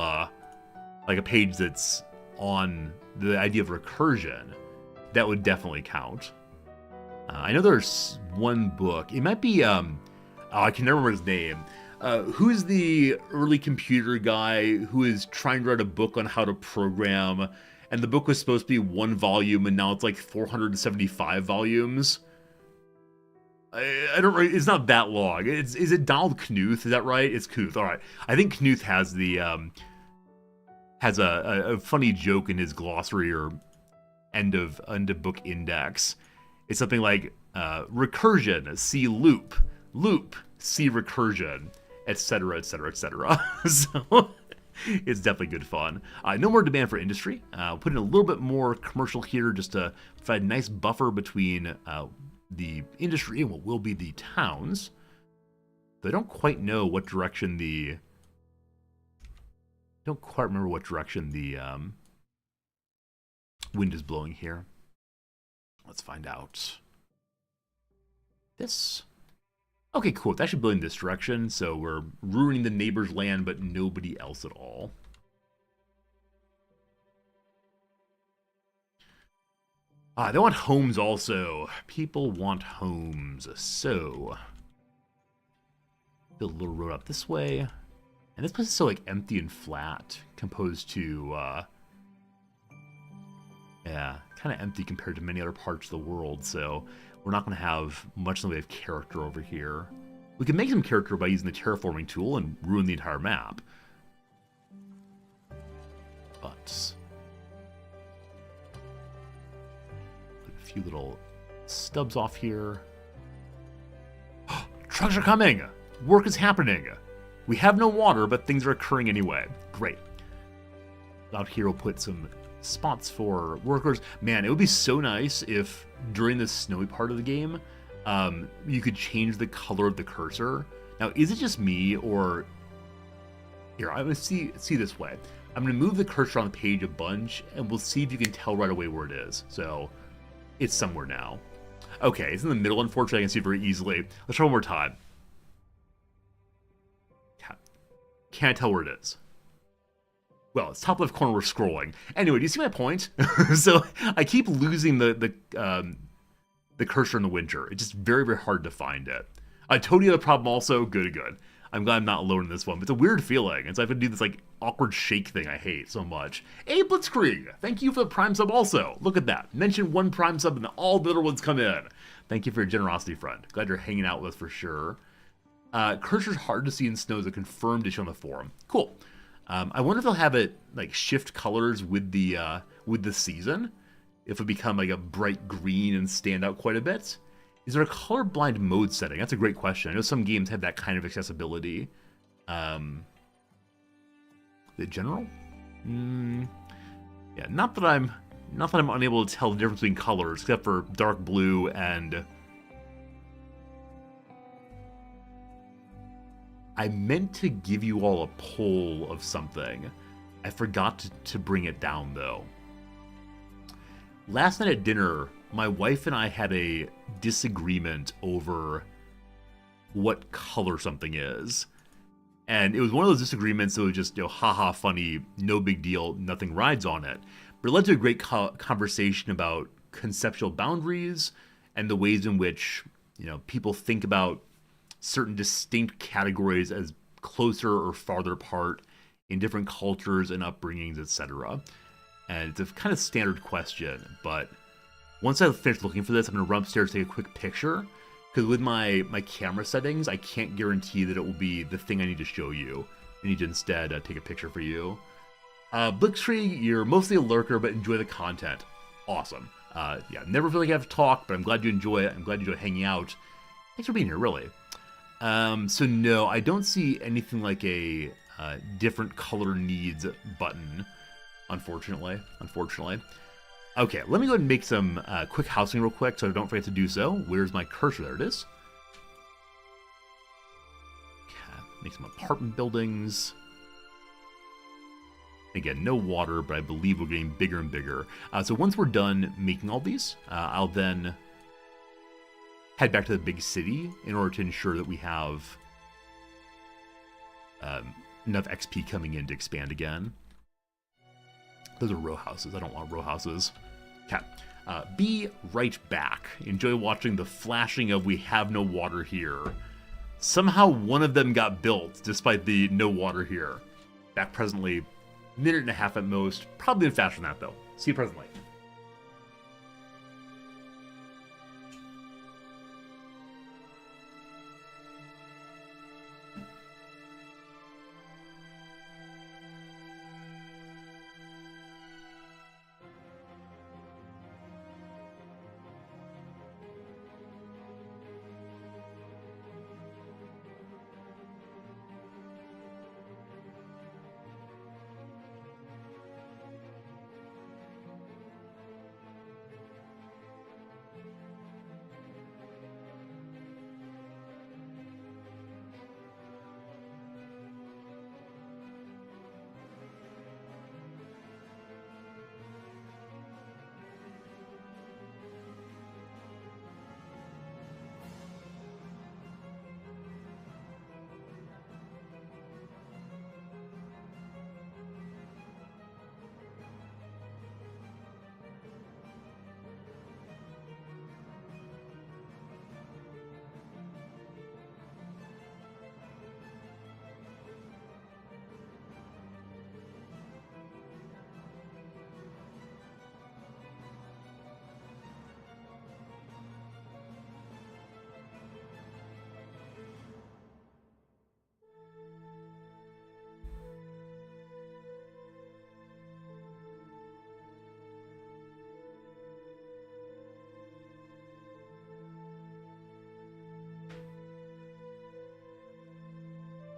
like a page that's on the idea of recursion, that would definitely count. I know there's one book. It might be I can never remember his name. Who's the early computer guy who is trying to write a book on how to program, and the book was supposed to be one volume, and now it's like 475 volumes? I don't. It's not that long. Is it Donald Knuth? Is that right? It's Knuth. All right. I think Knuth has the has a funny joke in his glossary or end of book index. It's something like recursion, see loop, loop, see recursion, etc., etc., etc. So it's definitely good fun. No more demand for industry. Put in a little bit more commercial here just to provide a nice buffer between the industry and what will be the towns. But I don't quite know what direction the... don't quite remember what direction the wind is blowing here. Let's find out. This. Okay, cool. It's actually blowing this direction, so we're ruining the neighbor's land, but nobody else at all. They want homes also. People want homes. So, build a little road up this way. And this place is so like empty and flat, composed to, yeah, kind of empty compared to many other parts of the world. So we're not going to have much in the way of character over here. We can make some character by using the terraforming tool and ruin the entire map. But a few little stubs off here. Trucks are coming! Work is happening! We have no water, but things are occurring anyway. Great. Out here we'll put some spots for workers. Man, it would be so nice if during the snowy part of the game, you could change the color of the cursor. Now, is it just me, or... Here, I'm going to see this way. I'm going to move the cursor on the page a bunch, and we'll see if you can tell right away where it is. So, it's somewhere now. Okay, it's in the middle, unfortunately. I can see it very easily. Let's try one more time. Can't tell where it is. Well, it's top left corner we're scrolling. Anyway, do you see my point? So I keep losing the cursor in the winter. It's just very, very hard to find it. I told you the problem also. Good, good. I'm glad I'm not alone in this one. It's a weird feeling. And so I have to do this like awkward shake thing I hate so much. Hey, Blitzkrieg, thank you for the Prime sub also. Look at that. Mention one Prime sub and all the other ones come in. Thank you for your generosity, friend. Glad you're hanging out with us for sure. Cursor's hard to see in snow is a confirmed issue on the forum. Cool. I wonder if they'll have it like shift colors with the season. If it become like a bright green and stand out quite a bit. Is there a colorblind mode setting? That's a great question. I know some games have that kind of accessibility. The general? Yeah, not that I'm unable to tell the difference between colors, except for dark blue and. I meant to give you all a poll of something. I forgot to bring it down though. Last night at dinner, my wife and I had a disagreement over what color something is. And it was one of those disagreements that was just, haha, funny, no big deal, nothing rides on it. But it led to a great conversation about conceptual boundaries and the ways in which, people think about certain distinct categories as closer or farther apart in different cultures and upbringings, etc. And it's a kind of standard question, but once I finish looking for this, I'm going to run upstairs to take a quick picture, because with my camera settings, I can't guarantee that it will be the thing I need to show you. I need to instead take a picture for you. Blitzkrieg, you're mostly a lurker, but enjoy the content. Awesome. Yeah, never feel like I have to talk, but I'm glad you enjoy it. I'm glad you enjoy hanging out. Thanks for being here, really. So no, I don't see anything like a different color needs button, unfortunately. Okay, let me go ahead and make some quick housing real quick so I don't forget to do so. Where's my cursor? There it is. Okay, make some apartment buildings. Again, no water, but I believe we're getting bigger and bigger. So once we're done making all these, I'll then head back to the big city in order to ensure that we have enough XP coming in to expand again. Those are row houses. I don't want row houses. Okay. Be right back. Enjoy watching the flashing of we have no water here. Somehow one of them got built despite the no water here. Back presently. Minute and a half at most. Probably in faster than that though. See you presently.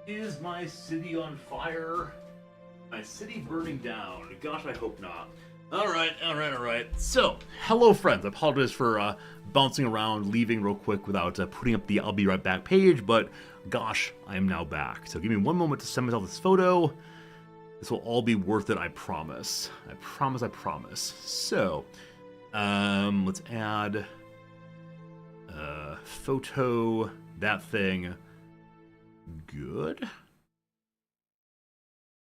Is my city on fire? My city burning down? Gosh, I hope not. Alright. So, hello friends. I apologize for bouncing around, leaving real quick without putting up the I'll be right back page, but gosh, I am now back. So give me one moment to send myself this photo. This will all be worth it, I promise. I promise. So, let's add photo, that thing. Good.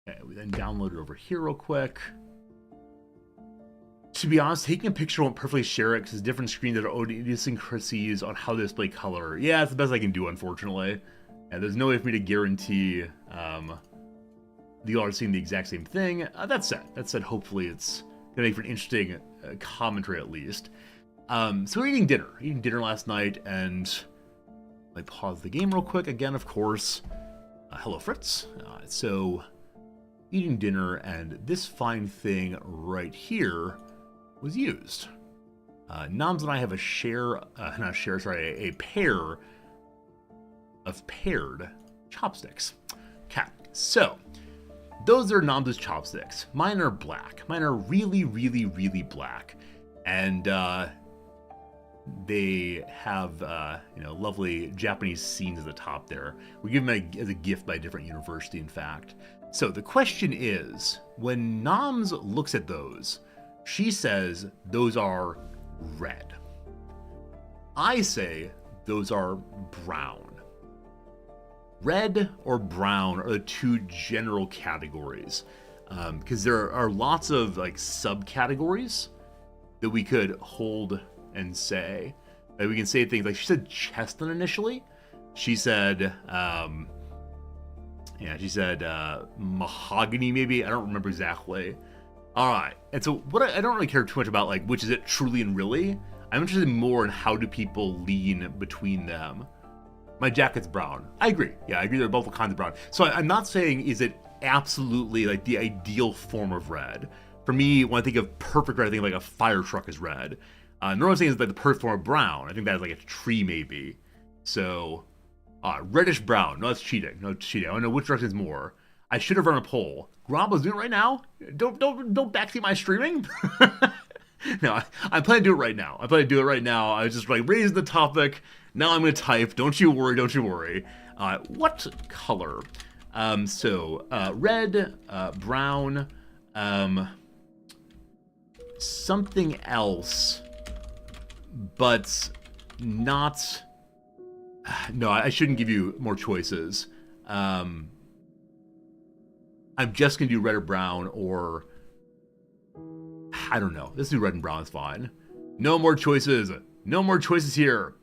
Okay, we then download it over here real quick. To be honest, taking a picture won't perfectly share it because different screens that are idiosyncrasies on how they display color. Yeah, it's the best I can do, unfortunately. And there's no way for me to guarantee you all are seeing the exact same thing. That said, hopefully it's going to make for an interesting commentary at least. So we're eating dinner last night, and I pause the game real quick again, of course. Hello, Fritz. So eating dinner, and this fine thing right here was used. Noms and I have a pair of paired chopsticks. Okay, so those are Noms' chopsticks. Mine are black. Mine are really, really, really black, and they have lovely Japanese scenes at the top there. We give them as a gift by a different university, in fact. So the question is, when Noms looks at those, she says those are red. I say those are brown. Red or brown are the two general categories, because there are lots of like subcategories that we could hold and say. Like, we can say things like, she said chestnut initially. She said, mahogany maybe. I don't remember exactly. All right. And so what I don't really care too much about, like, which is it truly and really. I'm interested more in how do people lean between them. My jacket's brown. I agree. Yeah, I agree. They're both kinds of brown. So I'm not saying is it absolutely like the ideal form of red. For me, when I think of perfect red, I think of like a fire truck is red. Nor what I'm saying is like the perfect form of brown. I think that's like a tree maybe. So reddish brown. No, that's cheating. No, it's cheating. I don't know which direction is more. I should have run a poll. Grombo's doing it right now. Don't backseat my streaming. No, I'm planning to do it right now. I was just like raising the topic. Now I'm going to type. Don't you worry. What color? Red, brown, something else, but not. No, I shouldn't give you more choices. I'm just going to do red or brown, or I don't know. Let's do red and brown. It's fine. No more choices. No more choices here.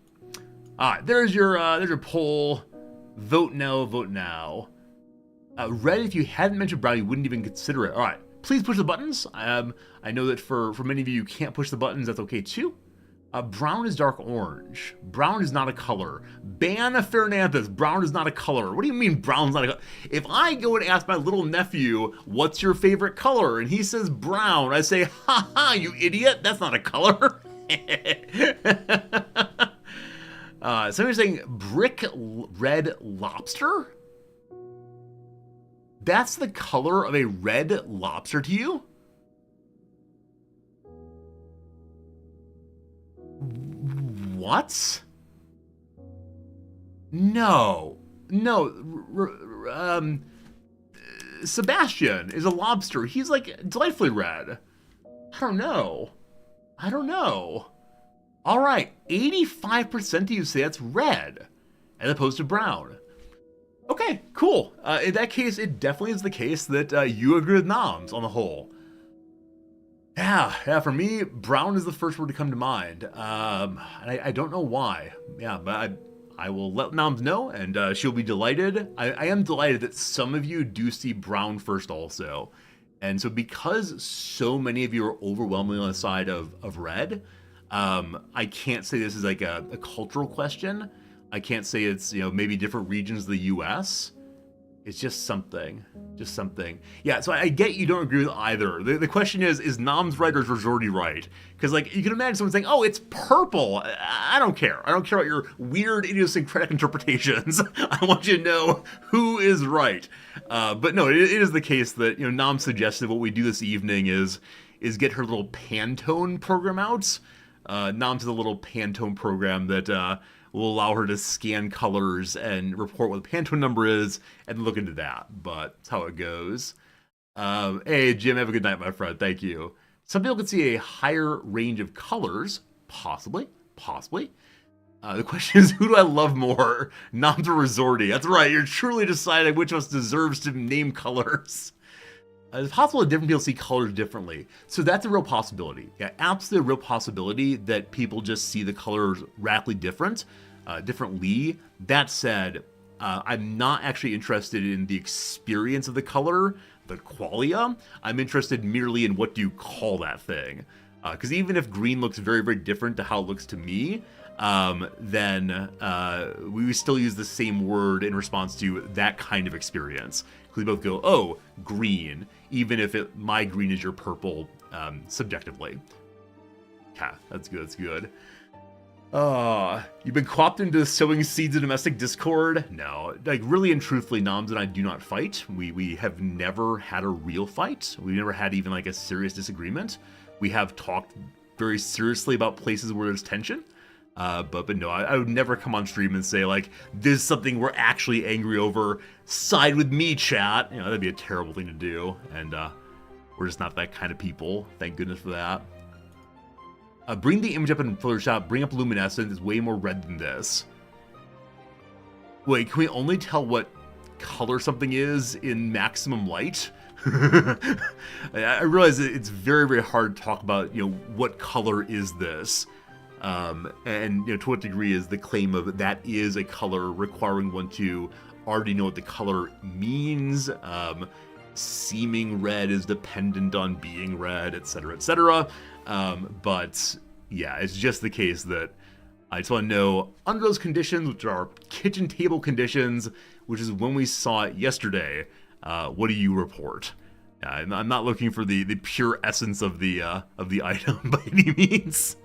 All right, there's your poll. Vote now. Red, if you hadn't mentioned brown, you wouldn't even consider it. All right, please push the buttons. I know that for many of you can't push the buttons. That's okay too. Brown is dark orange. Brown is not a color. Ban Fernandez. Brown is not a color. What do you mean brown's not a color? If I go and ask my little nephew, what's your favorite color? And he says brown, I say, ha ha, you idiot. That's not a color. Somebody's saying brick red lobster? That's the color of a red lobster to you? What? No. Sebastian is a lobster. He's like delightfully red. I don't know. All right, 85% of you say that's red, as opposed to brown. Okay, cool. In that case, it definitely is the case that you agree with Noms on the whole. Yeah, for me, brown is the first word to come to mind. I don't know why. Yeah, but I will let Noms know, and she'll be delighted. I am delighted that some of you do see brown first also. And so because so many of you are overwhelmingly on the side of red, I can't say this is like a cultural question. I can't say it's, maybe different regions of the U.S. It's just something. Yeah, so I get you don't agree with either. The question is Noms right or is Rorty right? Because, you can imagine someone saying, oh, it's purple. I don't care. I don't care about your weird idiosyncratic interpretations. I want you to know who is right. But no, it is the case that, Noms suggested what we do this evening is get her little Pantone program out. Noms has a little Pantone program that will allow her to scan colors and report what the Pantone number is and look into that. But that's how it goes. Hey, Jim, have a good night, my friend. Thank you. Some people could see a higher range of colors. Possibly. The question is, who do I love more? Noms or Resorty? That's right. You're truly deciding which of us deserves to name colors. It's possible that different people see colors differently. So that's a real possibility. Yeah, absolutely a real possibility that people just see the colors radically differently. That said, I'm not actually interested in the experience of the color, the qualia. I'm interested merely in what do you call that thing. Because even if green looks very, very different to how it looks to me, then we still use the same word in response to that kind of experience. Because we both go, oh, green, even if my green is your purple subjectively. Yeah, that's good, that's good. You've been co-opted into sowing seeds of domestic discord? No, like really and truthfully, Noms and I do not fight. We have never had a real fight. We've never had even like a serious disagreement. We have talked very seriously about places where there's tension. But no, I would never come on stream and say like, this is something we're actually angry over. Side with me, chat. You know, that'd be a terrible thing to do. And we're just not that kind of people. Thank goodness for that. Bring the image up in Photoshop. Bring up luminescence. It's way more red than this. Wait, can we only tell what color something is in maximum light? I realize it's very, very hard to talk about, you know, what color is this? And you know, to what degree is the claim of that is a color requiring one to already know what the color means? Seeming red is dependent on being red, etc., etc. But yeah, it's just the case that I just want to know under those conditions, which are kitchen table conditions, which is when we saw it yesterday. What do you report? I'm not looking for the pure essence of the item by any means.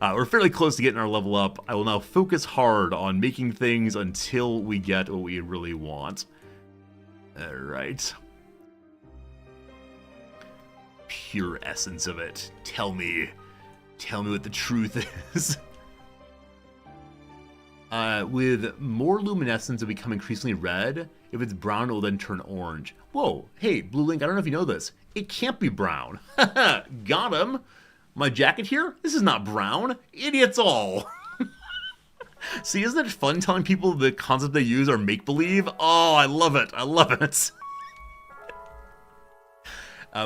We're fairly close to getting our level up. I will now focus hard on making things until we get what we really want. All right. Pure essence of it. Tell me what the truth is. With more luminescence, it'll become increasingly red. If it's brown, it will then turn orange. Whoa, hey, Blue Link, I don't know if you know this. It can't be brown. Got him. My jacket here? This is not brown. Idiots all. See, isn't it fun telling people the concept they use are make-believe? Oh, I love it. I love it.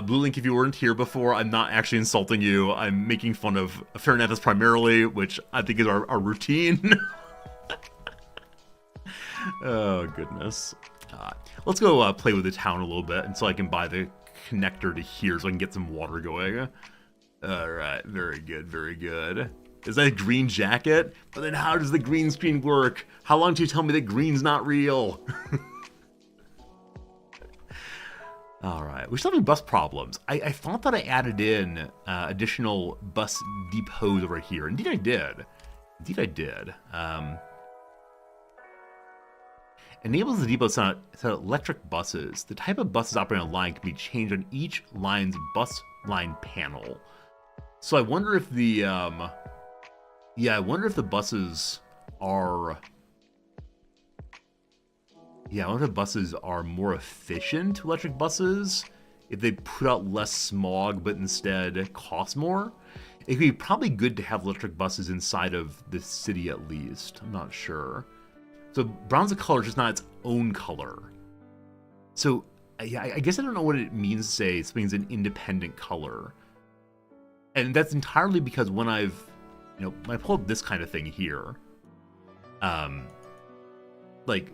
Blue Link, if you weren't here before, I'm not actually insulting you. I'm making fun of Fairnettas primarily, which I think is our routine. Oh, goodness. Let's go play with the town a little bit until I can buy the connector to here so I can get some water going. Alright, very good, very good. Is that a green jacket? But then how does the green screen work? How long do you tell me that green's not real? Alright, we still have bus problems. I thought that I added in additional bus depots over here. Indeed I did. Indeed I did. Enables the depot to electric buses. The type of buses operating on a line can be changed on each line's bus line panel. So I wonder if the, I wonder if the buses are... Yeah, I wonder if the buses are more efficient, electric buses, if they put out less smog but instead cost more. It could be probably good to have electric buses inside of the city at least. I'm not sure. So brown's a color, just not its own color. So yeah, I guess I don't know what it means to say something's an independent color. And that's entirely because when I've, you know, when I pull up this kind of thing here, like,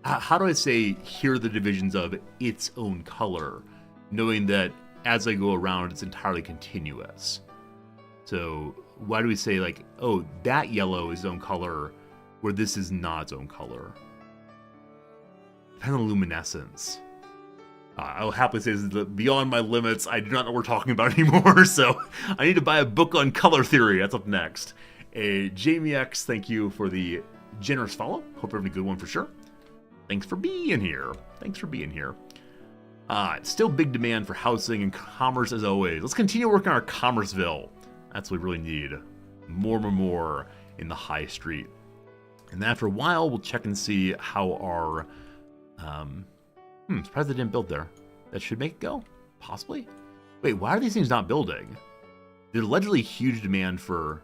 how do I say here are the divisions of its own color, knowing that as I go around, it's entirely continuous? So why do we say like, oh, that yellow is its own color, where this is not its own color? Depends on luminescence. I'll happily say this is beyond my limits. I do not know what we're talking about anymore, so I need to buy a book on color theory. That's up next. Jamie X, thank you for the generous follow. Hope you're having a good one for sure. Thanks for being here. Thanks for being here. Still big demand for housing and commerce as always. Let's continue working on our Commerceville. That's what we really need. More in the high street. And then after a while, we'll check and see how our... surprised they didn't build there. That should make it go? Possibly? Wait, why are these things not building? There's allegedly huge demand for...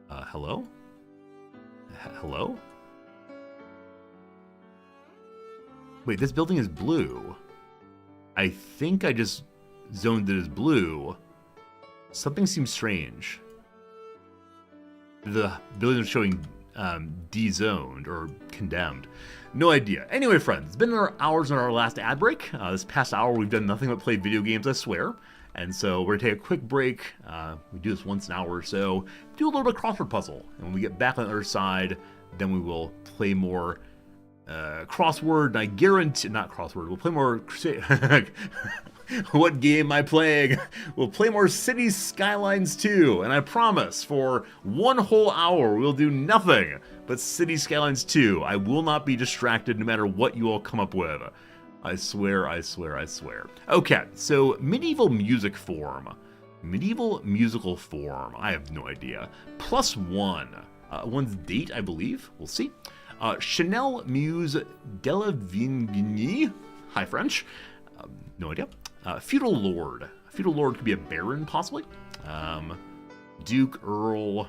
hello? Hello? Wait, this building is blue. I think I just zoned it as blue. Something seems strange. The building is showing de-zoned or condemned. No idea. Anyway, friends, it's been hours on our last ad break. This past hour, we've done nothing but play video games, I swear. And so we're going to take a quick break. We do this once an hour or so. Do a little bit of crossword puzzle. And when we get back on the other side, then we will play more crossword. And I guarantee, not crossword, we'll play more... What game am I playing? We'll play more Cities Skylines 2. And I promise, for one whole hour, we'll do nothing but Cities Skylines 2. I will not be distracted no matter what you all come up with. I swear, I swear, I swear. Okay, so medieval music form. Medieval musical form. I have no idea. +1. One's date, I believe. We'll see. Chanel Muse de la Vigne. Hi, French. No idea. Feudal Lord. Feudal Lord could be a baron, possibly. Duke, Earl.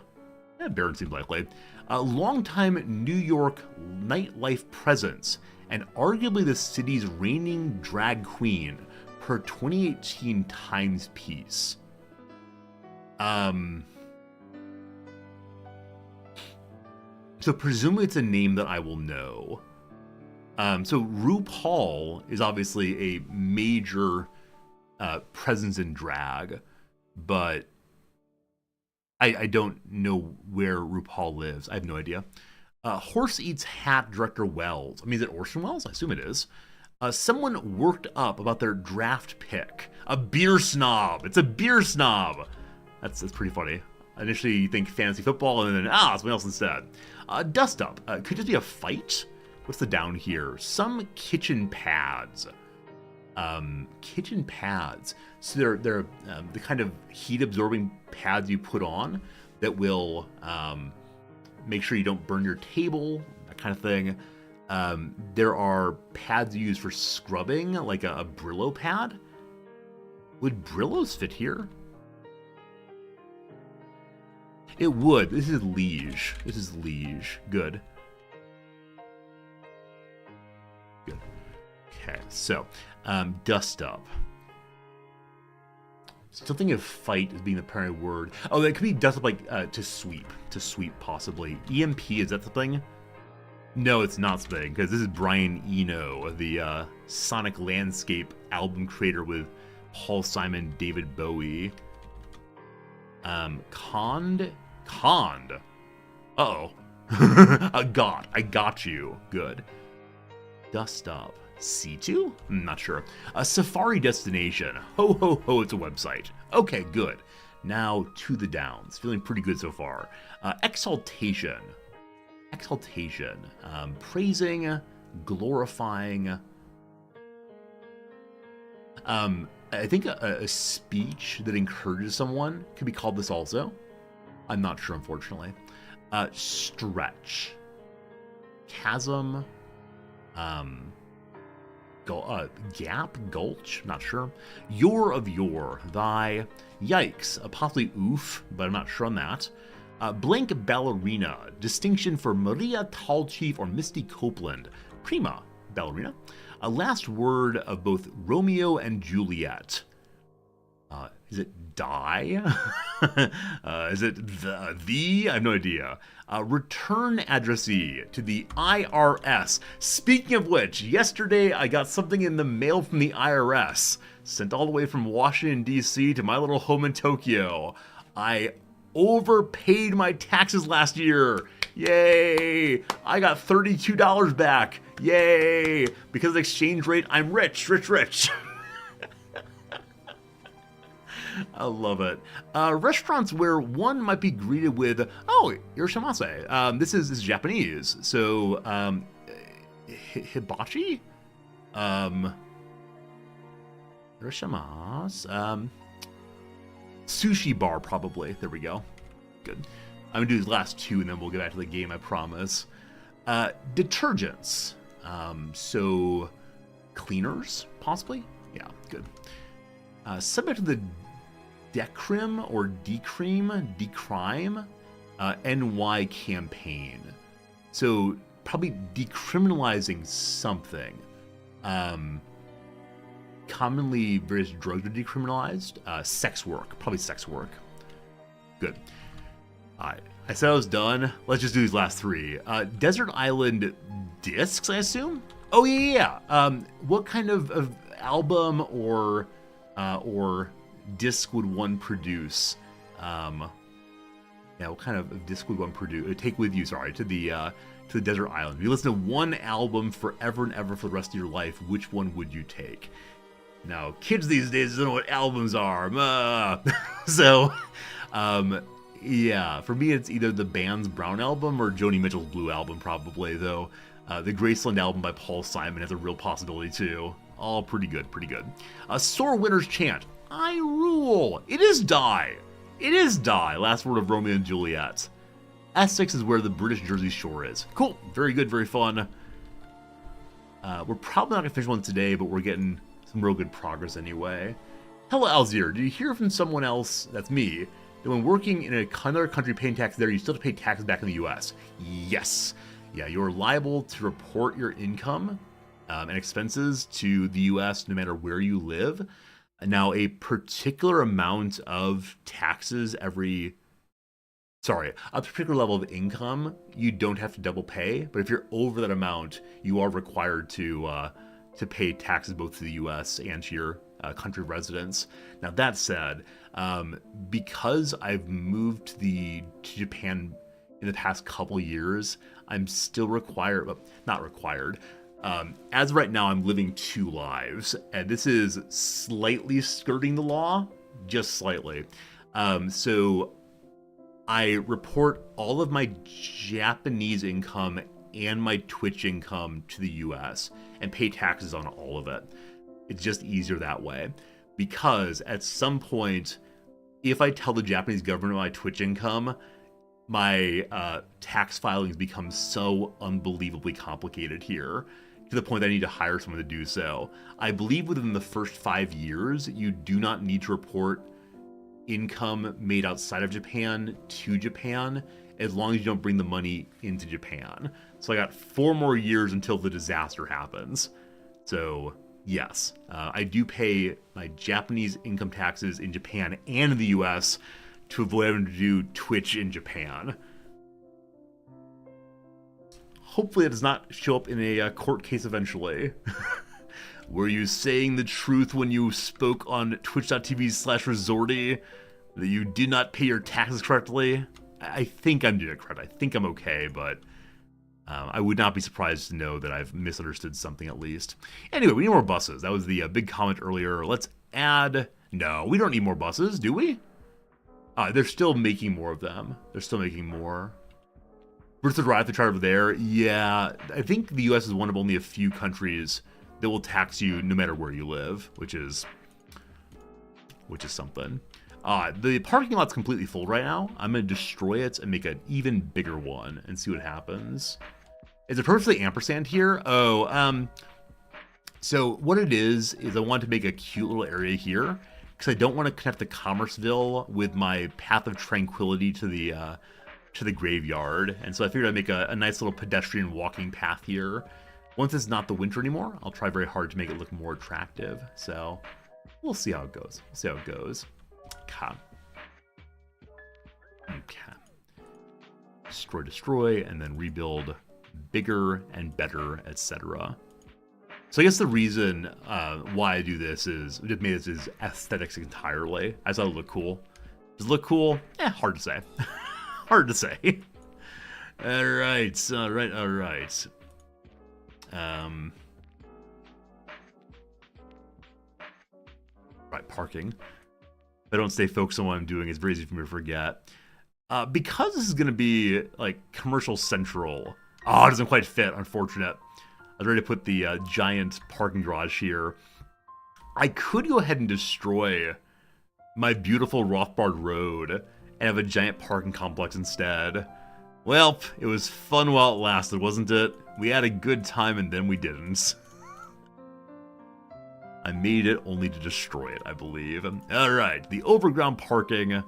Baron seems likely. Longtime New York nightlife presence, and arguably the city's reigning drag queen per 2018 Times piece. So presumably it's a name that I will know. So RuPaul is obviously a major presence in drag, but I don't know where RuPaul lives. I have no idea. Horse Eats Hat director Wells. I mean, is it Orson Welles? I assume it is. Someone worked up about their draft pick. A beer snob. It's a beer snob. That's pretty funny. Initially, you think fantasy football, and then, something else instead. Dust up. Could just be a fight. What's the down here? Some kitchen pads. Kitchen pads. So they're the kind of heat-absorbing pads you put on that will make sure you don't burn your table, that kind of thing. There are pads used for scrubbing, like a Brillo pad. Would Brillos fit here? It would. This is Liege. This is Liege. Good. Good. Okay, so dust up. Still thinking of fight as being the primary word. Oh, that could be dust up, like to sweep. To sweep, possibly. EMP, is that the thing? No, it's not something, because this is Brian Eno, the Sonic Landscape album creator with Paul Simon, David Bowie. Cond? Uh-oh. I got you. Good. Dust up. C2? I'm not sure. A safari destination. Ho, ho, ho, it's a website. Okay, good. Now to the downs. Feeling pretty good so far. Exaltation. Exaltation. Praising, glorifying. I think a speech that encourages someone could be called this also. I'm not sure, unfortunately. Stretch. Chasm. Gap, gulch, not sure. Your of yore, thy. Yikes, possibly oof, but I'm not sure on that. Blank ballerina, distinction for Maria Tallchief or Misty Copeland. Prima ballerina. A last word of both Romeo and Juliet. Is it die? Is it the? I have no idea. Return addressee to the IRS. Speaking of which, yesterday I got something in the mail from the IRS, sent all the way from Washington, D.C. to my little home in Tokyo. I overpaid my taxes last year. Yay! I got $32 back. Yay! Because of the exchange rate, I'm rich, rich, rich. I love it. Restaurants where one might be greeted with, "Oh, irashimasu." This is Japanese, so hibachi. Irashimasu. Sushi bar, probably. There we go. Good. I'm gonna do these last two, and then we'll get back to the game. I promise. Detergents. So cleaners, possibly. Yeah, good. Subject to the decrim or decrime, NY campaign. So probably decriminalizing something. Commonly, various drugs are decriminalized. Sex work, probably sex work. Good. All right. I said I was done. Let's just do these last three. Desert Island discs, I assume? Oh, yeah. What kind of album or disc would one produce? What kind of disc would one produce? Take with you, sorry, to the desert island. If you listen to one album forever and ever for the rest of your life, which one would you take? Now, kids these days don't know what albums are. So, yeah, for me, it's either the band's Brown album or Joni Mitchell's Blue album, probably, though. The Graceland album by Paul Simon has a real possibility, too. All pretty good, pretty good. Sore Winner's Chant. I rule. It is Die. It is Die. Last word of Romeo and Juliet. Essex is where the British Jersey Shore is. Cool. Very good, very fun. We're probably not going to finish one today, but we're getting some real good progress anyway. Hello, Alzir. Did you hear from someone else, that's me, that when working in another country paying tax there, you still have to pay taxes back in the U.S.? Yes. Yeah, you're liable to report your income and expenses to the U.S. no matter where you live. Now, a particular amount of taxes a particular level of income, you don't have to double pay. But if you're over that amount, you are required to pay taxes both to the U.S. and to your country of residence. Now, that said, because I've moved to Japan in the past couple years, I'm still required, well, not required. As of right now, I'm living two lives, and this is slightly skirting the law, just slightly. So I report all of my Japanese income and my Twitch income to the US and pay taxes on all of it. It's just easier that way. Because at some point, if I tell the Japanese government my Twitch income, my tax filings become so unbelievably complicated here, to the point that I need to hire someone to do so. I believe within the first 5 years, you do not need to report income made outside of Japan to Japan, as long as you don't bring the money into Japan. So I got 4 more years until the disaster happens. So yes, I do pay my Japanese income taxes in Japan and in the US to avoid having to do Twitch in Japan. Hopefully it does not show up in a court case eventually. Were you saying the truth when you spoke on twitch.tv/resorty that you did not pay your taxes correctly? I think I'm doing it correct. I think I'm okay, but I would not be surprised to know that I've misunderstood something at least. Anyway, we need more buses. That was the big comment earlier. Let's add... No, we don't need more buses, do we? They're still making more of them. They're still making more. Birth of Riot, the chart over there. Yeah, I think the U.S. is one of only a few countries that will tax you no matter where you live, which is something. The parking lot's completely full right now. I'm going to destroy it and make an even bigger one and see what happens. Is it purposely ampersand here? Oh, so what it is I want to make a cute little area here because I don't want to connect the Commerceville with my Path of Tranquility to the graveyard. And so I figured I'd make a nice little pedestrian walking path here. Once it's not the winter anymore, I'll try very hard to make it look more attractive. So we'll see how it goes. Okay. Destroy, and then rebuild bigger and better, etc. So I guess the reason why I do this is just made this is aesthetics entirely. I thought it looked cool. Does it look cool? Hard to say. Hard to say. All right. Right, parking. If I don't stay focused on what I'm doing, it's very easy for me to forget. Because this is going to be, like, commercial central. Oh, it doesn't quite fit, unfortunate. I was ready to put the giant parking garage here. I could go ahead and destroy my beautiful Rothbard Road and have a giant parking complex instead. Well, it was fun while it lasted, wasn't it? We had a good time and then we didn't. I made it only to destroy it, I believe. Alright, the overground parking.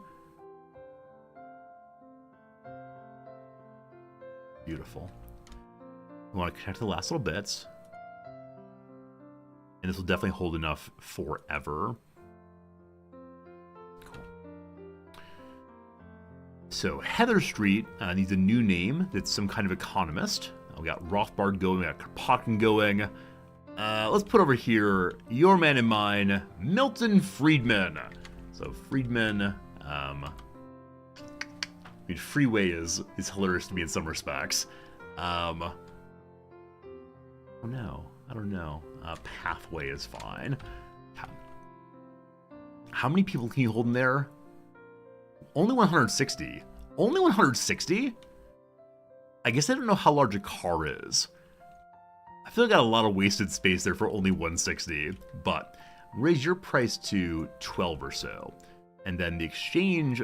Beautiful. We want to connect the last little bits. And this will definitely hold enough forever. Cool. So Heather Street needs a new name that's some kind of economist. We got Rothbard going, we got Kropotkin going. Let's put over here, your man and mine, Milton Friedman. So Friedman, I mean, Freeway is hilarious to me in some respects. Oh no, I don't know. Pathway is fine. How many people can you hold in there? Only 160. Only 160? I guess I don't know how large a car is. I feel like I got a lot of wasted space there for only 160, but raise your price to 12 or so. And then the exchange,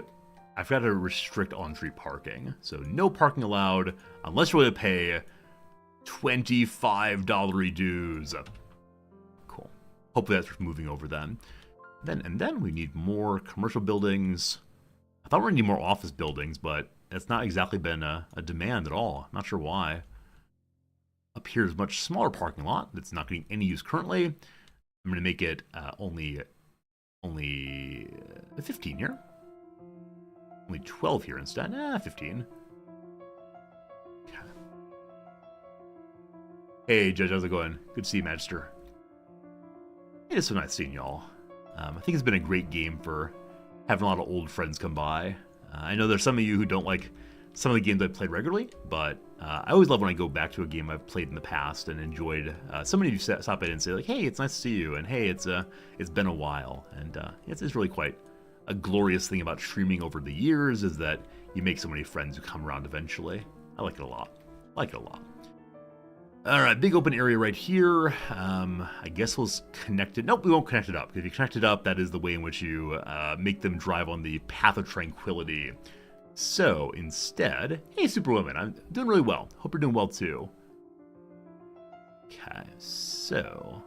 I've got to restrict on-street parking. So no parking allowed unless you're willing to pay $25 dues. Cool. Hopefully that's moving over then. And then we need more commercial buildings. I thought we were going to need more office buildings, but it's not exactly been a demand at all. Not sure why. Up here is a much smaller parking lot that's not getting any use currently. I'm going to make it only 15 here. Only 12 here instead. 15. Okay. Hey, Judge, how's it going? Good to see you, Magister. It is so nice seeing y'all. I think it's been a great game for having a lot of old friends come by. I know there's some of you who don't like some of the games I've played regularly, but I always love when I go back to a game I've played in the past and enjoyed. So many of you stop in and say like, "Hey, it's nice to see you," and "Hey, it's been a while," and it's really quite a glorious thing about streaming over the years is that you make so many friends who come around eventually. I like it a lot. All right, big open area right here. I guess we'll connect it. Nope, we won't connect it up. If you connect it up, that is the way in which you make them drive on the path of tranquility. So instead, hey, Superwoman, I'm doing really well. Hope you're doing well too. Okay, so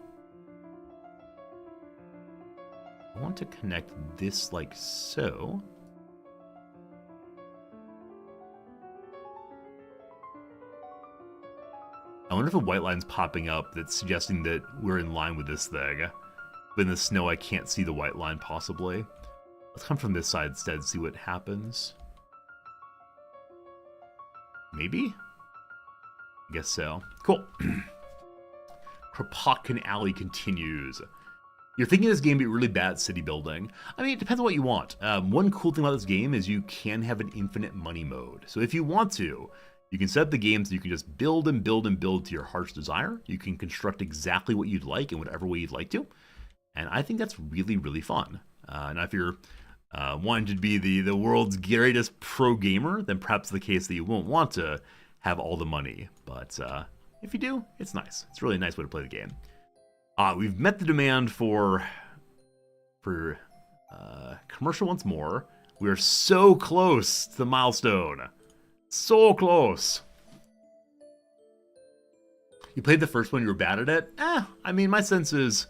I want to connect this like so. I wonder if a white line's popping up that's suggesting that we're in line with this thing. But in the snow, I can't see the white line, possibly. Let's come from this side instead and see what happens. Maybe? I guess so. Cool. Kropotkin Alley continues. You're thinking this game be really bad at city building. I mean, it depends on what you want. One cool thing about this game is you can have an infinite money mode. So if you want to, you can set up the game so you can just build and build and build to your heart's desire. You can construct exactly what you'd like in whatever way you'd like to. And I think that's really, really fun. Now, if you're wanting to be the world's greatest pro gamer, then perhaps the case that you won't want to have all the money. But if you do, it's nice. It's really a nice way to play the game. We've met the demand for commercial once more. We are so close to the milestone. So close. You played the first one, you were bad at it? I mean, my sense is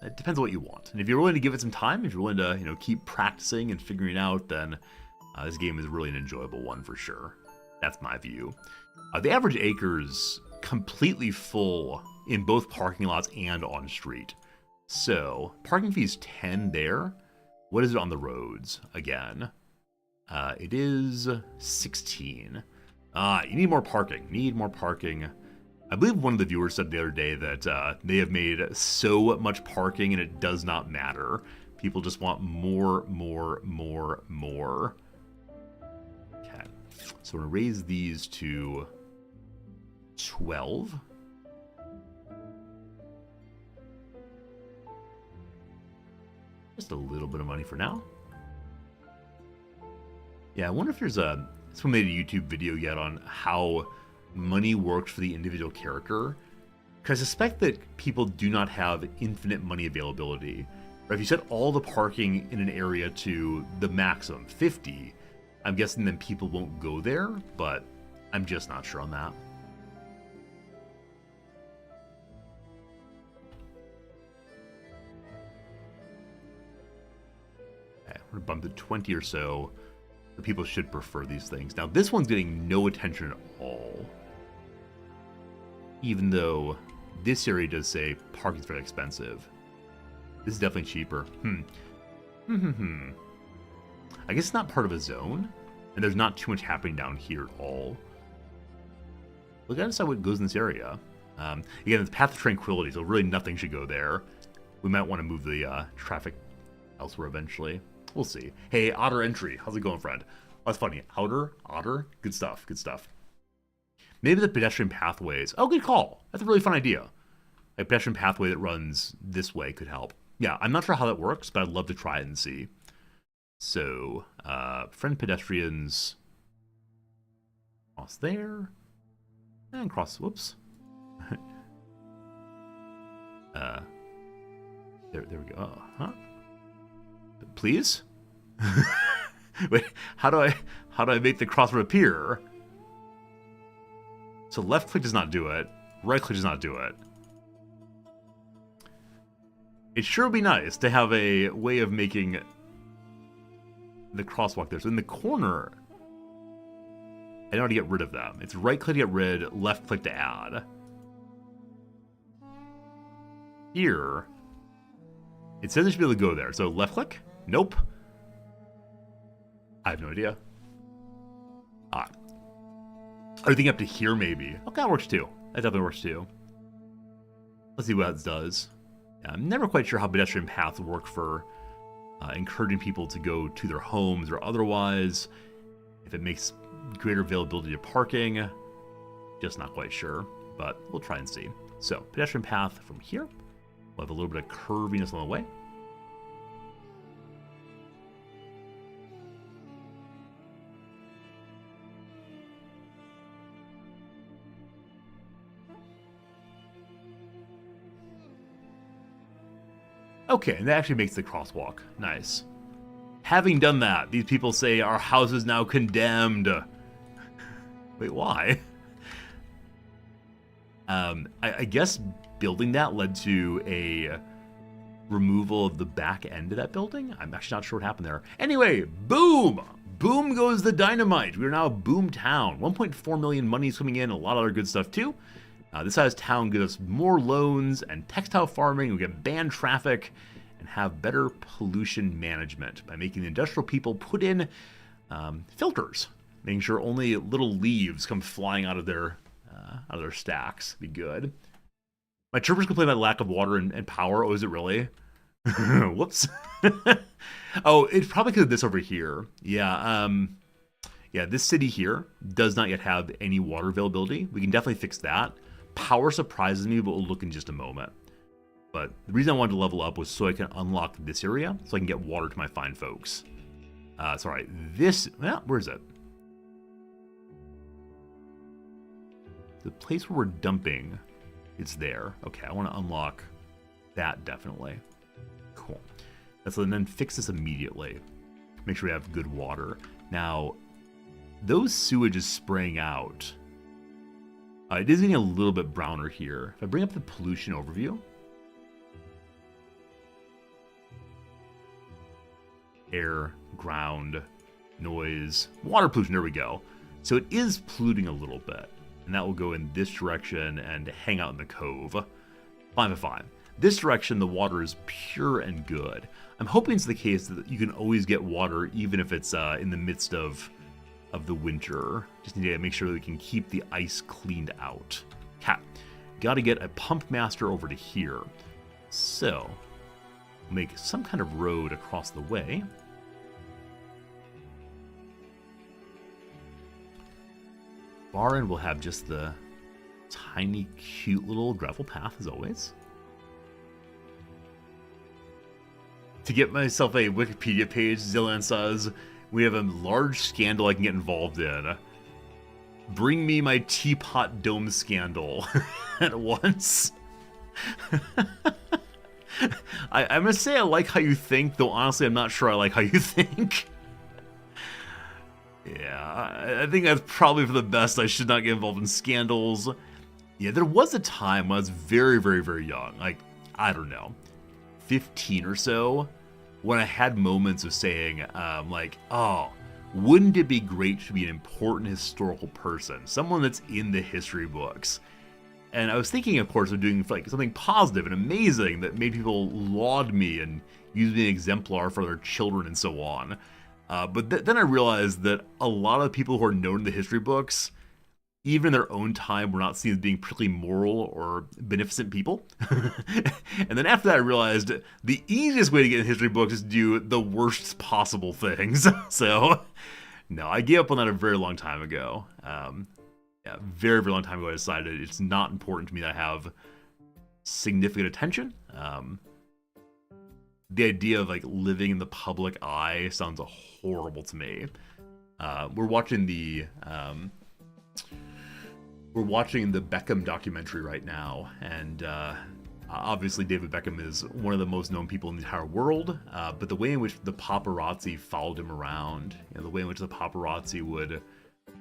it depends on what you want. And if you're willing to give it some time, if you're willing to, keep practicing and figuring it out, then this game is really an enjoyable one for sure. That's my view. The average acre's completely full in both parking lots and on street. So, parking fee's 10 there. What is it on the roads again? It is 16. You need more parking. I believe one of the viewers said the other day that they have made so much parking and it does not matter. People just want more. Okay, so we're gonna raise these to 12. Just a little bit of money for now. Yeah, I wonder if someone made a YouTube video yet on how money works for the individual character. Because I suspect that people do not have infinite money availability. Or if you set all the parking in an area to the maximum, 50, I'm guessing then people won't go there, but I'm just not sure on that. Okay, we're gonna bump to 20 or so. The people should prefer these things. Now, this one's getting no attention at all. Even though This area does say parking's very expensive. This is definitely cheaper. I guess it's not part of a zone, and there's not too much happening down here at all. We gotta decide what goes in this area. Again, it's Path of Tranquility, so really nothing should go there. We might want to move the traffic elsewhere eventually. We'll see. Hey, Otter Entry. How's it going, friend? Oh, that's funny. Otter? Good stuff, good stuff. Maybe the pedestrian pathways. Oh, good call. That's a really fun idea. A pedestrian pathway that runs this way could help. Yeah, I'm not sure how that works, but I'd love to try it and see. So, friend pedestrians cross there. And cross, whoops. There we go. Oh, huh? Please? Wait, how do I make the crossword appear? So left click does not do it. Right click does not do it. It sure would be nice to have a way of making the crosswalk there. So in the corner, I know how to get rid of them. It's right click to get rid, left click to add. Here, it says I should be able to go there. So left click? Nope. I have no idea. Are you thinking up to here maybe? Okay, that works too. That definitely works too. Let's see what that does. Yeah, I'm never quite sure how pedestrian paths work for encouraging people to go to their homes or otherwise. If it makes greater availability of parking, just not quite sure, but we'll try and see. So, pedestrian path from here. We'll have a little bit of curviness on the way. Okay, and that actually makes the crosswalk. Nice. Having done that, these people say our house is now condemned. Wait, why? I guess building that led to a removal of the back end of that building. I'm actually not sure what happened there. Anyway, boom! Boom goes the dynamite. We are now a boom town. 1.4 million money is coming in, a lot of other good stuff too. This size town gives us more loans and textile farming. We get banned traffic and have better pollution management by making the industrial people put in filters, making sure only little leaves come flying out of their stacks. Be good. My chirpers complain about lack of water and power. Oh, is it really? Whoops. Oh, it's probably because of this over here. Yeah. Yeah, this city here does not yet have any water availability. We can definitely fix that. Power surprises me, but we'll look in just a moment. But the reason I wanted to level up was so I can unlock this area, so I can get water to my fine folks. Sorry, this, well, where is it? The place where we're dumping is there. Okay, I want to unlock that definitely. Cool. And then fix this immediately. Make sure we have good water. Now, those sewage is spraying out. It is getting a little bit browner here. If I bring up the pollution overview. Air, ground, noise, water pollution, there we go. So it is polluting a little bit. And that will go in this direction and hang out in the cove. Fine. This direction, the water is pure and good. I'm hoping it's the case that you can always get water even if it's in the midst of the winter. Just need to make sure that we can keep the ice cleaned out. Got to get a pump master over to here. So, make some kind of road across the way. Far end will have just the tiny, cute little gravel path as always. To get myself a Wikipedia page, Zillan says, we have a large scandal I can get involved in. Bring me my teapot dome scandal at once. I'm going to say I like how you think, though honestly I'm not sure I like how you think. Yeah, I think that's probably for the best. I should not get involved in scandals. Yeah, there was a time when I was very, very, very young. Like, I don't know, 15 or so, when I had moments of saying, like, oh, wouldn't it be great to be an important historical person? Someone that's in the history books. And I was thinking, of course, of doing like something positive and amazing that made people laud me and use me as an exemplar for their children and so on. But then I realized that a lot of people who are known in the history books, even in their own time, were not seen as being particularly moral or beneficent people. And then after that, I realized the easiest way to get in history books is to do the worst possible things. So, no, I gave up on that a very long time ago. Yeah, very, very long time ago, I decided it's not important to me that I have significant attention. The idea of like living in the public eye sounds horrible to me. We're watching the Beckham documentary right now, and obviously David Beckham is one of the most known people in the entire world. But the way in which the paparazzi followed him around, the way in which the paparazzi would,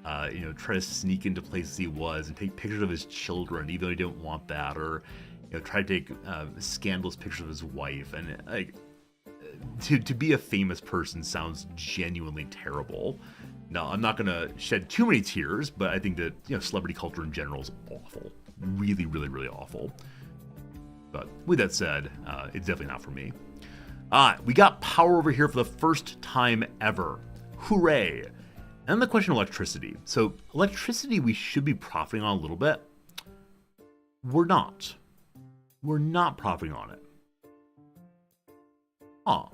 try to sneak into places he was and take pictures of his children, even though he didn't want that, or try to take scandalous pictures of his wife, and like to be a famous person sounds genuinely terrible. Now, I'm not gonna shed too many tears, but I think that celebrity culture in general is awful, really, really, really awful. But with that said, it's definitely not for me. We got power over here for the first time ever. Hooray! And the question of electricity. So electricity we should be profiting on a little bit. We're not. We're not profiting on it. Huh.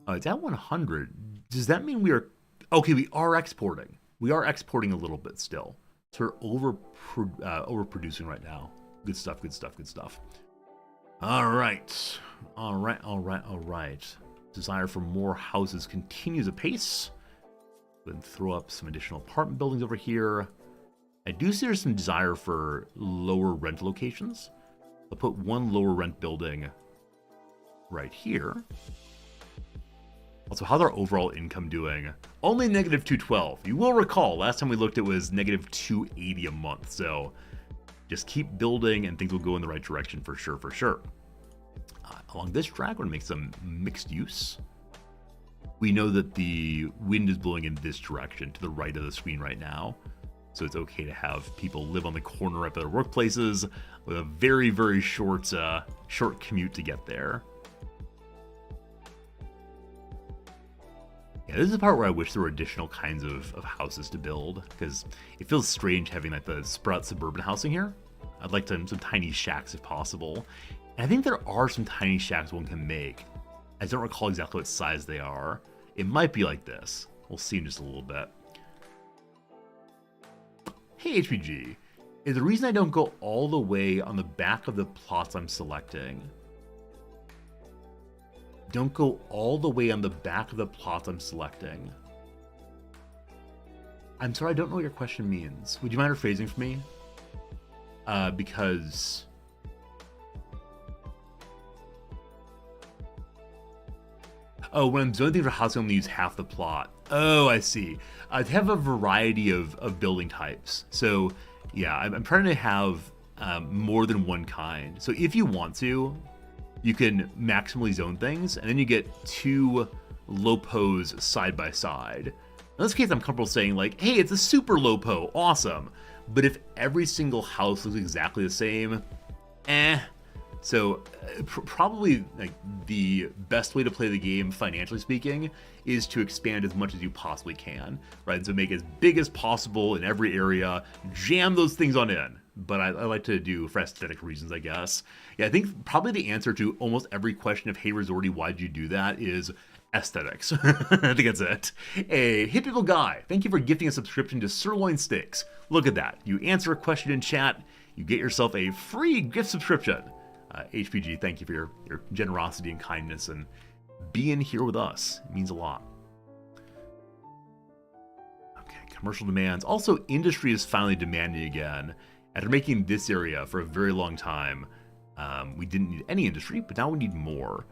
Oh, it's at 100. Does that mean we are... Okay, we are exporting. We are exporting a little bit still. So we're overproducing right now. Good stuff, good stuff, good stuff. All right. All right, all right, all right. Desire for more houses continues apace. Then throw up some additional apartment buildings over here. I do see there's some desire for lower rent locations. I'll put one lower rent building right here. Also, how's our overall income doing? Only negative 212. You will recall, last time we looked it was negative 280 a month. So just keep building and things will go in the right direction for sure, for sure. Along this track, we're going to make some mixed use. We know that the wind is blowing in this direction, to the right of the screen right now. So it's okay to have people live on the corner at their workplaces with a very, very short commute to get there. Yeah, this is the part where I wish there were additional kinds of houses to build, because it feels strange having like the spread out suburban housing here. I'd like some tiny shacks if possible. And I think there are some tiny shacks one can make. I don't recall exactly what size they are. It might be like this. We'll see in just a little bit. Hey HPG, is the reason I don't go all the way on the back of the plots I'm selecting. Don't go all the way on the back of the plots I'm selecting. I'm sorry, I don't know what your question means. Would you mind rephrasing for me? Because... Oh, when I'm zoning things for housing, I'm going to use half the plot. Oh, I see. I have a variety of building types. So, yeah, I'm trying to have more than one kind. So if you want to, you can maximally zone things, and then you get two LOPOs side by side. In this case, I'm comfortable saying, like, hey, it's a super LOPO, awesome. But if every single house looks exactly the same, So probably like the best way to play the game, financially speaking, is to expand as much as you possibly can, right? So make as big as possible in every area, jam those things on in. But I like to do for aesthetic reasons, I guess. Yeah, I think probably the answer to almost every question of, hey, Resorty, why'd you do that, is aesthetics. I think that's it. A Hippyville Guy, thank you for gifting a subscription to Sirloin Steaks. Look at that. You answer a question in chat, you get yourself a free gift subscription. HPG, thank you for your generosity and kindness and being here with us. It means a lot. Okay, commercial demands. Also, industry is finally demanding again. After making this area for a very long time, we didn't need any industry, but now we need more.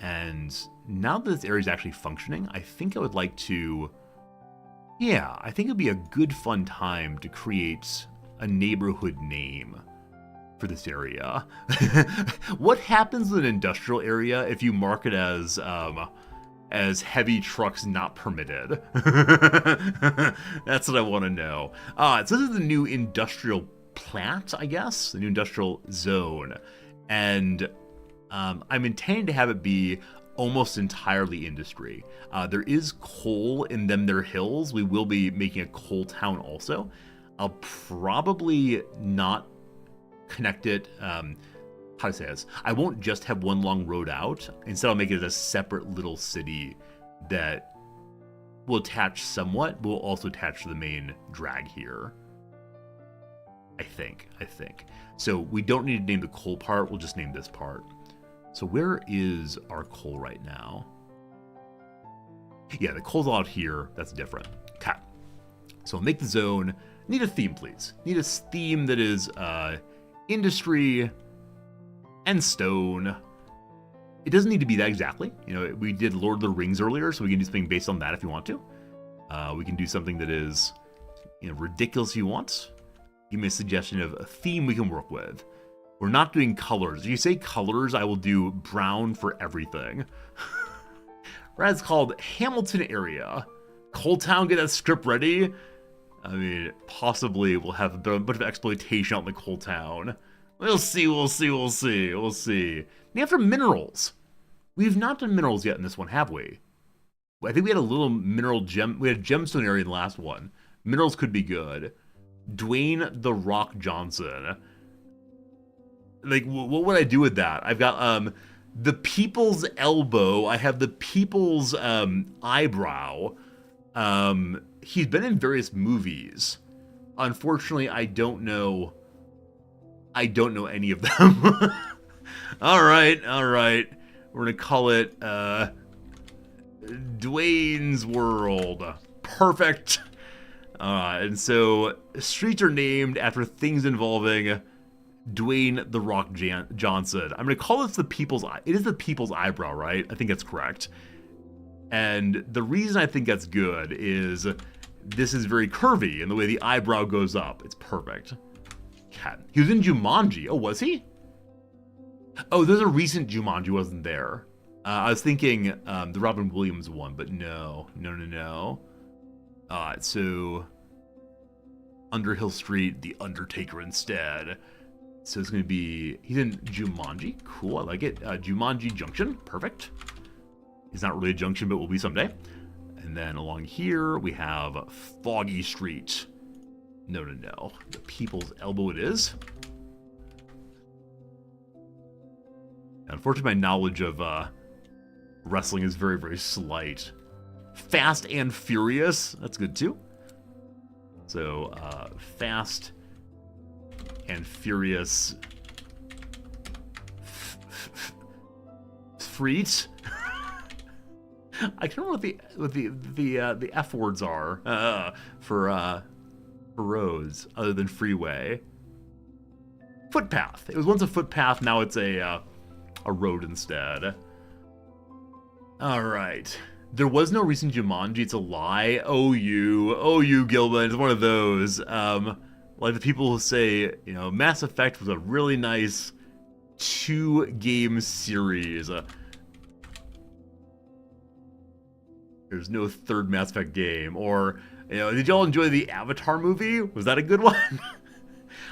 And now that this area is actually functioning, I think I would like to... Yeah, I think it would be a good fun time to create a neighborhood name for this area. What happens in an industrial area if you mark it as as heavy trucks not permitted? That's what I want to know. So this is the new industrial plant, I guess, the new industrial zone. And I'm intending to have it be almost entirely industry. There is coal in their hills. We will be making a coal town also. I'll probably not connect it, how to say this? I won't just have one long road out. Instead, I'll make it a separate little city that will attach somewhat, but will also attach to the main drag here. I think. So we don't need to name the coal part, we'll just name this part. So where is our coal right now? Yeah, the coal's out here, that's different. Okay. So make the zone, need a theme please. Need a theme that is industry and stone. It doesn't need to be that exactly. You know, we did Lord of the Rings earlier, so we can do something based on that if you want to. We can do something that is, ridiculous if you want. Give me a suggestion of a theme we can work with. We're not doing colors. If you say colors, I will do brown for everything. Right, it's called Hamilton area. Coal Town, get that script ready. I mean, possibly we'll have a bunch of exploitation out in the Coal Town. We'll see. And after minerals. We've not done minerals yet in this one, have we? I think we had a little mineral we had a gemstone area in the last one. Minerals could be good. Dwayne The Rock Johnson. Like, what would I do with that? I've got, the people's elbow. I have the people's, eyebrow. He's been in various movies. Unfortunately, I don't know any of them. All right. We're gonna call it Dwayne's World. Perfect. And so streets are named after things involving Dwayne The Rock Johnson. I'm gonna call this the people's eye. It is the people's eyebrow, right? I think that's correct. And the reason I think that's good is this is very curvy in the way the eyebrow goes up. It's perfect. He was in Jumanji. Oh, was he? Oh, there's a recent Jumanji wasn't there. I was thinking the Robin Williams one, but no. So Underhill Street, The Undertaker instead. So it's going to be, he's in Jumanji. Cool, I like it. Jumanji Junction, perfect. It's not really a junction, but will be someday. And then along here, we have Foggy Street. No. The people's elbow it is. Unfortunately, my knowledge of wrestling is very, very slight. Fast and Furious, that's good too. So, Fast and Furious Freet. I can't remember what the F words are for roads other than freeway. Footpath. It was once a footpath, now it's a road instead. All right. There was no recent Jumanji. It's a lie. Oh, you, Gilman. It's one of those. Like the people who say, Mass Effect was a really nice 2-game series. There's no third Mass Effect game. Or, did y'all enjoy the Avatar movie? Was that a good one?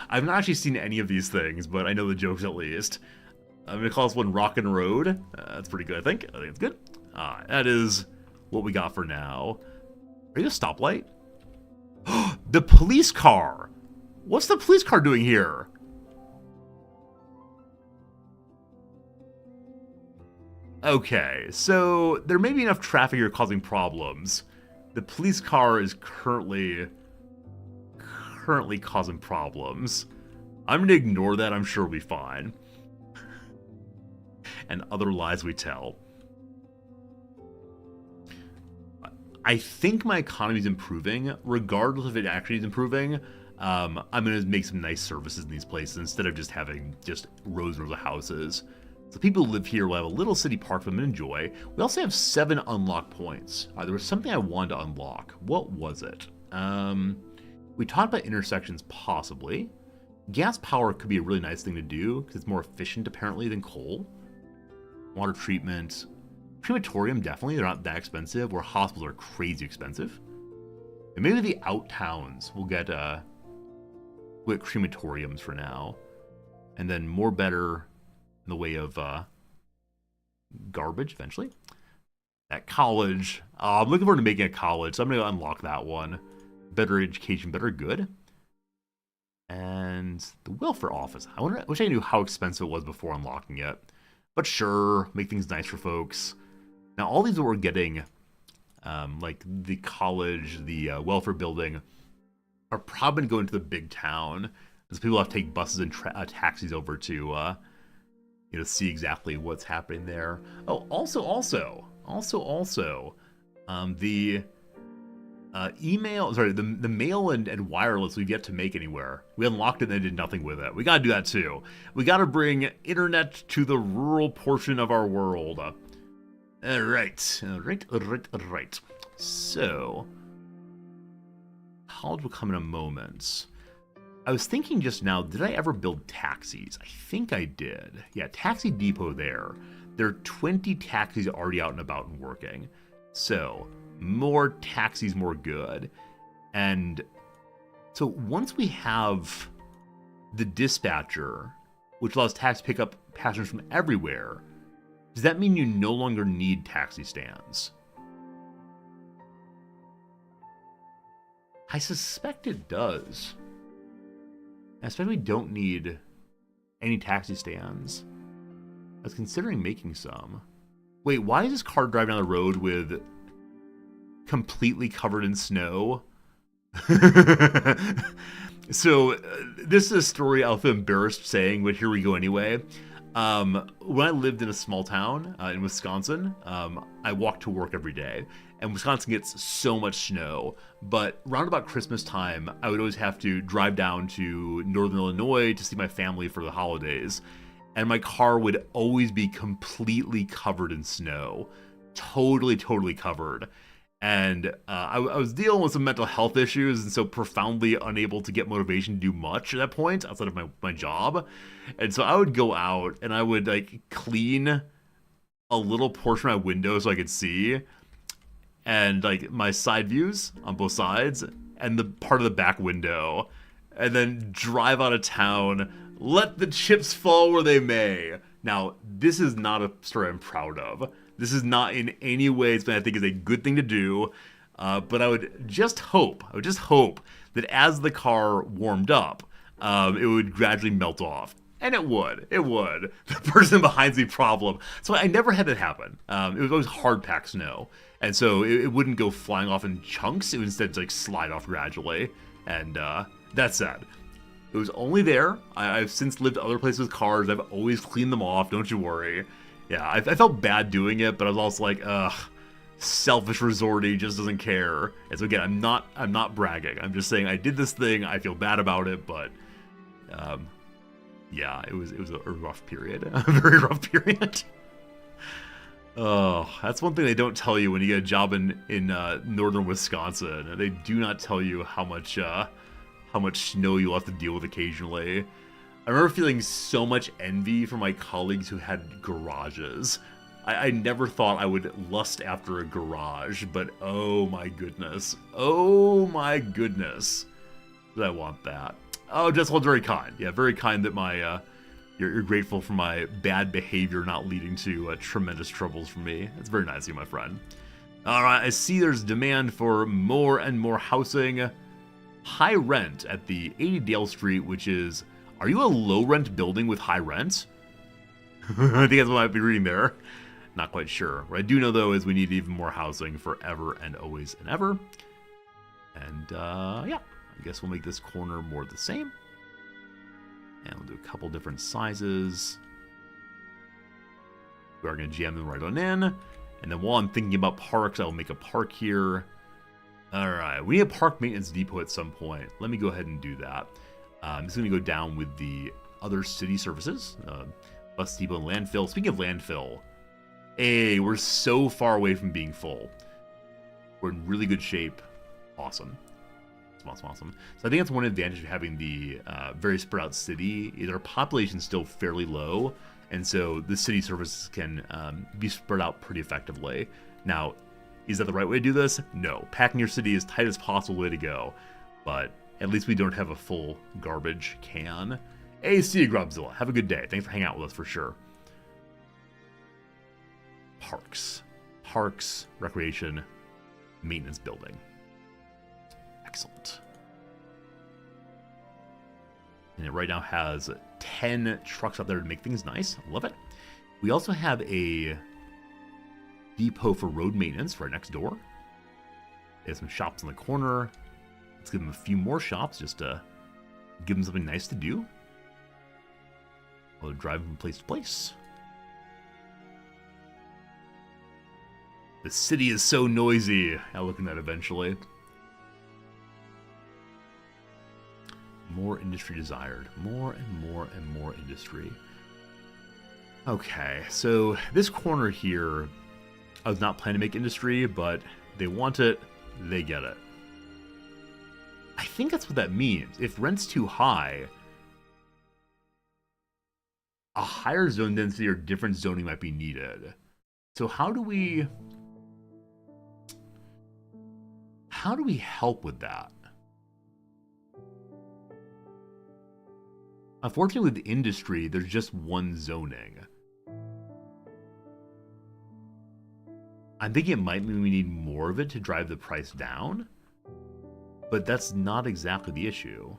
I've not actually seen any of these things, but I know the jokes at least. I'm going to call this one Rockin' Road. That's pretty good, I think. I think it's good. That is what we got for now. Are you a stoplight? The police car! What's the police car doing here? Okay, so there may be enough traffic here causing problems. The police car is currently causing problems. I'm going to ignore that. I'm sure we'll be fine. And other lies we tell. I think my economy is improving, regardless if it actually is improving. I'm going to make some nice services in these places instead of just having rows and rows of houses. So people who live here will have a little city park for them to enjoy. We also have 7 unlocked points. There was something I wanted to unlock. What was it? We talked about intersections, possibly. Gas power could be a really nice thing to do because it's more efficient, apparently, than coal. Water treatment. crematorium, definitely. They're not that expensive, where hospitals are crazy expensive. And maybe the out towns will get crematoriums for now. And then more better in the way of garbage eventually. At college, I'm looking forward to making a college, so I'm going to unlock that one. Better education, better good. And the welfare office. I wish I knew how expensive it was before unlocking it. But sure, make things nice for folks. Now, all these that we're getting, like the college, the welfare building, are probably going to go into the big town. Because people have to take buses and taxis over to, see exactly what's happening there. Oh, also, the the mail and wireless we've yet to make anywhere. We unlocked it and then did nothing with it. We gotta do that too. We gotta bring internet to the rural portion of our world. Alright. So, college will come in a moment. I was thinking just now, did I ever build taxis? I think I did. Yeah, taxi depot there. There are 20 taxis already out and about and working. So, more taxis, more good. And so once we have the dispatcher, which allows taxis to pick up passengers from everywhere, does that mean you no longer need taxi stands? I suspect it does. I suspect we don't need any taxi stands. I was considering making some. Wait, why is this car driving down the road with completely covered in snow? So, this is a story I'll feel embarrassed saying, but here we go anyway. When I lived in a small town in Wisconsin, I walked to work every day. And Wisconsin gets so much snow, but round about Christmas time, I would always have to drive down to northern Illinois to see my family for the holidays. And my car would always be completely covered in snow. Totally covered. And I was dealing with some mental health issues, and so profoundly unable to get motivation to do much at that point outside of my job. And so I would go out and I would like clean a little portion of my window so I could see, and like my side views on both sides, and the part of the back window, and then drive out of town, let the chips fall where they may. Now, this is not a story I'm proud of. This is not in any way something I think is a good thing to do, but I would just hope that as the car warmed up, it would gradually melt off. And it would. The person behind me problem. So I never had that happen. It was always hard packed snow. And so it wouldn't go flying off in chunks. It would instead like slide off gradually. And that said, it was only there. I've since lived other places with cars. I've always cleaned them off. Don't you worry. Yeah, I felt bad doing it, but I was also like, selfish resorty just doesn't care. And so again, I'm not bragging. I'm just saying I did this thing. I feel bad about it, but yeah, it was a rough period, a very rough period. Oh, that's one thing they don't tell you when you get a job in northern Wisconsin. They do not tell you how much snow you'll have to deal with occasionally. I remember feeling so much envy for my colleagues who had garages. I never thought I would lust after a garage, but oh my goodness, did I want that. Oh, Jessica's very kind. Yeah, very kind that my you're grateful for my bad behavior not leading to tremendous troubles for me. That's very nice of you, my friend. All right, I see there's demand for more and more housing. High rent at the 80 Dale Street, which is... Are you a low-rent building with high rent? I think that's what I might be reading there. Not quite sure. What I do know, though, is we need even more housing forever and always and ever. And, yeah. I guess we'll make this corner more the same. And we'll do a couple different sizes. We are going to jam them right on in. And then while I'm thinking about parks, I'll make a park here. Alright, we need a park maintenance depot at some point. Let me go ahead and do that. I'm just going to go down with the other city services. Bus depot and landfill. Speaking of landfill, hey, we're so far away from being full. We're in really good shape. Awesome. Awesome. So I think that's one advantage of having the very spread out city. Is our population's still fairly low, And so the city services can be spread out pretty effectively. Now, is that the right way to do this? No. Packing your city as tight as possible way to go. But at least we don't have a full garbage can. Hey, see you, Grubzilla. Have a good day. Thanks for hanging out with us for sure. Parks. Parks, recreation, maintenance building. Excellent. And it right now has 10 trucks out there to make things nice. Love it. We also have a depot for road maintenance right next door. There's some shops in the corner. Let's give them a few more shops just to give them something nice to do while they're driving from place to place. The city is so noisy. I'll look at that eventually. More industry desired. More and more and more industry. Okay, so this corner here, I was not planning to make industry, but they want it, they get it. I think that's what that means. If rent's too high, a higher zone density or different zoning might be needed. So how do we help with that? Unfortunately, with the industry, there's just one zoning. I'm thinking it might mean we need more of it to drive the price down, but that's not exactly the issue.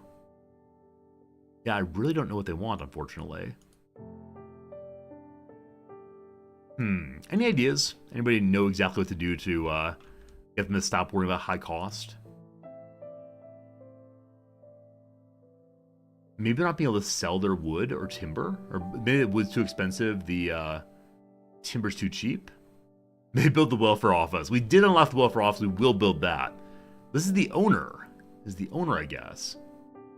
Yeah, I really don't know what they want, unfortunately. Any ideas? Anybody know exactly what to do to get them to stop worrying about high cost? Maybe they're not being able to sell their wood or timber, or maybe the wood's too expensive, the timber's too cheap. They built the welfare office. We did unlock the welfare office. We will build that. This is the owner. This is the owner, I guess.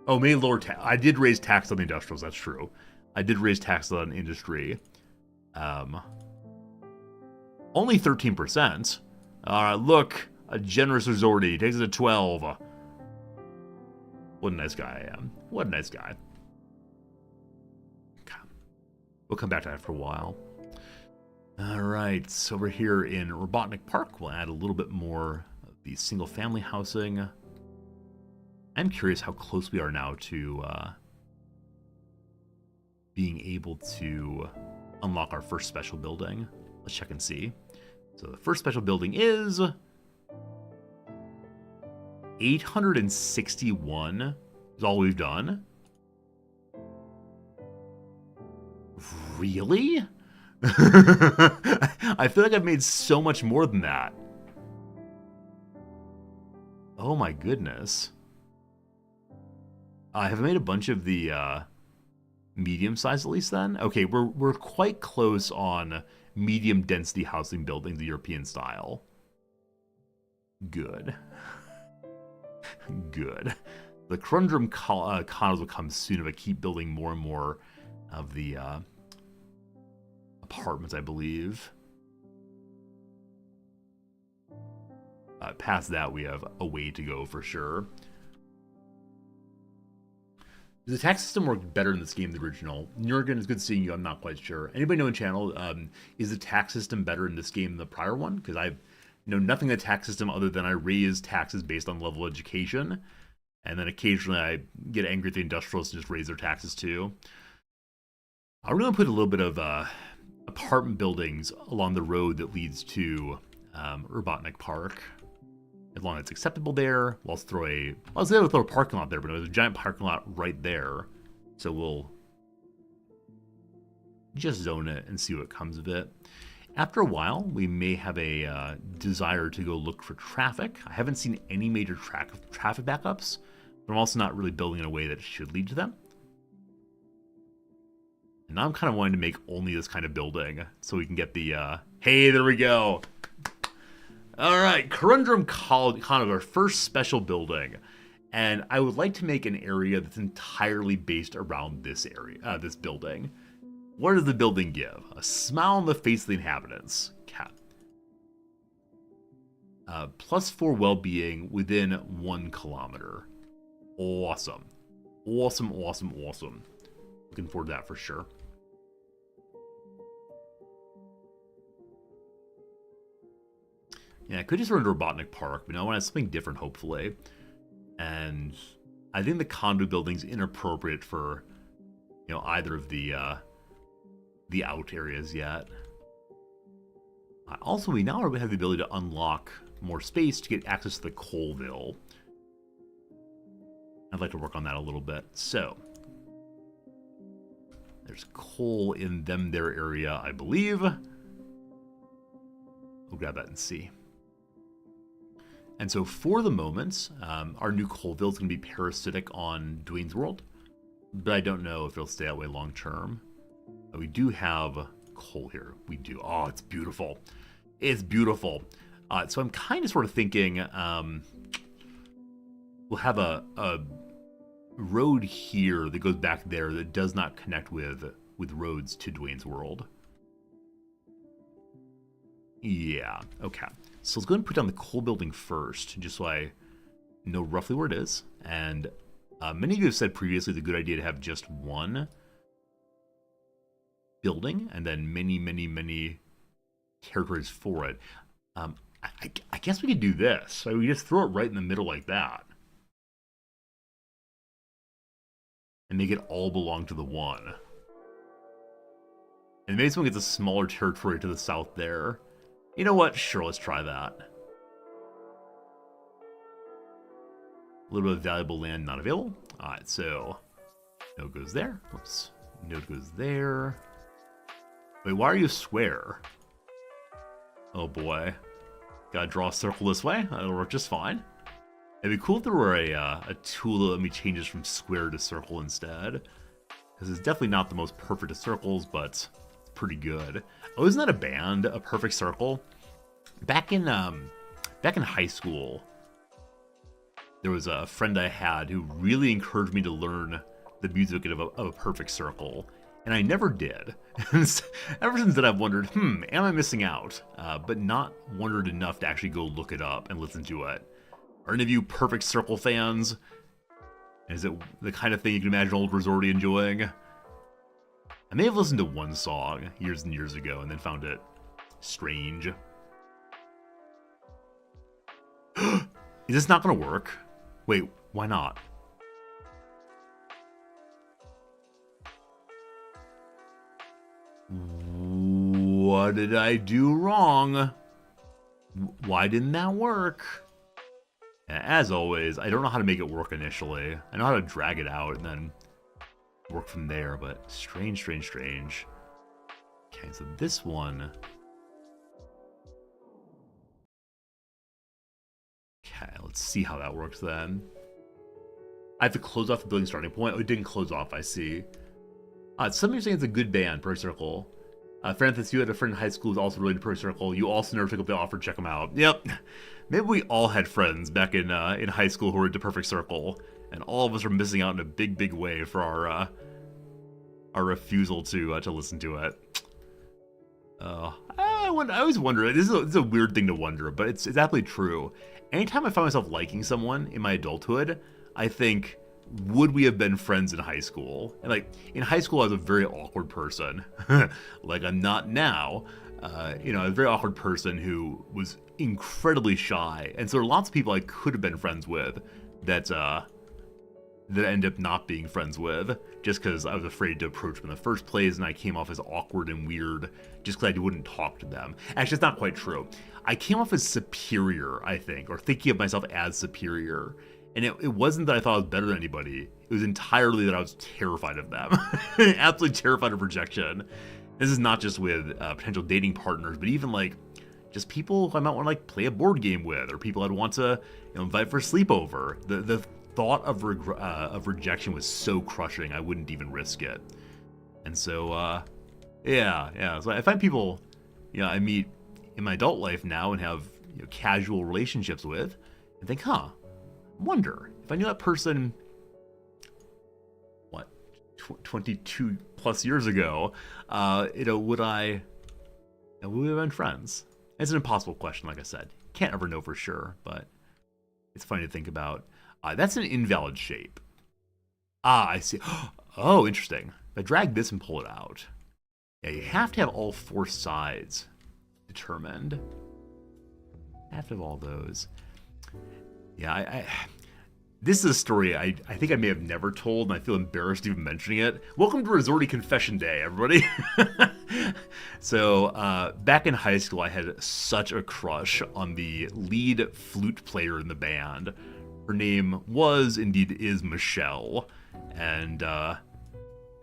Oh, maybe lower tax. I did raise tax on the industrials. That's true. I did raise tax on industry. Only 13%. Look, a generous resorty. Takes it to 12. What a nice guy I am. What a nice guy. Okay. We'll come back to that for a while. Alright, so over here in Robotnik Park, we'll add a little bit more of the single-family housing. I'm curious how close we are now to being able to unlock our first special building. Let's check and see. So the first special building is 861 is all we've done. Really? I feel like I've made so much more than that. Oh my goodness. Have I made a bunch of the medium size at least then? Okay, we're quite close on medium density housing buildings, the European style. Good. Good. The conundrum condos will come soon if I keep building more and more of the apartments, I believe. Past that, we have a way to go for sure. Does the tax system work better in this game than the original? Jurgen, it's good seeing you. I'm not quite sure. Anybody know in channel, is the tax system better in this game than the prior one? Because I know nothing of the tax system other than I raise taxes based on level of education. And then occasionally I get angry at the industrialists and just raise their taxes too. I really want to put a little bit of apartment buildings along the road that leads to Robotnik Park. As long as it's acceptable there, I was able to throw a parking lot there, but there's a giant parking lot right there. So we'll just zone it and see what comes of it. After a while, we may have a desire to go look for traffic. I haven't seen any major traffic backups, but I'm also not really building in a way that should lead to them. And now I'm kind of wanting to make only this kind of building so we can get the, hey, there we go. All right, Conundrum Condo, our first special building. And I would like to make an area that's entirely based around this area, this building. What does the building give? A smile on the face of the inhabitants. Cat. +4 well-being within 1 kilometer. Awesome. Awesome, awesome, awesome. Looking forward to that for sure. Yeah, I could just run to Robotnik Park, but no, I want something different, hopefully. And I think the condo building's inappropriate for, either of the out areas yet. Also, we now have the ability to unlock more space to get access to the Coalville. I'd like to work on that a little bit. So, there's coal in their area, I believe. We'll grab that and see. And so for the moment, our new Coalville is going to be parasitic on Dwayne's World, but I don't know if it'll stay that way long term. We do have coal here. We do. Oh, it's beautiful. It's beautiful. So I'm kind of sort of thinking we'll have a road here that goes back there that does not connect with roads to Dwayne's World. Yeah, okay. So let's go ahead and put down the coal building first, just so I know roughly where it is. And many of you have said previously it's a good idea to have just one building and then many territories for it. I guess we could do this. So we just throw it right in the middle like that. And make it all belong to the one. And maybe someone gets a smaller territory to the south there. You know what? Sure, let's try that. A little bit of valuable land not available. Alright, so node goes there. Whoops. Node goes there. Wait, why are you a square? Oh boy. Gotta draw a circle this way. That'll work just fine. It'd be cool if there were a tool that let me change this from square to circle instead. Because it's definitely not the most perfect of circles, but it's pretty good. Oh, isn't that a band? A Perfect Circle? Back in high school, there was a friend I had who really encouraged me to learn the music of a Perfect Circle. And I never did. Ever since then, I've wondered, am I missing out? But not wondered enough to actually go look it up and listen to it. Are any of you Perfect Circle fans? Is it the kind of thing you can imagine old Resorty enjoying? I may have listened to one song years and years ago and then found it strange. Is this not going to work? Wait, why not? What did I do wrong? Why didn't that work? As always, I don't know how to make it work initially. I know how to drag it out and then work from there, but strange. Okay, so this one. Okay, let's see how that works then. I have to close off the building starting point. Oh, it didn't close off, I see. Some of you saying it's a good band, Perfect Circle. Francis, you had a friend in high school who's also really into Perfect Circle. You also never took up the offer to check them out. Yep. Maybe we all had friends back in high school who were into Perfect Circle, and all of us are missing out in a big way for our refusal to listen to it. I always wonder. This is a weird thing to wonder, but it's absolutely true. Anytime I find myself liking someone in my adulthood, I think, would we have been friends in high school? And like in high school, I was a very awkward person. Like I'm not now. I was a very awkward person who was incredibly shy, and so there are lots of people I could have been friends with that ended up not being friends with, just because I was afraid to approach them in the first place, and I came off as awkward and weird just because I wouldn't talk to them. Actually, it's not quite true. I came off as superior, I think, or thinking of myself as superior. And it wasn't that I thought I was better than anybody. It was entirely that I was terrified of them. Absolutely terrified of rejection. This is not just with potential dating partners, but even like just people who I might want to like play a board game with, or people I'd want to invite for a sleepover. The thought of rejection was so crushing, I wouldn't even risk it. And so, yeah. So I find people, I meet in my adult life now and have casual relationships with, and think, wonder if I knew that person, 22 plus years ago, would we have been friends? It's an impossible question, like I said. Can't ever know for sure, but it's funny to think about. That's an invalid shape. I see. Oh, interesting. If I drag this and pull it out, yeah, you have to have all four sides determined. After all those. Yeah, this is a story I think I may have never told, and I feel embarrassed even mentioning it. Welcome to Resorty Confession Day, everybody. So, back in high school, I had such a crush on the lead flute player in the band. Her name was, indeed is, Michelle. And I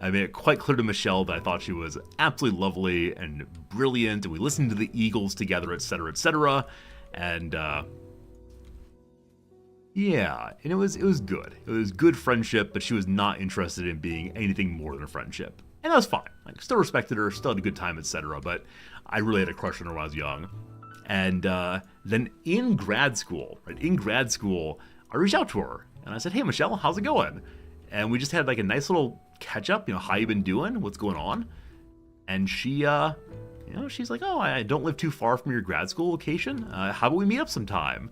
made it quite clear to Michelle that I thought she was absolutely lovely and brilliant, and we listened to the Eagles together, etc., etc. And, yeah, and it was good. It was good friendship, but she was not interested in being anything more than a friendship. And that was fine. Like, still respected her, still had a good time, etc. But I really had a crush on her when I was young. And then in grad school, I reached out to her and I said, "Hey, Michelle, how's it going?" And we just had like a nice little catch up. How you been doing? What's going on? And she, she's like, "Oh, I don't live too far from your grad school location. How about we meet up sometime?"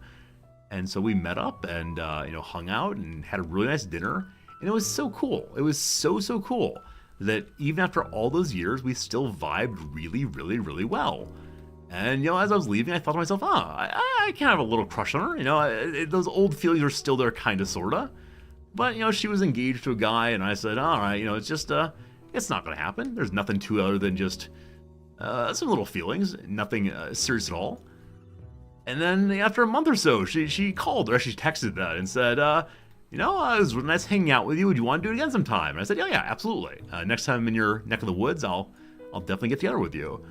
And so we met up and, hung out and had a really nice dinner. And it was so cool. It was so cool that even after all those years, we still vibed really, really, really well. And, as I was leaving, I thought to myself, I can have a little crush on her. Those old feelings are still there, kind of, sort of. But, she was engaged to a guy, and I said, all right, it's just, it's not going to happen. There's nothing to it other than just some little feelings, nothing serious at all. And then after a month or so, she called, or actually texted that and said, it was really nice hanging out with you. Would you want to do it again sometime? And I said, yeah, absolutely. Next time I'm in your neck of the woods, I'll definitely get together with you.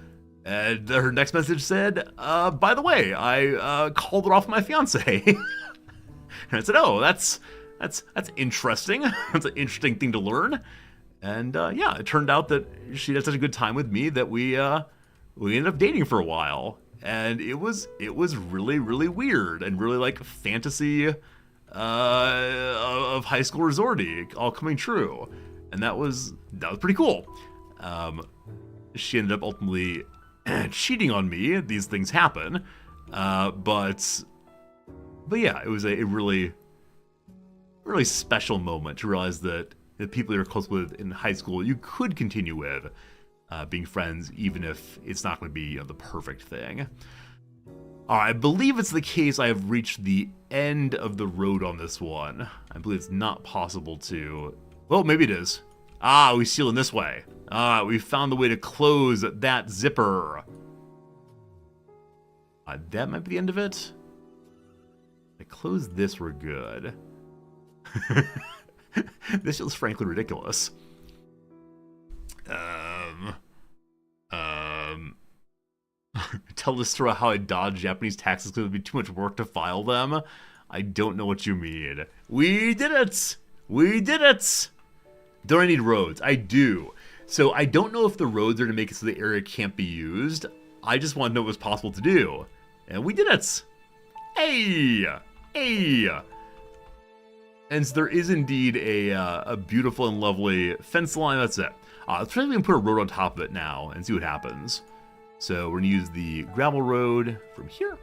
And her next message said, by the way, I called it off my fiance. And I said, oh, that's interesting. That's an interesting thing to learn. And it turned out that she had such a good time with me that we ended up dating for a while. And it was really, really weird and really like fantasy of high school resorty all coming true. And that was pretty cool. She ended up ultimately cheating on me. These things happen. But yeah, it was a really, really special moment to realize that the people you're close with in high school, you could continue with being friends, even if it's not going to be the perfect thing. All right, I believe it's the case I have reached the end of the road on this one. I believe it's not possible to... Well, maybe it is. We seal in this way. We found the way to close that zipper. That might be the end of it. If I close this, we're good. This feels frankly ridiculous. Tell the story how I dodged Japanese taxes because it would be too much work to file them. I don't know what you mean. We did it! We did it! Don't I need roads? I do. So I don't know if the roads are to make it so the area can't be used. I just want to know what was possible to do. And we did it! Hey! Hey! And so there is indeed a beautiful and lovely fence line. That's it. Let's try to put a road on top of it now and see what happens. So we're going to use the gravel road from here.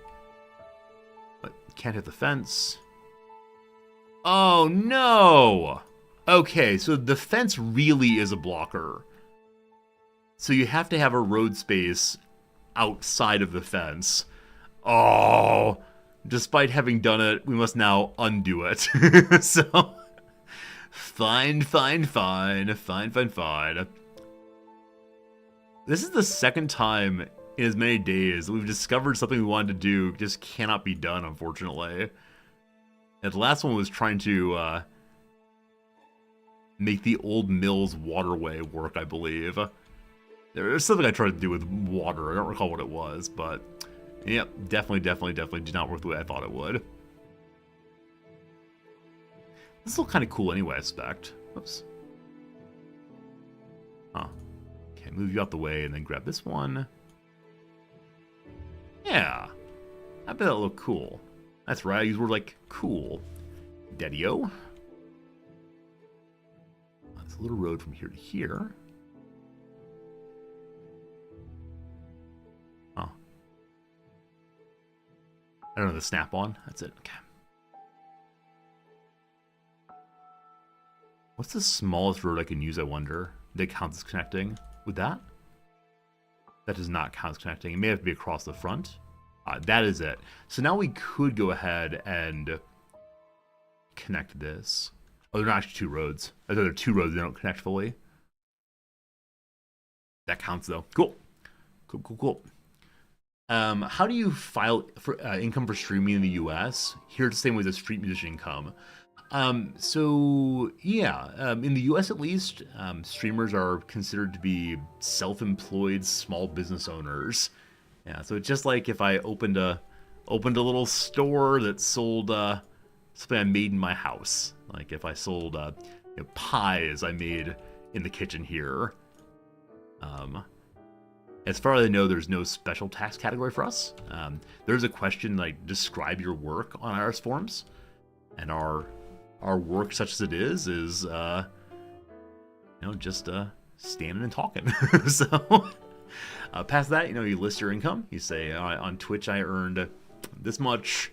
But can't hit the fence. Oh, no! Okay, so the fence really is a blocker. So you have to have a road space outside of the fence. Oh, despite having done it, we must now undo it. So, fine. This is the second time in as many days that we've discovered something we wanted to do just cannot be done, unfortunately. And the last one was trying to make the old Mills waterway work, I believe. There's something I tried to do with water. I don't recall what it was, but yep, definitely did not work the way I thought it would. This looks kind of cool anyway, I expect. Oops. Huh. Okay, move you out the way and then grab this one. Yeah. I bet that'll look cool. That's right, I use word like cool. Daddy-o. There's a little road from here to here. Oh. I don't know the snap-on. That's it. Okay. What's the smallest road I can use, I wonder? That counts as connecting? With that? That does not count as connecting. It may have to be across the front. That is it. So now we could go ahead and connect this. Oh, they're not actually two roads. I thought they're two roads, they don't connect fully. That counts though. Cool. Cool. How do you file for income for streaming in the US? Here's the same way as street musician income. In the US at least, streamers are considered to be self-employed small business owners. Yeah, so it's just like if I opened a little store that sold something I made in my house. Like if I sold pies I made in the kitchen here. As far as I know, there's no special tax category for us. There's a question like describe your work on IRS forms, and our work, such as it is just standing and talking. So past that, you list your income. You say on Twitch I earned this much.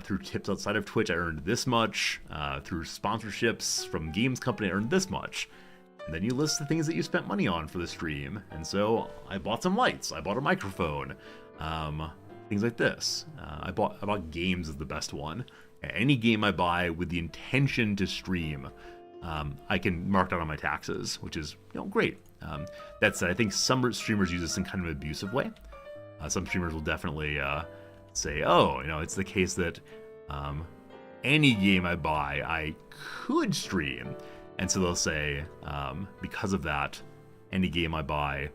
Through tips outside of Twitch I earned this much. Through sponsorships from games company I earned this much. And then you list the things that you spent money on for the stream. And so I bought some lights. I bought a microphone. Things like this. I bought games is the best one. Any game I buy with the intention to stream, I can mark down on my taxes, which is great. That said, I think some streamers use this in kind of an abusive way. Some streamers will definitely say, it's the case that any game I buy, I could stream. And so they'll say, because of that, any game I buy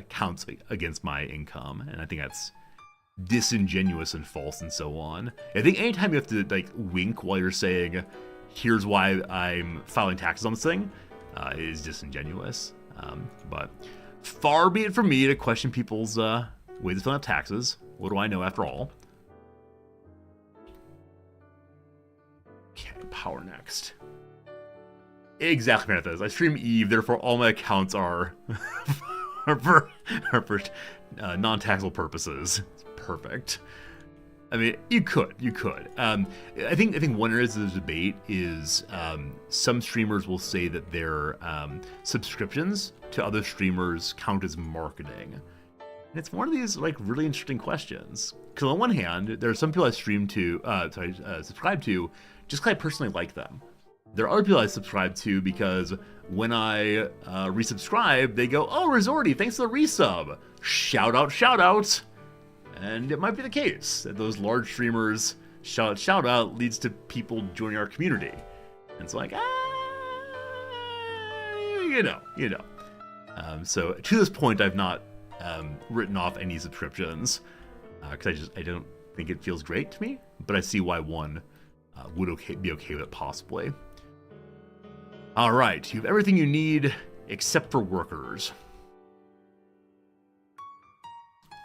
counts against my income. And I think that's disingenuous and false and so on. I think anytime you have to wink while you're saying, here's why I'm filing taxes on this thing, is disingenuous. But far be it from me to question people's ways of filing out taxes. What do I know after all? Okay, power next. Exactly, Panthers. I stream Eve, therefore all my accounts are for non-taxable purposes. It's perfect. I mean, you could. I think one area of the debate is some streamers will say that their subscriptions to other streamers count as marketing. And it's one of these really interesting questions. Because on one hand, there are some people I subscribe to just because I personally like them. There are other people I subscribe to because when I resubscribe, they go, "Oh, Resorty, thanks for the resub." Shout out. And it might be the case that those large streamers shout out leads to people joining our community. And it's like, so to this point, I've not written off any subscriptions because I don't think it feels great to me. But I see why one would be okay with it possibly. All right, you have everything you need except for workers.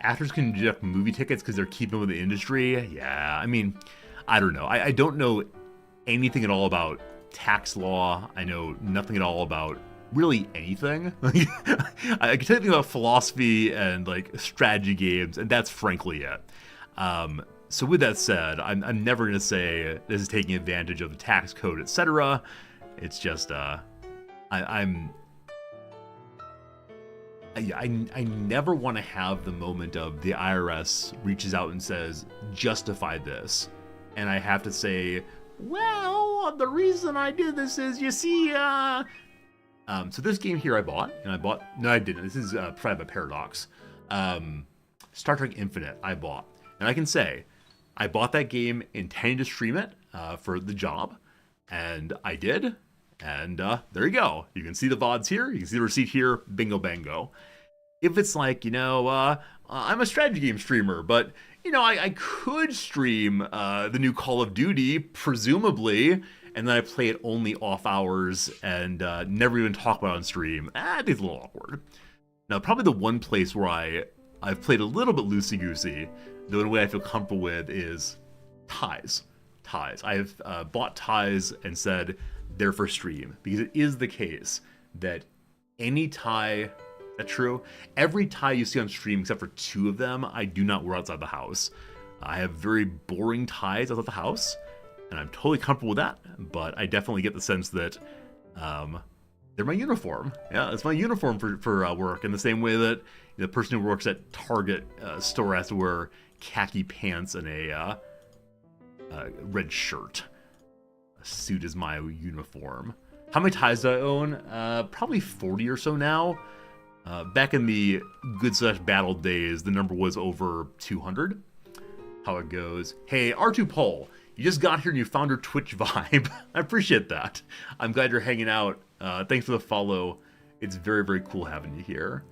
Actors can deduct movie tickets because they're keeping with the industry. Yeah, I mean, I don't know. I don't know anything at all about tax law. I know nothing at all about really anything. I can tell you about philosophy and strategy games, and that's frankly it. So with that said, I'm never going to say this is taking advantage of the tax code, etc. It's just I never want to have the moment of the IRS reaches out and says, justify this. And I have to say, well, the reason I did this is, you see, so this game here I bought. No, I didn't. This is provided by Paradox. Star Trek Infinite I bought. And I can say, I bought that game intending to stream it for the job. And I did. And there you go. You can see the VODs here. You can see the receipt here. Bingo bango. If it's I'm a strategy game streamer, but, I could stream the new Call of Duty, presumably, and then I play it only off hours and never even talk about it on stream. I think it's a little awkward. Now, probably the one place where I've played a little bit loosey-goosey, the only way I feel comfortable with is ties. I've bought ties and said they're for stream, because it is the case that any tie, that's true, every tie you see on stream except for 2 of them, I do not wear outside the house. I have very boring ties outside the house, and I'm totally comfortable with that, but I definitely get the sense that they're my uniform. Yeah, it's my uniform for work, in the same way that the person who works at Target store has to wear khaki pants and a red shirt. A suit is my uniform. How many ties do I own? Probably 40 or so now. Back in the good/battle days, the number was over 200. How it goes. Hey, R2 Poll, you just got here and you found your Twitch vibe. I appreciate that. I'm glad you're hanging out. Thanks for the follow. It's very, very cool having you here.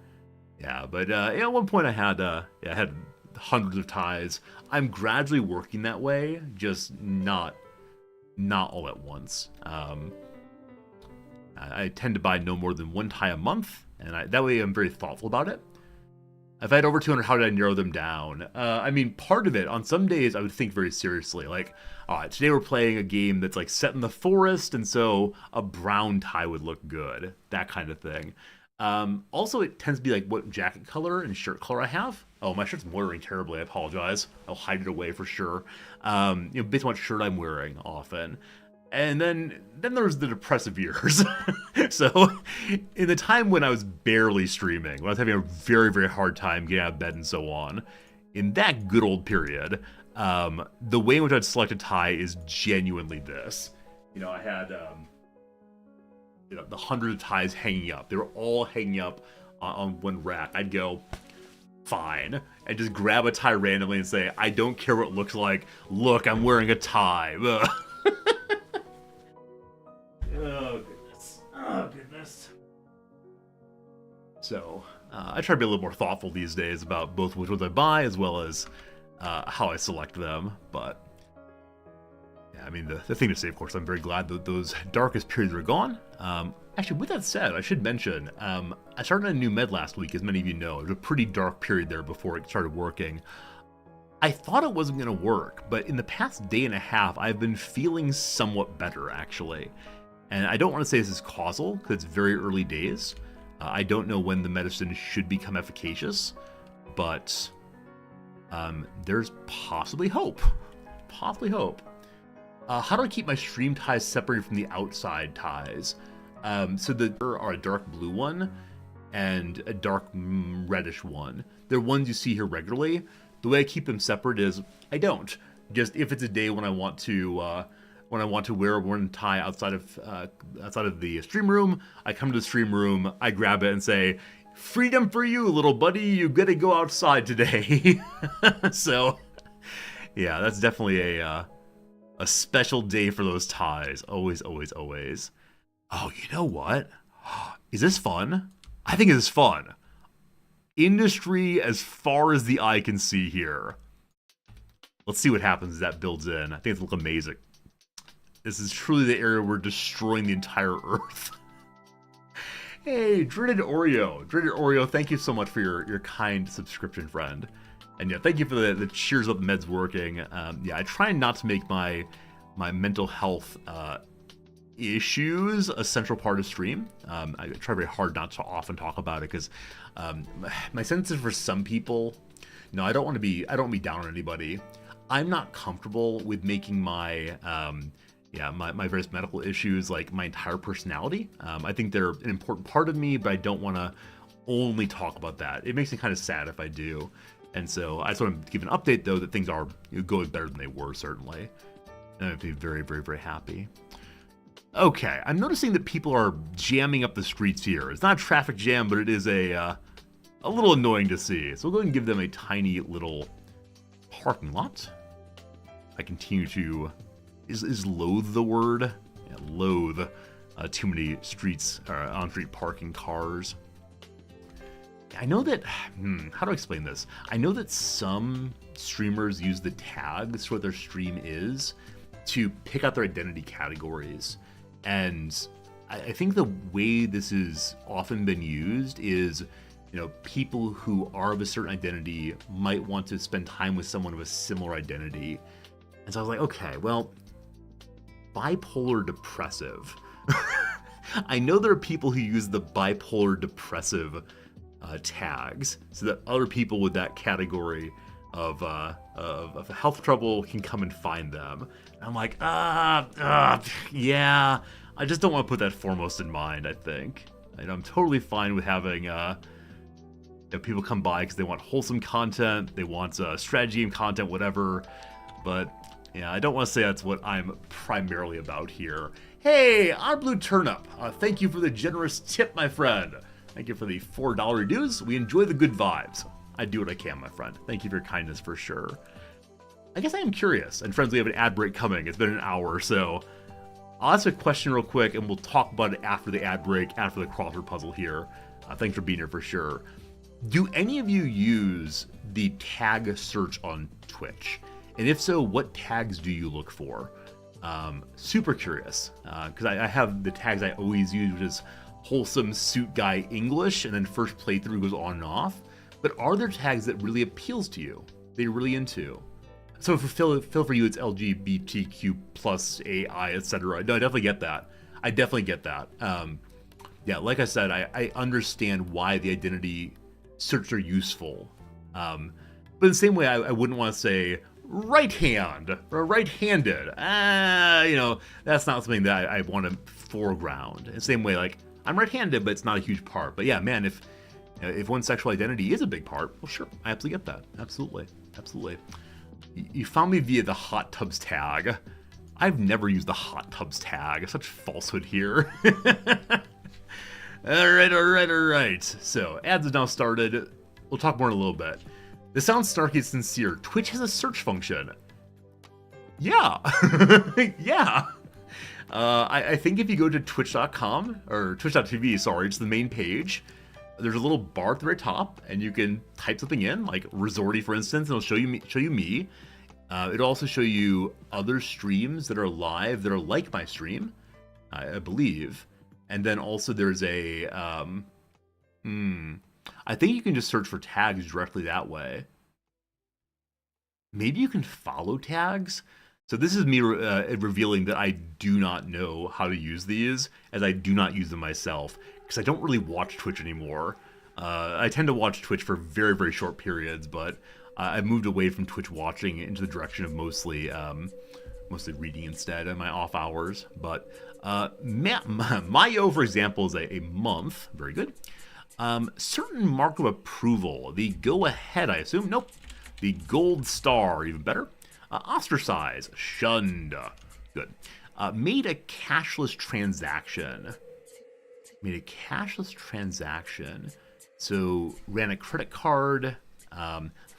Yeah, but at one point I had hundreds of ties. I'm gradually working that way, just not all at once. I tend to buy no more than one tie a month, and that way I'm very thoughtful about it. If I had over 200, how did I narrow them down? I mean, part of it, on some days I would think very seriously, like, today we're playing a game that's like set in the forest, and so a brown tie would look good, that kind of thing. Also, it tends to be like what jacket color and shirt color I have. Oh, my shirt's moiring terribly, I apologize. I'll hide it away for sure. Based on what shirt I'm wearing often. And then there's the depressive years. So, in the time when I was barely streaming, when I was having a very, very hard time getting out of bed and so on, in that good old period, the way in which I'd select a tie is genuinely this. I had the hundreds of ties hanging up. They were all hanging up on one rack. I'd go, fine, and just grab a tie randomly and say, I don't care what it looks like. Look, I'm wearing a tie. Oh, goodness. Oh, goodness. So, I try to be a little more thoughtful these days about both which ones I buy as well as how I select them. But, yeah, I mean, the thing to say, of course, I'm very glad that those darkest periods are gone. Actually, with that said, I should mention, I started a new med last week, as many of you know. It was a pretty dark period there before it started working. I thought it wasn't going to work, but in the past day and a half, I've been feeling somewhat better, actually. And I don't want to say this is causal, because it's very early days. I don't know when the medicine should become efficacious, but there's possibly hope. Possibly hope. How do I keep my stream ties separated from the outside ties? So there are a dark blue one and a dark reddish one. They're ones you see here regularly. The way I keep them separate is I don't. Just if it's a day when I want to wear one tie outside of the stream room, I come to the stream room, I grab it and say, "Freedom for you, little buddy. You gotta go outside today." So, yeah, that's definitely a special day for those ties. Always, always, always. Oh, you know what? Is this fun? I think it is fun. Industry as far as the eye can see here. Let's see what happens as that builds in. I think it's look amazing. This is truly the area we're destroying the entire Earth. Hey, Dreaded Oreo. Dreaded Oreo, thank you so much for your kind subscription, friend. And yeah, thank you for the cheers up meds working. Yeah, I try not to make my mental health issues a central part of stream. I try very hard not to often talk about it because my sense is for some people, no, I don't want to be down on anybody. I'm not comfortable with making my my various medical issues like my entire personality. I think they're an important part of me, but I don't want to only talk about that. It makes me kind of sad if I do. And so I just want to give an update, though, that things are going better than they were, certainly. And I'd be very, very, very happy. Okay, I'm noticing that people are jamming up the streets here. It's not a traffic jam, but it is a little annoying to see. So we'll go ahead and give them a tiny little parking lot. I continue to... Is loathe the word? Yeah, loathe too many streets, on-street parking cars. I know that, how do I explain this? I know that some streamers use the tags for what their stream is to pick out their identity categories. And I think the way this is often been used is, people who are of a certain identity might want to spend time with someone of a similar identity. And so I was like, okay, well, bipolar depressive. I know there are people who use the bipolar depressive tags so that other people with that category of health trouble can come and find them. And I'm like, yeah, I just don't want to put that foremost in mind, I think. I'm totally fine with having people come by because they want wholesome content, they want strategy game content, whatever. But yeah, I don't want to say that's what I'm primarily about here. Hey, on Blue Turnip, thank you for the generous tip, my friend. Thank you for the $4 dues. We enjoy the good vibes. I do what I can, my friend. Thank you for your kindness for sure. I guess I am curious, and friends, we have an ad break coming. It's been an hour, so I'll ask a question real quick, and we'll talk about it after the ad break, after the crossword puzzle here. Thanks for being here for sure. Do any of you use the tag search on Twitch? And if so, what tags do you look for? Super curious, because I have the tags I always use, which is wholesome suit guy English, and then first playthrough goes on and off. But are there tags that really appeals to you, that you're really into? So for Phil, for you, it's LGBTQ plus AI, etc. No, I definitely get that. Yeah, like I said, I understand why the identity search are useful. But in the same way, I wouldn't want to say right hand or right-handed. That's not something that I want to foreground. In the same way, like, I'm right-handed, but it's not a huge part. But yeah, man, if one's sexual identity is a big part, well, sure, I absolutely get that. Absolutely. You found me via the hot tubs tag. I've never used the hot tubs tag. Such falsehood here. All right. So, ads have now started. We'll talk more in a little bit. This sounds snarky and sincere. Twitch has a search function. Yeah. Yeah. I think if you go to twitch.com, or twitch.tv, sorry, it's the main page. There's a little bar at the very top, and you can type something in, like Resorty, for instance, and it'll show you me. It'll also show you other streams that are live that are like my stream, I believe. And then also there's a, I think you can just search for tags directly that way. Maybe you can follow tags. So this is me revealing that I do not know how to use these, as I do not use them myself, because I don't really watch Twitch anymore. I tend to watch Twitch for very, very short periods, but I've moved away from Twitch watching into the direction of mostly reading instead in my off hours. But Mayo, for example, is a month. Very good. Certain mark of approval. The go ahead, I assume. Nope. The gold star, even better. Ostracize. Shunned. Good. Made a cashless transaction. So ran a credit card.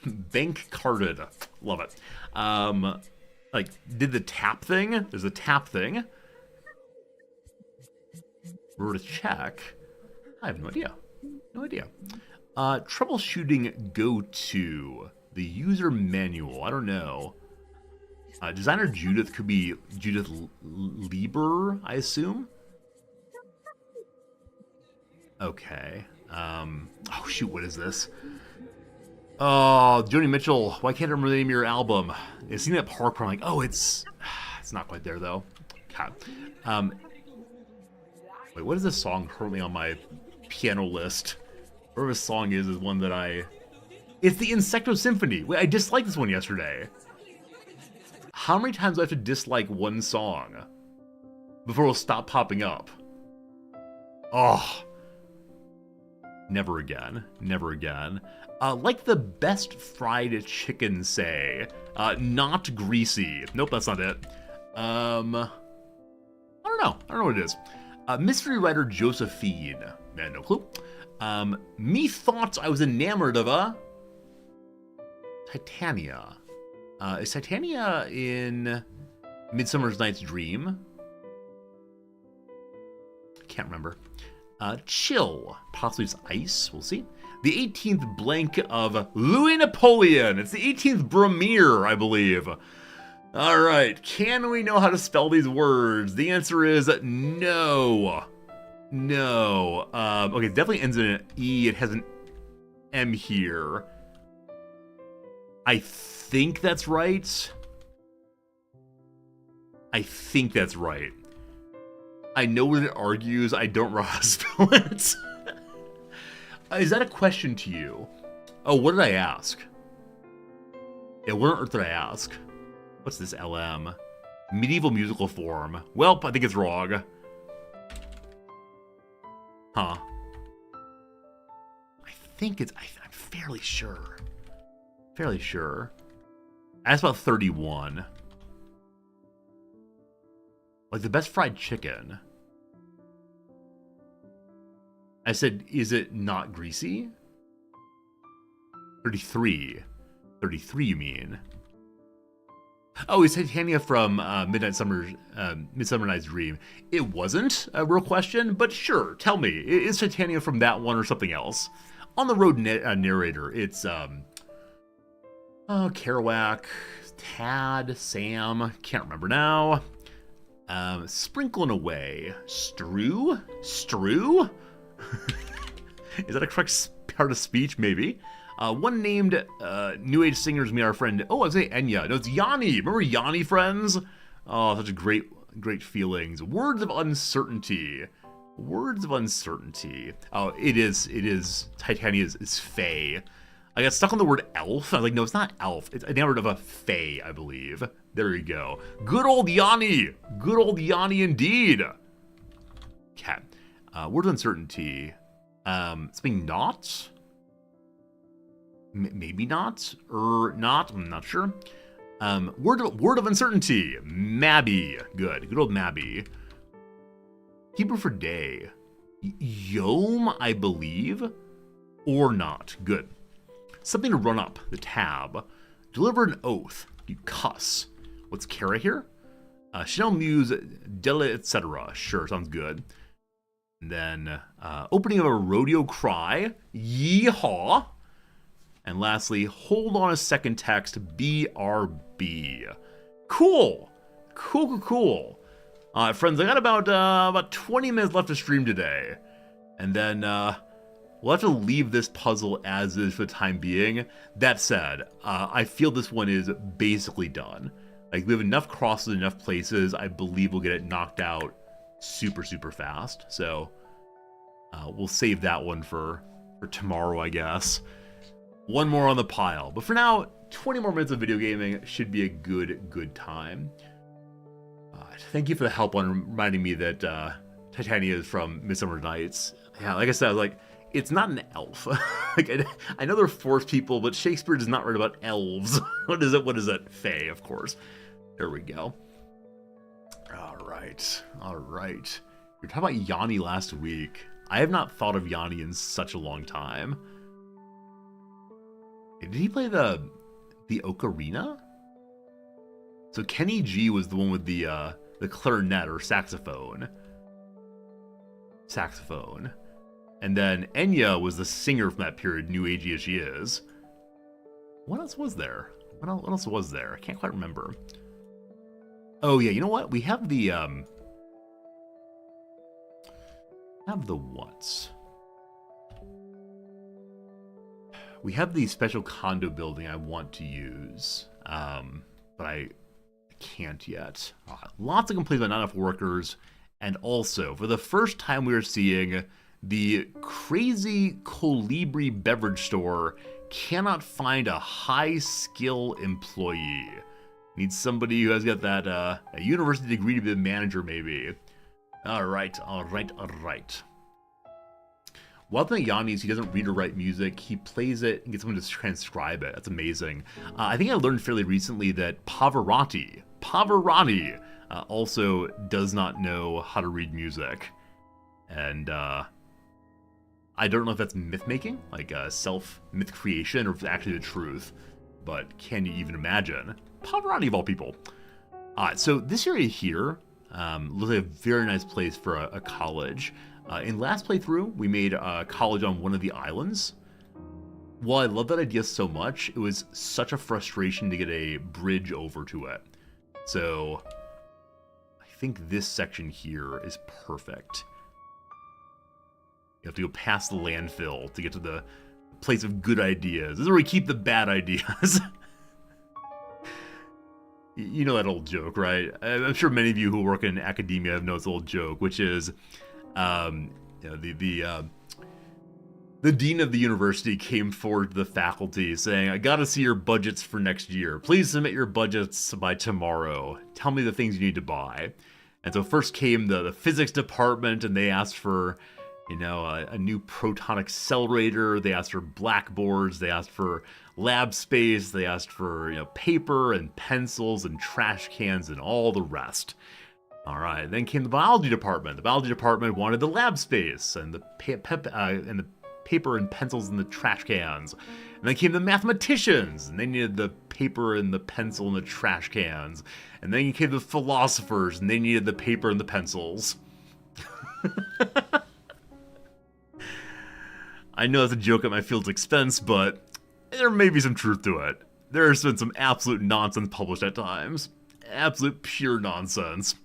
Bank carded. Love it. Like, did the tap thing. There's a tap thing. Wrote a check. I have no idea. Troubleshooting go-to. The user manual. I don't know. Designer Judith could be Judith Lieber, I assume. Okay. Oh, shoot, what is this? Oh, Joni Mitchell. Why can't I remember the name of your album? I've seen that park where I'm like, oh, it's not quite there, though. God. Wait, what is this song currently on my piano list? Whatever this song is one that It's the Insecto Symphony. Wait, I disliked this one yesterday. How many times do I have to dislike one song before it'll stop popping up? Oh. Never again. Like the best fried chicken say. Not greasy. Nope, that's not it. I don't know what it is. Mystery writer Josephine. Man, no clue. Me thought I was enamored of a Titania. Is Titania in Midsummer Night's Dream? Can't remember. Chill. Possibly it's ice. We'll see. The 18th blank of Louis Napoleon. It's the 18th Bromere, I believe. All right. Can we know how to spell these words? The answer is no. Okay, it definitely ends in an E. It has an M here. I think that's right. I know when it argues, I don't know how to spell it. Is that a question to you? Oh, what did I ask? Yeah, what on earth did I ask? What's this LM? Medieval musical form. Well, I think it's wrong. Huh. I think it's, I'm fairly sure. Fairly sure. That's about 31. Like the best fried chicken. I said, is it not greasy? 33. 33, you mean? Oh, it's Titania from Midsummer Night's Dream. It wasn't a real question, but sure, tell me. Is Titania from that one or something else? On the Road narrator, it's Kerouac, Tad, Sam, can't remember now. Sprinkling away. Strew? Strew? Is that a correct part of speech? Maybe. One named New Age singers, me, our friend. Oh, I'd say Enya. No, it's Yanni. Remember Yanni, friends? Oh, such a great feelings. Words of uncertainty. Words of uncertainty. Oh, it is. Titania's is Fae. I got stuck on the word elf. I was like, no, it's not elf. It's a word of a Fae, I believe. There you go. Good old Yanni. Good old Yanni indeed. Okay. Word of uncertainty. Something not? Maybe not? Not? I'm not sure. Word of uncertainty. Mabby. Good. Good old Mabby. Hebrew for day. Yom, I believe. Or not. Good. Something to run up. The tab. Deliver an oath. You cuss. What's Kara here? Chanel Muse, Della, etc. Sure, sounds good. And then opening of a rodeo cry. Yeehaw. And lastly, hold on a second text. BRB. Cool. Cool. Friends, I got about 20 minutes left to stream today. And then we'll have to leave this puzzle as is for the time being. That said, I feel this one is basically done. Like, we have enough crosses, enough places. I believe we'll get it knocked out super fast. So we'll save that one for tomorrow, I guess. One more on the pile. But for now, 20 more minutes of video gaming should be a good time. Thank you for the help on reminding me that Titania is from Midsummer Nights. Yeah, like I said, it's not an elf. Like, I know they're forest people, but Shakespeare does not write about elves. What is it? Fae, of course. There we go. All right. We were talking about Yanni last week. I have not thought of Yanni in such a long time. Did he play the ocarina? So Kenny G was the one with the clarinet or saxophone. And then Enya was the singer from that period, new agey as she is. What else was there? What else was there? I can't quite remember. Oh yeah, you know what? We have the what? We have the special condo building I want to use, but I can't yet. Lots of complaints about not enough workers, and also, for the first time we are seeing the crazy Colibri beverage store cannot find a high-skill employee. Needs somebody who has got that a university degree to be the manager, maybe. All right. One thing Yanni is he doesn't read or write music. He plays it and gets someone to transcribe it. That's amazing. I think I learned fairly recently that Pavarotti also does not know how to read music. And I don't know if that's myth-making, like self-myth creation, or if it's actually the truth. But can you even imagine? Pavarotti of all people. So this area here looks like a very nice place for a college. In last playthrough, we made a college on one of the islands. While I love that idea so much, it was such a frustration to get a bridge over to it. So I think this section here is perfect. You have to go past the landfill to get to the place of good ideas. This is where we keep the bad ideas. You know that old joke, right? I'm sure many of you who work in academia know this old joke, which is, the dean of the university came forward to the faculty saying, I gotta see your budgets for next year. Please submit your budgets by tomorrow. Tell me the things you need to buy. And so first came the physics department, and they asked for, You know, a new proton accelerator. They asked for blackboards. They asked for lab space. They asked for, you know, paper and pencils and trash cans and all the rest. All right, then came the biology department. The biology department wanted the lab space and the paper and pencils and the trash cans. And then came the mathematicians, and they needed the paper and the pencil and the trash cans. And then came the philosophers, and they needed the paper and the pencils. I know that's a joke at my field's expense, but there may be some truth to it. There's been some absolute nonsense published at times. Absolute pure nonsense.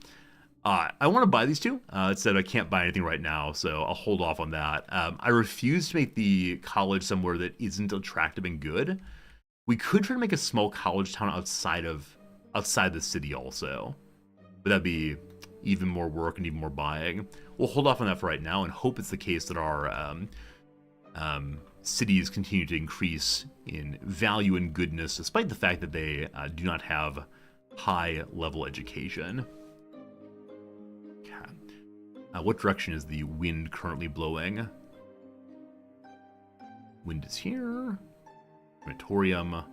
I want to buy these two. It said I can't buy anything right now, so I'll hold off on that. I refuse to make the college somewhere that isn't attractive and good. We could try to make a small college town outside the city also. But that'd be even more work and even more buying. We'll hold off on that for right now and hope it's the case that our cities continue to increase in value and goodness, despite the fact that they do not have high-level education. What direction is the wind currently blowing? Wind is here. Crematorium.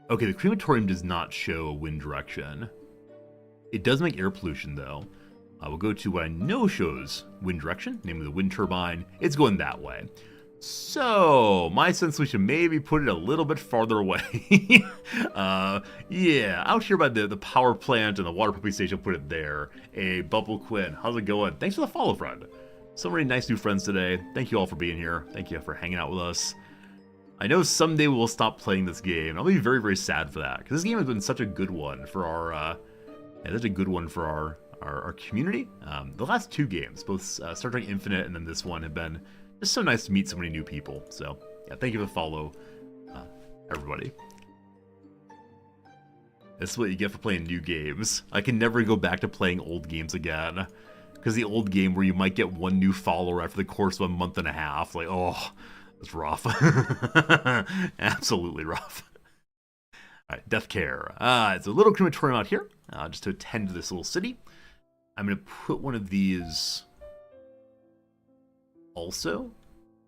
Okay, the crematorium does not show a wind direction. It does make air pollution, though. We'll go to what I know shows wind direction, namely the wind turbine. It's going that way. So, my sense we should maybe put it a little bit farther away. Yeah, out here by the power plant and the water pumping station, put it there. Hey, Bubble Quinn, how's it going? Thanks for the follow, friend. So many nice new friends today. Thank you all for being here. Thank you for hanging out with us. I know someday we will stop playing this game. I'll be very, very sad for that, because this game has been such a good one for our, our community. The last two games, both Star Trek Infinite and then this one, have been just so nice to meet so many new people. So, yeah, thank you for the follow, everybody. This is what you get for playing new games. I can never go back to playing old games again. Because the old game where you might get one new follower after the course of a month and a half, like, oh, it's rough. Absolutely rough. All right, Death Care. It's a little crematorium out here, just to attend to this little city. I'm going to put one of these also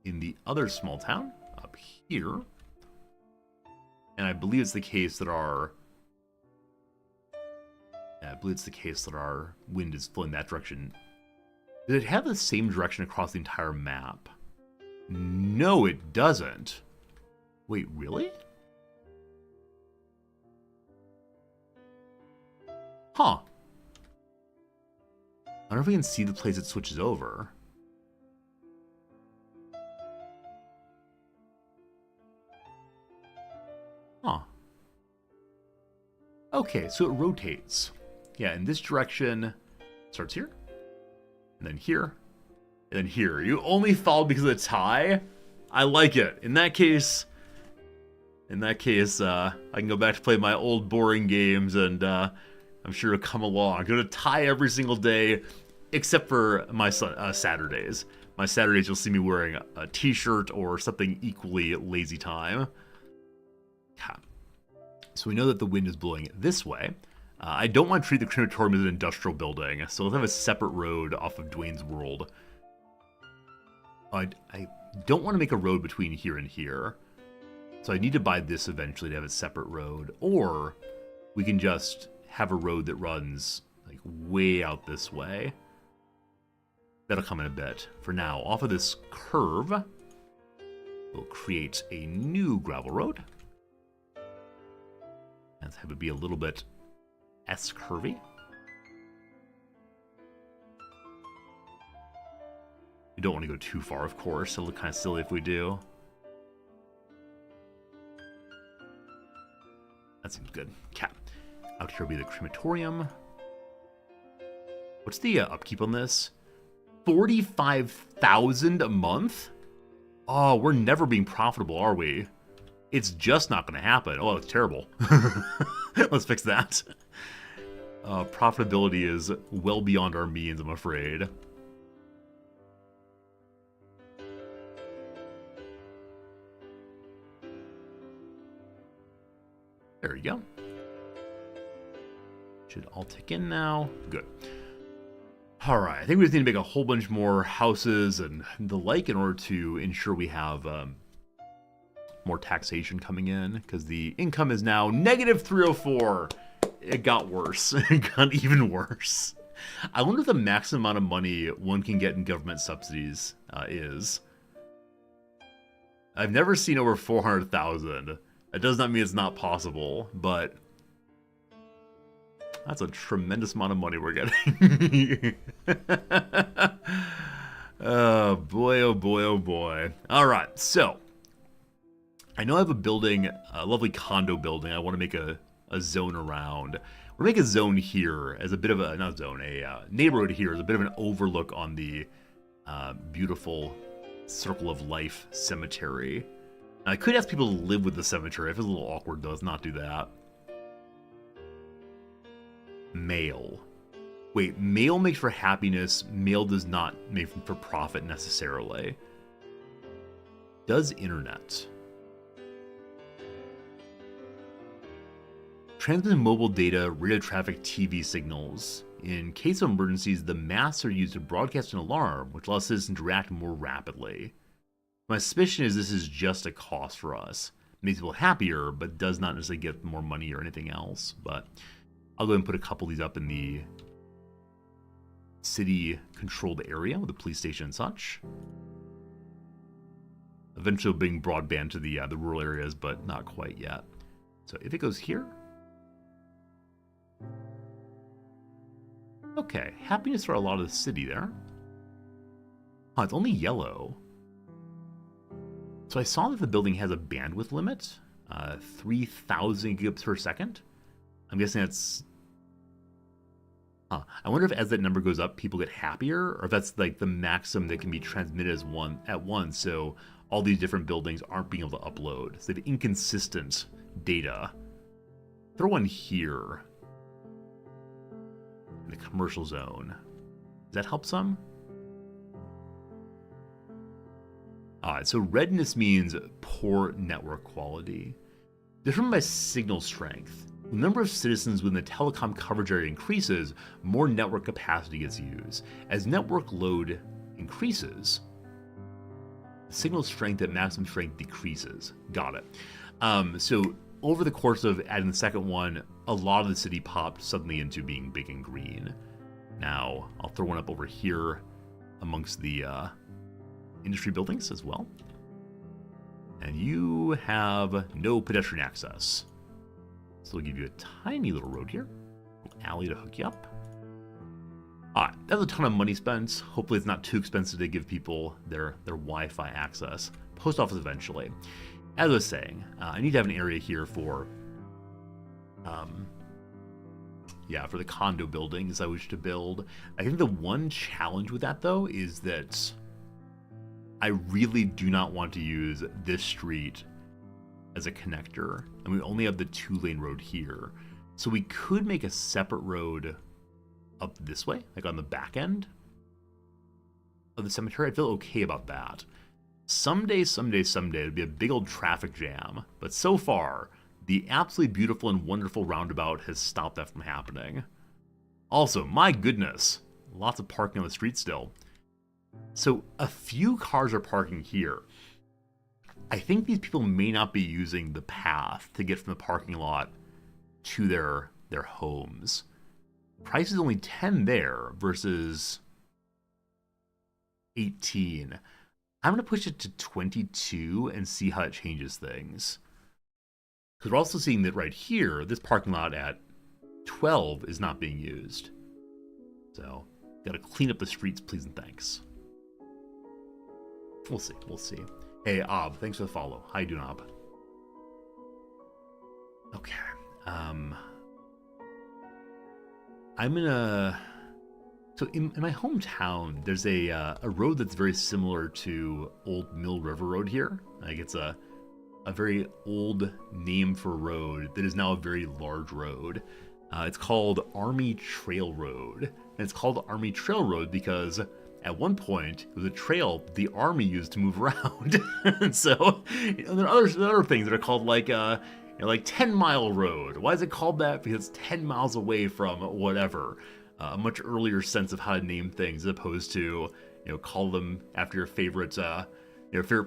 in the other small town up here. And I believe it's the case that our wind is flowing that direction. Does it have the same direction across the entire map? No, it doesn't. Wait, really? Huh. I wonder if we can see the place it switches over. Huh. Okay, so it rotates. Yeah, in this direction, it starts here, and then here, and then here. You only followed because of the tie? I like it. In that case, I can go back to play my old boring games, and I'm sure it'll come along. I'm going to tie every single day, except for my Saturdays. My Saturdays, you'll see me wearing a t-shirt or something equally lazy time. So we know that the wind is blowing this way. I don't want to treat the crematorium as an industrial building, so let's have a separate road off of Dwayne's World. I don't want to make a road between here and here, so I need to buy this eventually to have a separate road, or we can just have a road that runs like way out this way. That'll come in a bit. For now, off of this curve, we'll create a new gravel road. Let's have it be a little bit S-curvy. We don't want to go too far, of course. It'll look kind of silly if we do. That seems good. Okay. Out here will be the crematorium. What's the upkeep on this? 45,000 a month? Oh, we're never being profitable, are we? It's just not going to happen. Oh, it's terrible. Let's fix that. Profitability is well beyond our means, I'm afraid. There we go. Should all tick in now. Good. All right, I think we just need to make a whole bunch more houses and the like in order to ensure we have more taxation coming in, because the income is now negative 304. It got worse. It got even worse. I wonder if the maximum amount of money one can get in government subsidies is. I've never seen over 400,000. That does not mean it's not possible, but that's a tremendous amount of money we're getting. Oh boy, oh boy, oh boy. All right, so I know I have a building, a lovely condo building. I want to make a zone around. We're going to make a zone here as a bit of a, not zone, a neighborhood here as a bit of an overlook on the beautiful Circle of Life cemetery. Now, I could ask people to live with the cemetery. If it's a little awkward, though, let's not do that. Mail. Wait, mail makes for happiness. Mail does not make for profit necessarily. Does internet? Transmit mobile data, radio traffic, TV signals. In case of emergencies, the masts are used to broadcast an alarm, which allows citizens to react more rapidly. My suspicion is this is just a cost for us. It makes people happier, but does not necessarily get more money or anything else. But I'll go ahead and put a couple of these up in the city-controlled area with the police station and such. Eventually bring broadband to the rural areas, but not quite yet. So if it goes here... Okay, happiness for a lot of the city there. Oh, it's only yellow. So I saw that the building has a bandwidth limit, 3,000 gigabits per second. I'm guessing that's... Huh. I wonder if as that number goes up, people get happier, or if that's like the maximum that can be transmitted as one at once, so all these different buildings aren't being able to upload. So they have inconsistent data. Throw one here. In the commercial zone. Does that help some? Alright, so redness means poor network quality. Determined by signal strength. The number of citizens within the telecom coverage area increases, more network capacity gets used. As network load increases, the signal strength at maximum strength decreases. Got it. So over the course of adding the second one, a lot of the city popped suddenly into being big and green. Now, I'll throw one up over here amongst the industry buildings as well. And you have no pedestrian access. So we'll give you a tiny little road here. An alley to hook you up. Alright, that's a ton of money spent. Hopefully it's not too expensive to give people their Wi-Fi access. Post office eventually. As I was saying, I need to have an area here for for the condo buildings I wish to build. I think the one challenge with that, though, is that I really do not want to use this street as a connector. And we only have the 2-lane road here. So we could make a separate road up this way, like on the back end of the cemetery. I feel okay about that. Someday, it'll be a big old traffic jam. But so far, the absolutely beautiful and wonderful roundabout has stopped that from happening. Also, my goodness, lots of parking on the street still. So a few cars are parking here. I think these people may not be using the path to get from the parking lot to their homes. Price is only 10 there versus 18. I'm going to push it to 22 and see how it changes things. Because we're also seeing that right here, this parking lot at 12 is not being used. So, got to clean up the streets, please and thanks. We'll see, we'll see. Hey, Ob, thanks for the follow. How you doing, Ob? Okay. I'm gonna... So in my hometown, there's a road that's very similar to Old Mill River Road here. Like it's a very old name for a road that is now a very large road. It's called Army Trail Road. And it's called Army Trail Road because at one point it was a trail the Army used to move around. And so there are other things that are called like 10 Mile Road. Why is it called that? Because it's 10 miles away from whatever. a much earlier sense of how to name things as opposed to, call them after your favorite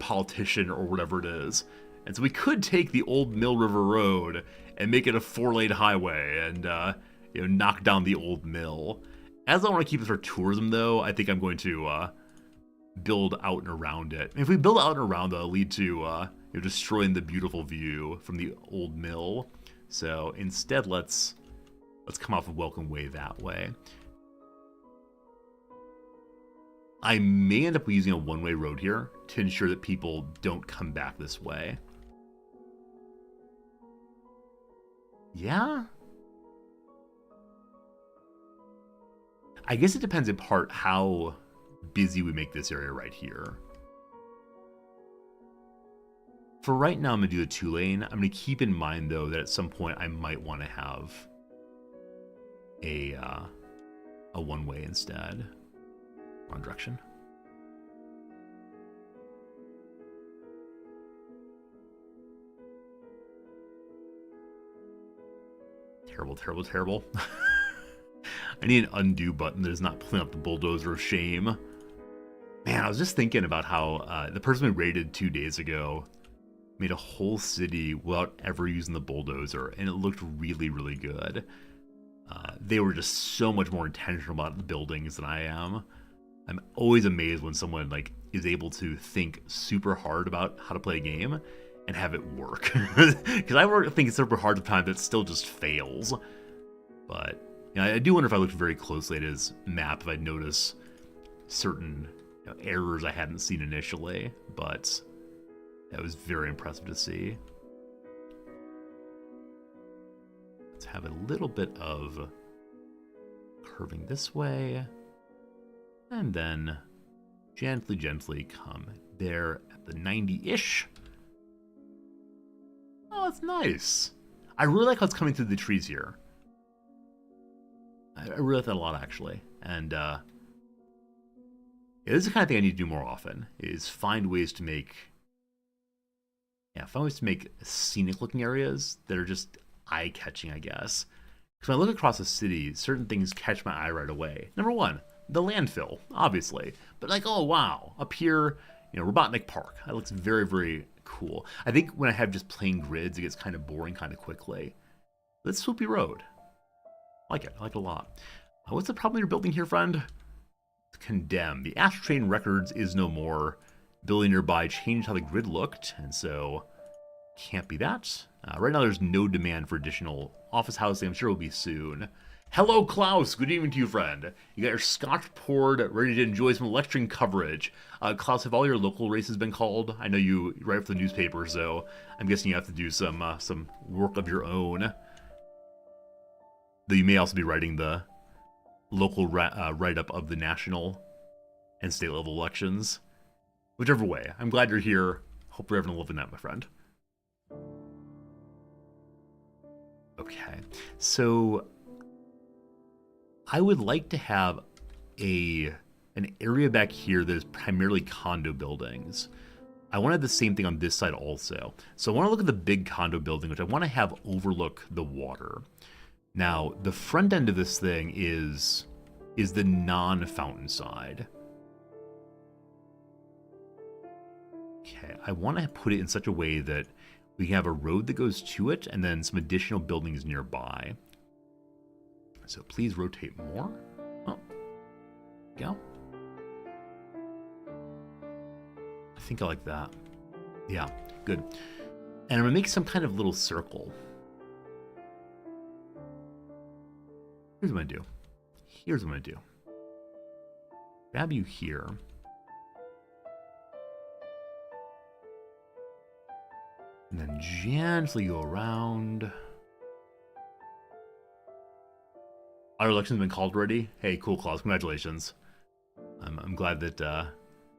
politician or whatever it is. And so we could take the old Mill River Road and make it a 4-lane highway and, knock down the old mill. As I want to keep this for tourism, though, I think I'm going to build out and around it. And if we build out and around, that'll lead to destroying the beautiful view from the old mill. So instead, let's come off of Welcome Way that way. I may end up using a one-way road here to ensure that people don't come back this way. Yeah? I guess it depends in part how busy we make this area right here. For right now, I'm going to do a 2-lane. I'm going to keep in mind, though, that at some point I might want to have a one-way instead. Wrong direction. Terrible, terrible, terrible. I need an undo button that is not pulling up the bulldozer of shame. Man, I was just thinking about how the person we raided 2 days ago made a whole city without ever using the bulldozer, and it looked really, really good. They were just so much more intentional about the buildings than I am. I'm always amazed when someone is able to think super hard about how to play a game and have it work. Because I work thinking super hard at the time that still just fails. But I do wonder if I looked very closely at his map if I'd notice certain errors I hadn't seen initially. But that was very impressive to see. Let's have a little bit of curving this way. And then gently, gently come there at the 90-ish. Oh, that's nice. I really like how it's coming through the trees here. I really like that a lot, actually. And yeah, this is the kind of thing I need to do more often, is find ways to make scenic-looking areas that are just eye-catching, I guess. Because when I look across the city, certain things catch my eye right away. Number one, the landfill, obviously. But oh, wow. Up here, Robotnik Park. That looks very, very cool. I think when I have just plain grids, it gets kind of boring kind of quickly. Let's Swoopy Road. I like it. I like it a lot. What's the problem you're building here, friend? Condemn. The Astrotrain Records is no more. Building nearby changed how the grid looked, and so can't be that. Right now, there's no demand for additional office housing. I'm sure it will be soon. Hello, Klaus. Good evening to you, friend. You got your scotch poured, ready to enjoy some election coverage. Klaus, have all your local races been called? I know you write for the newspaper, so I'm guessing you have to do some work of your own. Though you may also be writing the local write-up of the national and state level elections. Whichever way, I'm glad you're here. Hope you're having a lovely night, my friend. Okay, so I would like to have an area back here that is primarily condo buildings. I want to have the same thing on this side also. So I want to look at the big condo building, which I want to have overlook the water. Now, the front end of this thing is the non-fountain side. Okay, I want to put it in such a way that we can have a road that goes to it and then some additional buildings nearby. So please rotate more. Oh, go. I think I like that. Yeah, good. And I'm gonna make some kind of little circle. Here's what I'm gonna do. Here's what I'm gonna do. Grab you here. And then gently go around. Our election's been called already. Hey, cool, Klaus. Congratulations. I'm glad that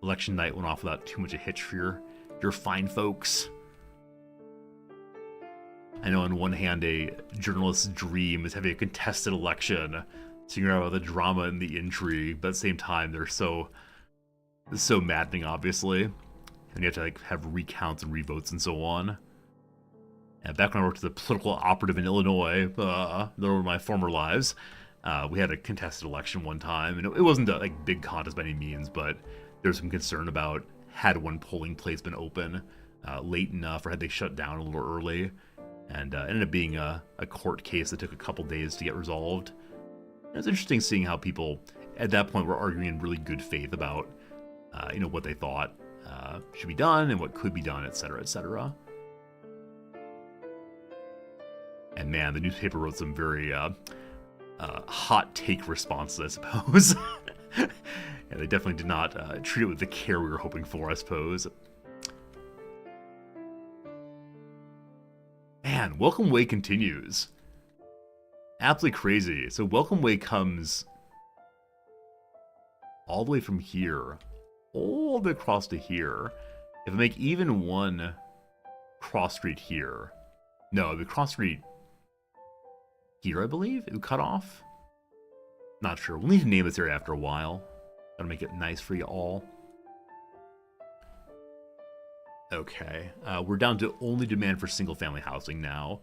election night went off without too much a hitch for your fine folks. I know on one hand, a journalist's dream is having a contested election, figuring out the drama and the intrigue, but at the same time, they're so maddening, obviously. And you have to have recounts and revotes and so on. And back when I worked as a political operative in Illinois, those were my former lives. We had a contested election one time, and it wasn't a like big contest by any means, but there's some concern about had one polling place been open late enough, or had they shut down a little early, and ended up being a court case that took a couple days to get resolved. And it's interesting seeing how people at that point were arguing in really good faith about what they thought should be done and what could be done, etc., etc. And man, the newspaper wrote some very hot take responses, I suppose. Yeah, they definitely did not treat it with the care we were hoping for, I suppose. Man, Welcome Way continues. Absolutely crazy. So Welcome Way comes all the way from here, all the way across to here. If I make even one cross street here, no, the cross street here, I believe, it would cut off. Not sure. We'll need to name this area after a while. Gotta make it nice for you all. Okay, we're down to only demand for single-family housing now,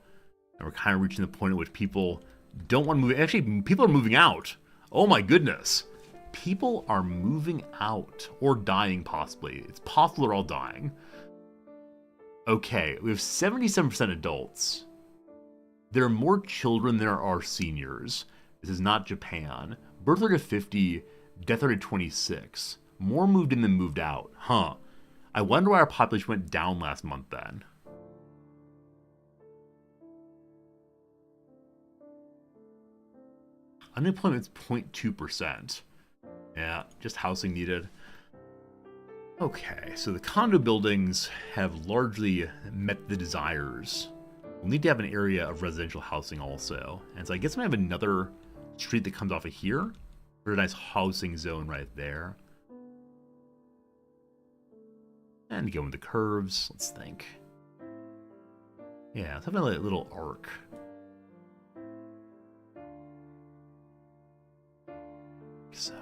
and we're kind of reaching the point at which people don't want to move. Actually, people are moving out. Oh my goodness, people are moving out or dying. Possibly, it's possible they're all dying. Okay, we have 77% adults. There are more children than there are seniors. This is not Japan. Birth rate of 50, death rate of 26. More moved in than moved out. Huh. I wonder why our population went down last month then. Unemployment's 0.2%. Yeah, just housing needed. Okay, so the condo buildings have largely met the desires. We'll need to have an area of residential housing also. And so I guess I'm going to have another street that comes off of here. Very nice housing zone right there. And go with the curves, let's think. Yeah, let's have a little arc. So.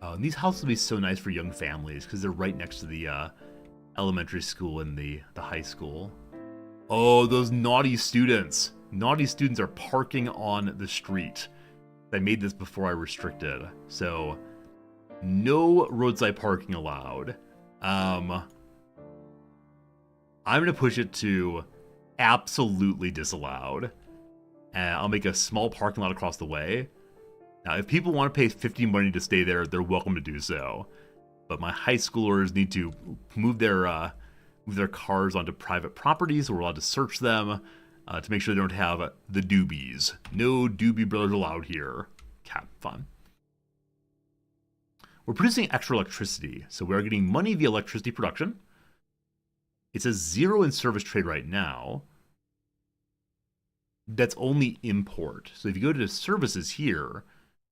Oh, and these houses will be so nice for young families because they're right next to the elementary school and the high school. Oh, those naughty students. Naughty students are parking on the street. I made this before I restricted. So, no roadside parking allowed. I'm going to push it to absolutely disallowed. And I'll make a small parking lot across the way. Now, if people want to pay 50 money to stay there, they're welcome to do so. But my high schoolers need to move their cars onto private properties, so we're allowed to search them to make sure they don't have the doobies. No doobie brothers allowed here. Cap fun. We're producing extra electricity, so we're getting money via electricity production. It says 0 in service trade right now. That's only import. So if you go to services here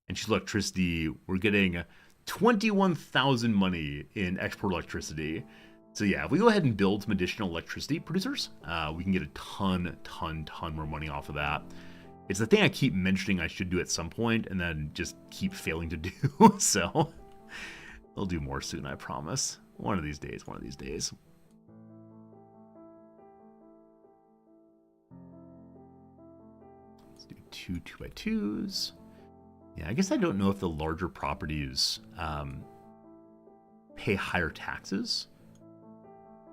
and choose electricity, we're getting 21,000 money in export electricity. So yeah, if we go ahead and build some additional electricity producers, we can get a ton more money off of that. It's the thing I keep mentioning I should do at some point and then just keep failing to do. So we'll do more soon, I promise. One of these days. Let's do 2 2x2s. Yeah, I guess I don't know if the larger properties pay higher taxes.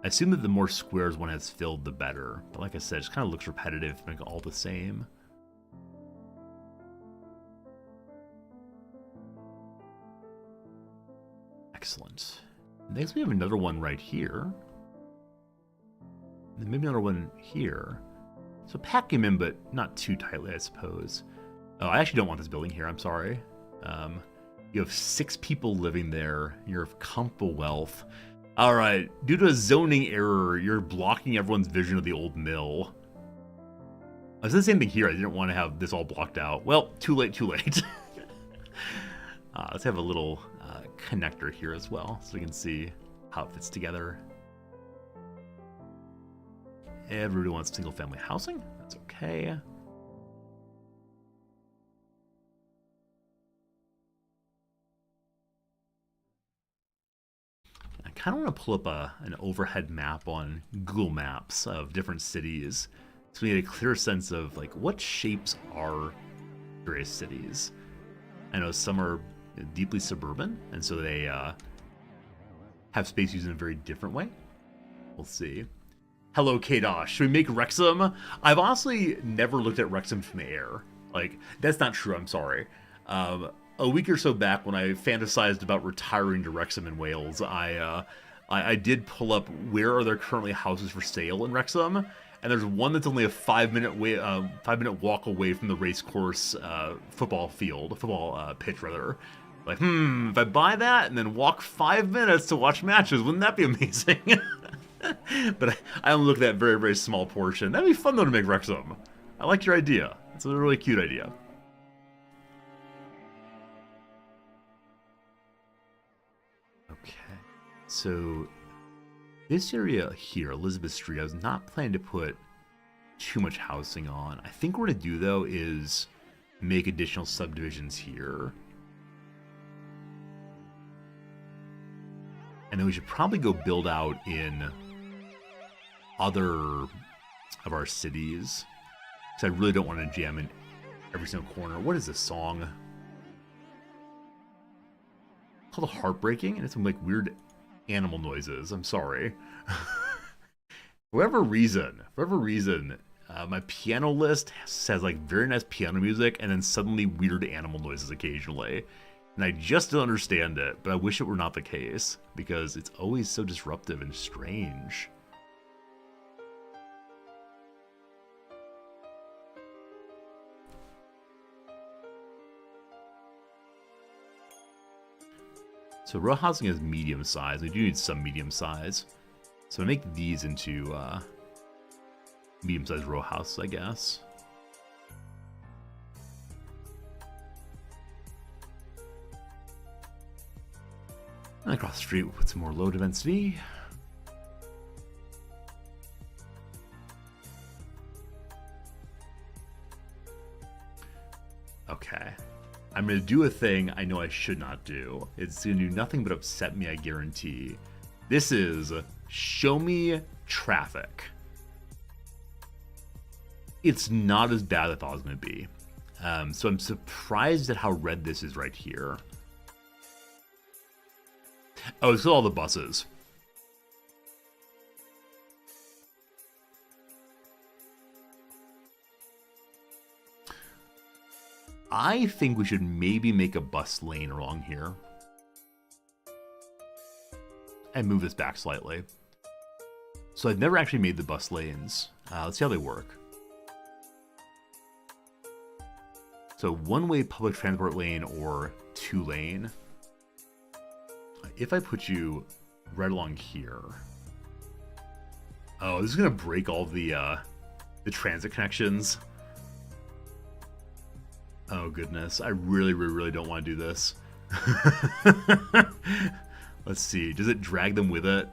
I assume that the more squares one has filled, the better. But like I said, it just kind of looks repetitive, make it all the same. Excellent. Next we have another one right here. And then maybe another one here. So pack them in, but not too tightly, I suppose. Oh, I actually don't want this building here, I'm sorry. You have 6 people living there. You're of comfortable wealth. Alright, due to a zoning error, you're blocking everyone's vision of the old mill. I was the same thing here, I didn't want to have this all blocked out. Well, too late. Let's have a little connector here as well, so we can see how it fits together. Everybody wants single family housing, that's okay. I kind of want to pull up an overhead map on Google Maps of different cities so we get a clear sense of like what shapes are various cities. I know some are deeply suburban, and so they have space used in a very different way. We'll see. Hello, Kadosh. Should we make Wrexham? I've honestly never looked at Wrexham from the air. Like, that's not true, I'm sorry. A week or so back, when I fantasized about retiring to Wrexham in Wales, I did pull up where are there currently houses for sale in Wrexham, and there's one that's only a 5-minute walk away from the racecourse football pitch rather. Like, if I buy that and then walk 5 minutes to watch matches, wouldn't that be amazing? But I only look at that very, very small portion. That'd be fun though to make Wrexham. I like your idea. It's a really cute idea. Okay, so this area here, Elizabeth Street, I was not planning to put too much housing on. I think what we're going to do, though, is make additional subdivisions here. And then we should probably go build out in other of our cities. Because I really don't want to jam in every single corner. What is this song? It's called Heartbreaking, and it's some like weird animal noises. I'm sorry. For whatever reason, my piano list has like very nice piano music and then suddenly weird animal noises occasionally. And I just don't understand it, but I wish it were not the case because it's always so disruptive and strange. So row housing is medium size. We do need some medium size. So I make these into medium-sized row houses, I guess. And across the street, we'll put some more low density. Okay. I'm going to do a thing I know I should not do. It's going to do nothing but upset me, I guarantee. This is show me traffic. It's not as bad as I thought it was going to be. So I'm surprised at how red this is right here. Oh, it's all the buses. I think we should maybe make a bus lane along here. And move this back slightly. So I've never actually made the bus lanes. Let's see how they work. So one-way public transport lane or two-lane. If I put you right along here. Oh, this is gonna break all the transit connections. Oh goodness, I really, really, really don't want to do this. Let's see, does it drag them with it?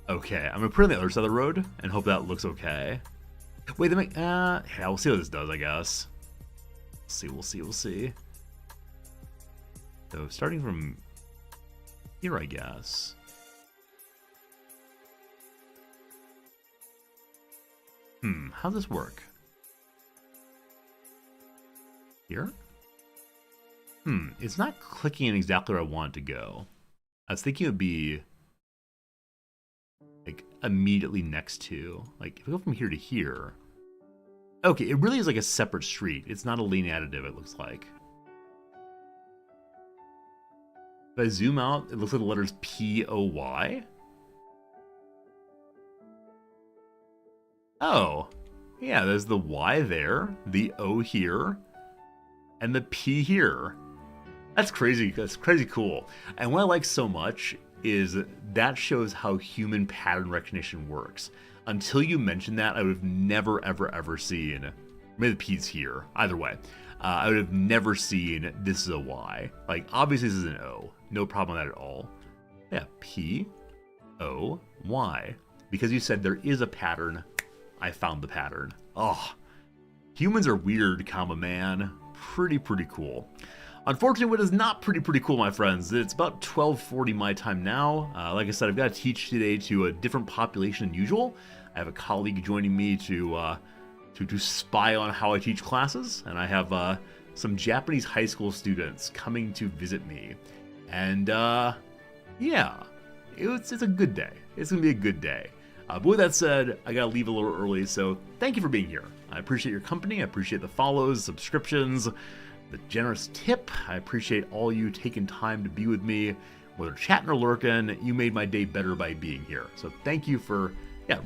Okay, I'm gonna put it on the other side of the road and hope that looks okay. Wait, they make, yeah, we'll see what this does, I guess. We'll see. So starting from here, I guess. How's this work? Here? It's not clicking in exactly where I want it to go. I was thinking it would be like immediately next to, like if I go from here to here. Okay, it really is like a separate street. It's not a lane additive, it looks like. If I zoom out, it looks like the letters P-O-Y. Oh, yeah, there's the Y there, the O here, and the P here. That's crazy. That's crazy cool. And what I like so much is that shows how human pattern recognition works. Until you mentioned that, I would have never, ever, ever seen, maybe the P's here, either way. I would have never seen this is a Y. Like, obviously this is an O. No problem with that at all. Yeah, P-O-Y. Because you said there is a pattern, I found the pattern. Oh, humans are weird, comma man. Pretty cool. Unfortunately, what is not pretty cool, my friends, it's about 12:40 my time now. Like I said, I've got to teach today to a different population than usual. I have a colleague joining me to spy on how I teach classes, and I have some Japanese high school students coming to visit me. And yeah, it's a good day. It's gonna be a good day. But with that said, I gotta leave a little early, so thank you for being here. I appreciate your company. I appreciate the follows, subscriptions, the generous tip. I appreciate all you taking time to be with me, whether chatting or lurking. You made my day better by being here. So thank you for,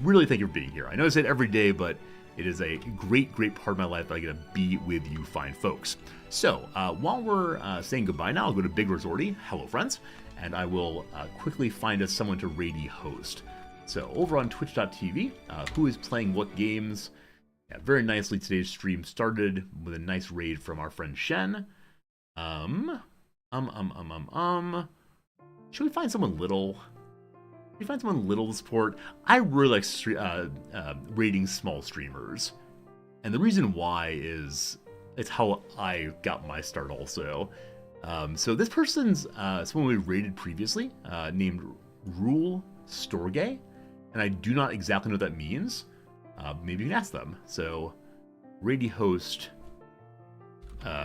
really thank you for being here. I know I say it every day, but it is a great part of my life that I get to be with you fine folks. So while we're saying goodbye now, I'll go to Big Resorty. Hello, friends. And I will quickly find us someone to raid host. So over on twitch.tv, who is playing what games? Yeah, very nicely, today's stream started with a nice raid from our friend Shen. Should we find someone little? Should we find someone little to support? I really like raiding small streamers. And the reason why is it's how I got my start also. So this person's someone we raided previously, named Rule Storge. And I do not exactly know what that means. Maybe you can ask them. So, raid host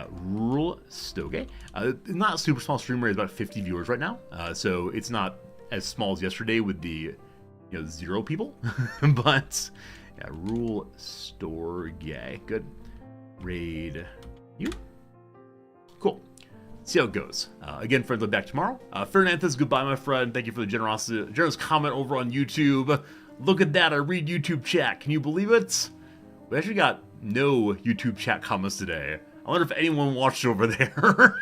Rule Stoge. Not a super small streamer, it's about 50 viewers right now. So it's not as small as yesterday with the 0 people. But yeah, Rule Storge. Good. Raid you. Cool. See how it goes. Again, friends, I'll be back tomorrow. Fernandez, goodbye, my friend. Thank you for the generous comment over on YouTube. Look at that, I read YouTube chat. Can you believe it? We actually got no YouTube chat comments today. I wonder if anyone watched over there.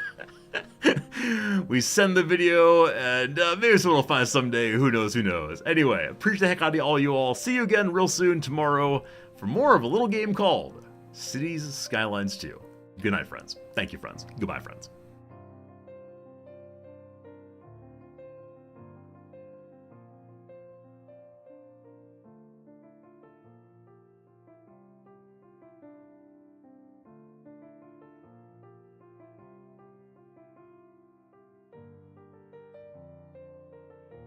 We send the video, and maybe someone will find us someday. Who knows, who knows. Anyway, appreciate the heck out of all you all. See you again real soon tomorrow for more of a little game called Cities Skylines 2. Good night, friends. Thank you, friends. Goodbye, friends.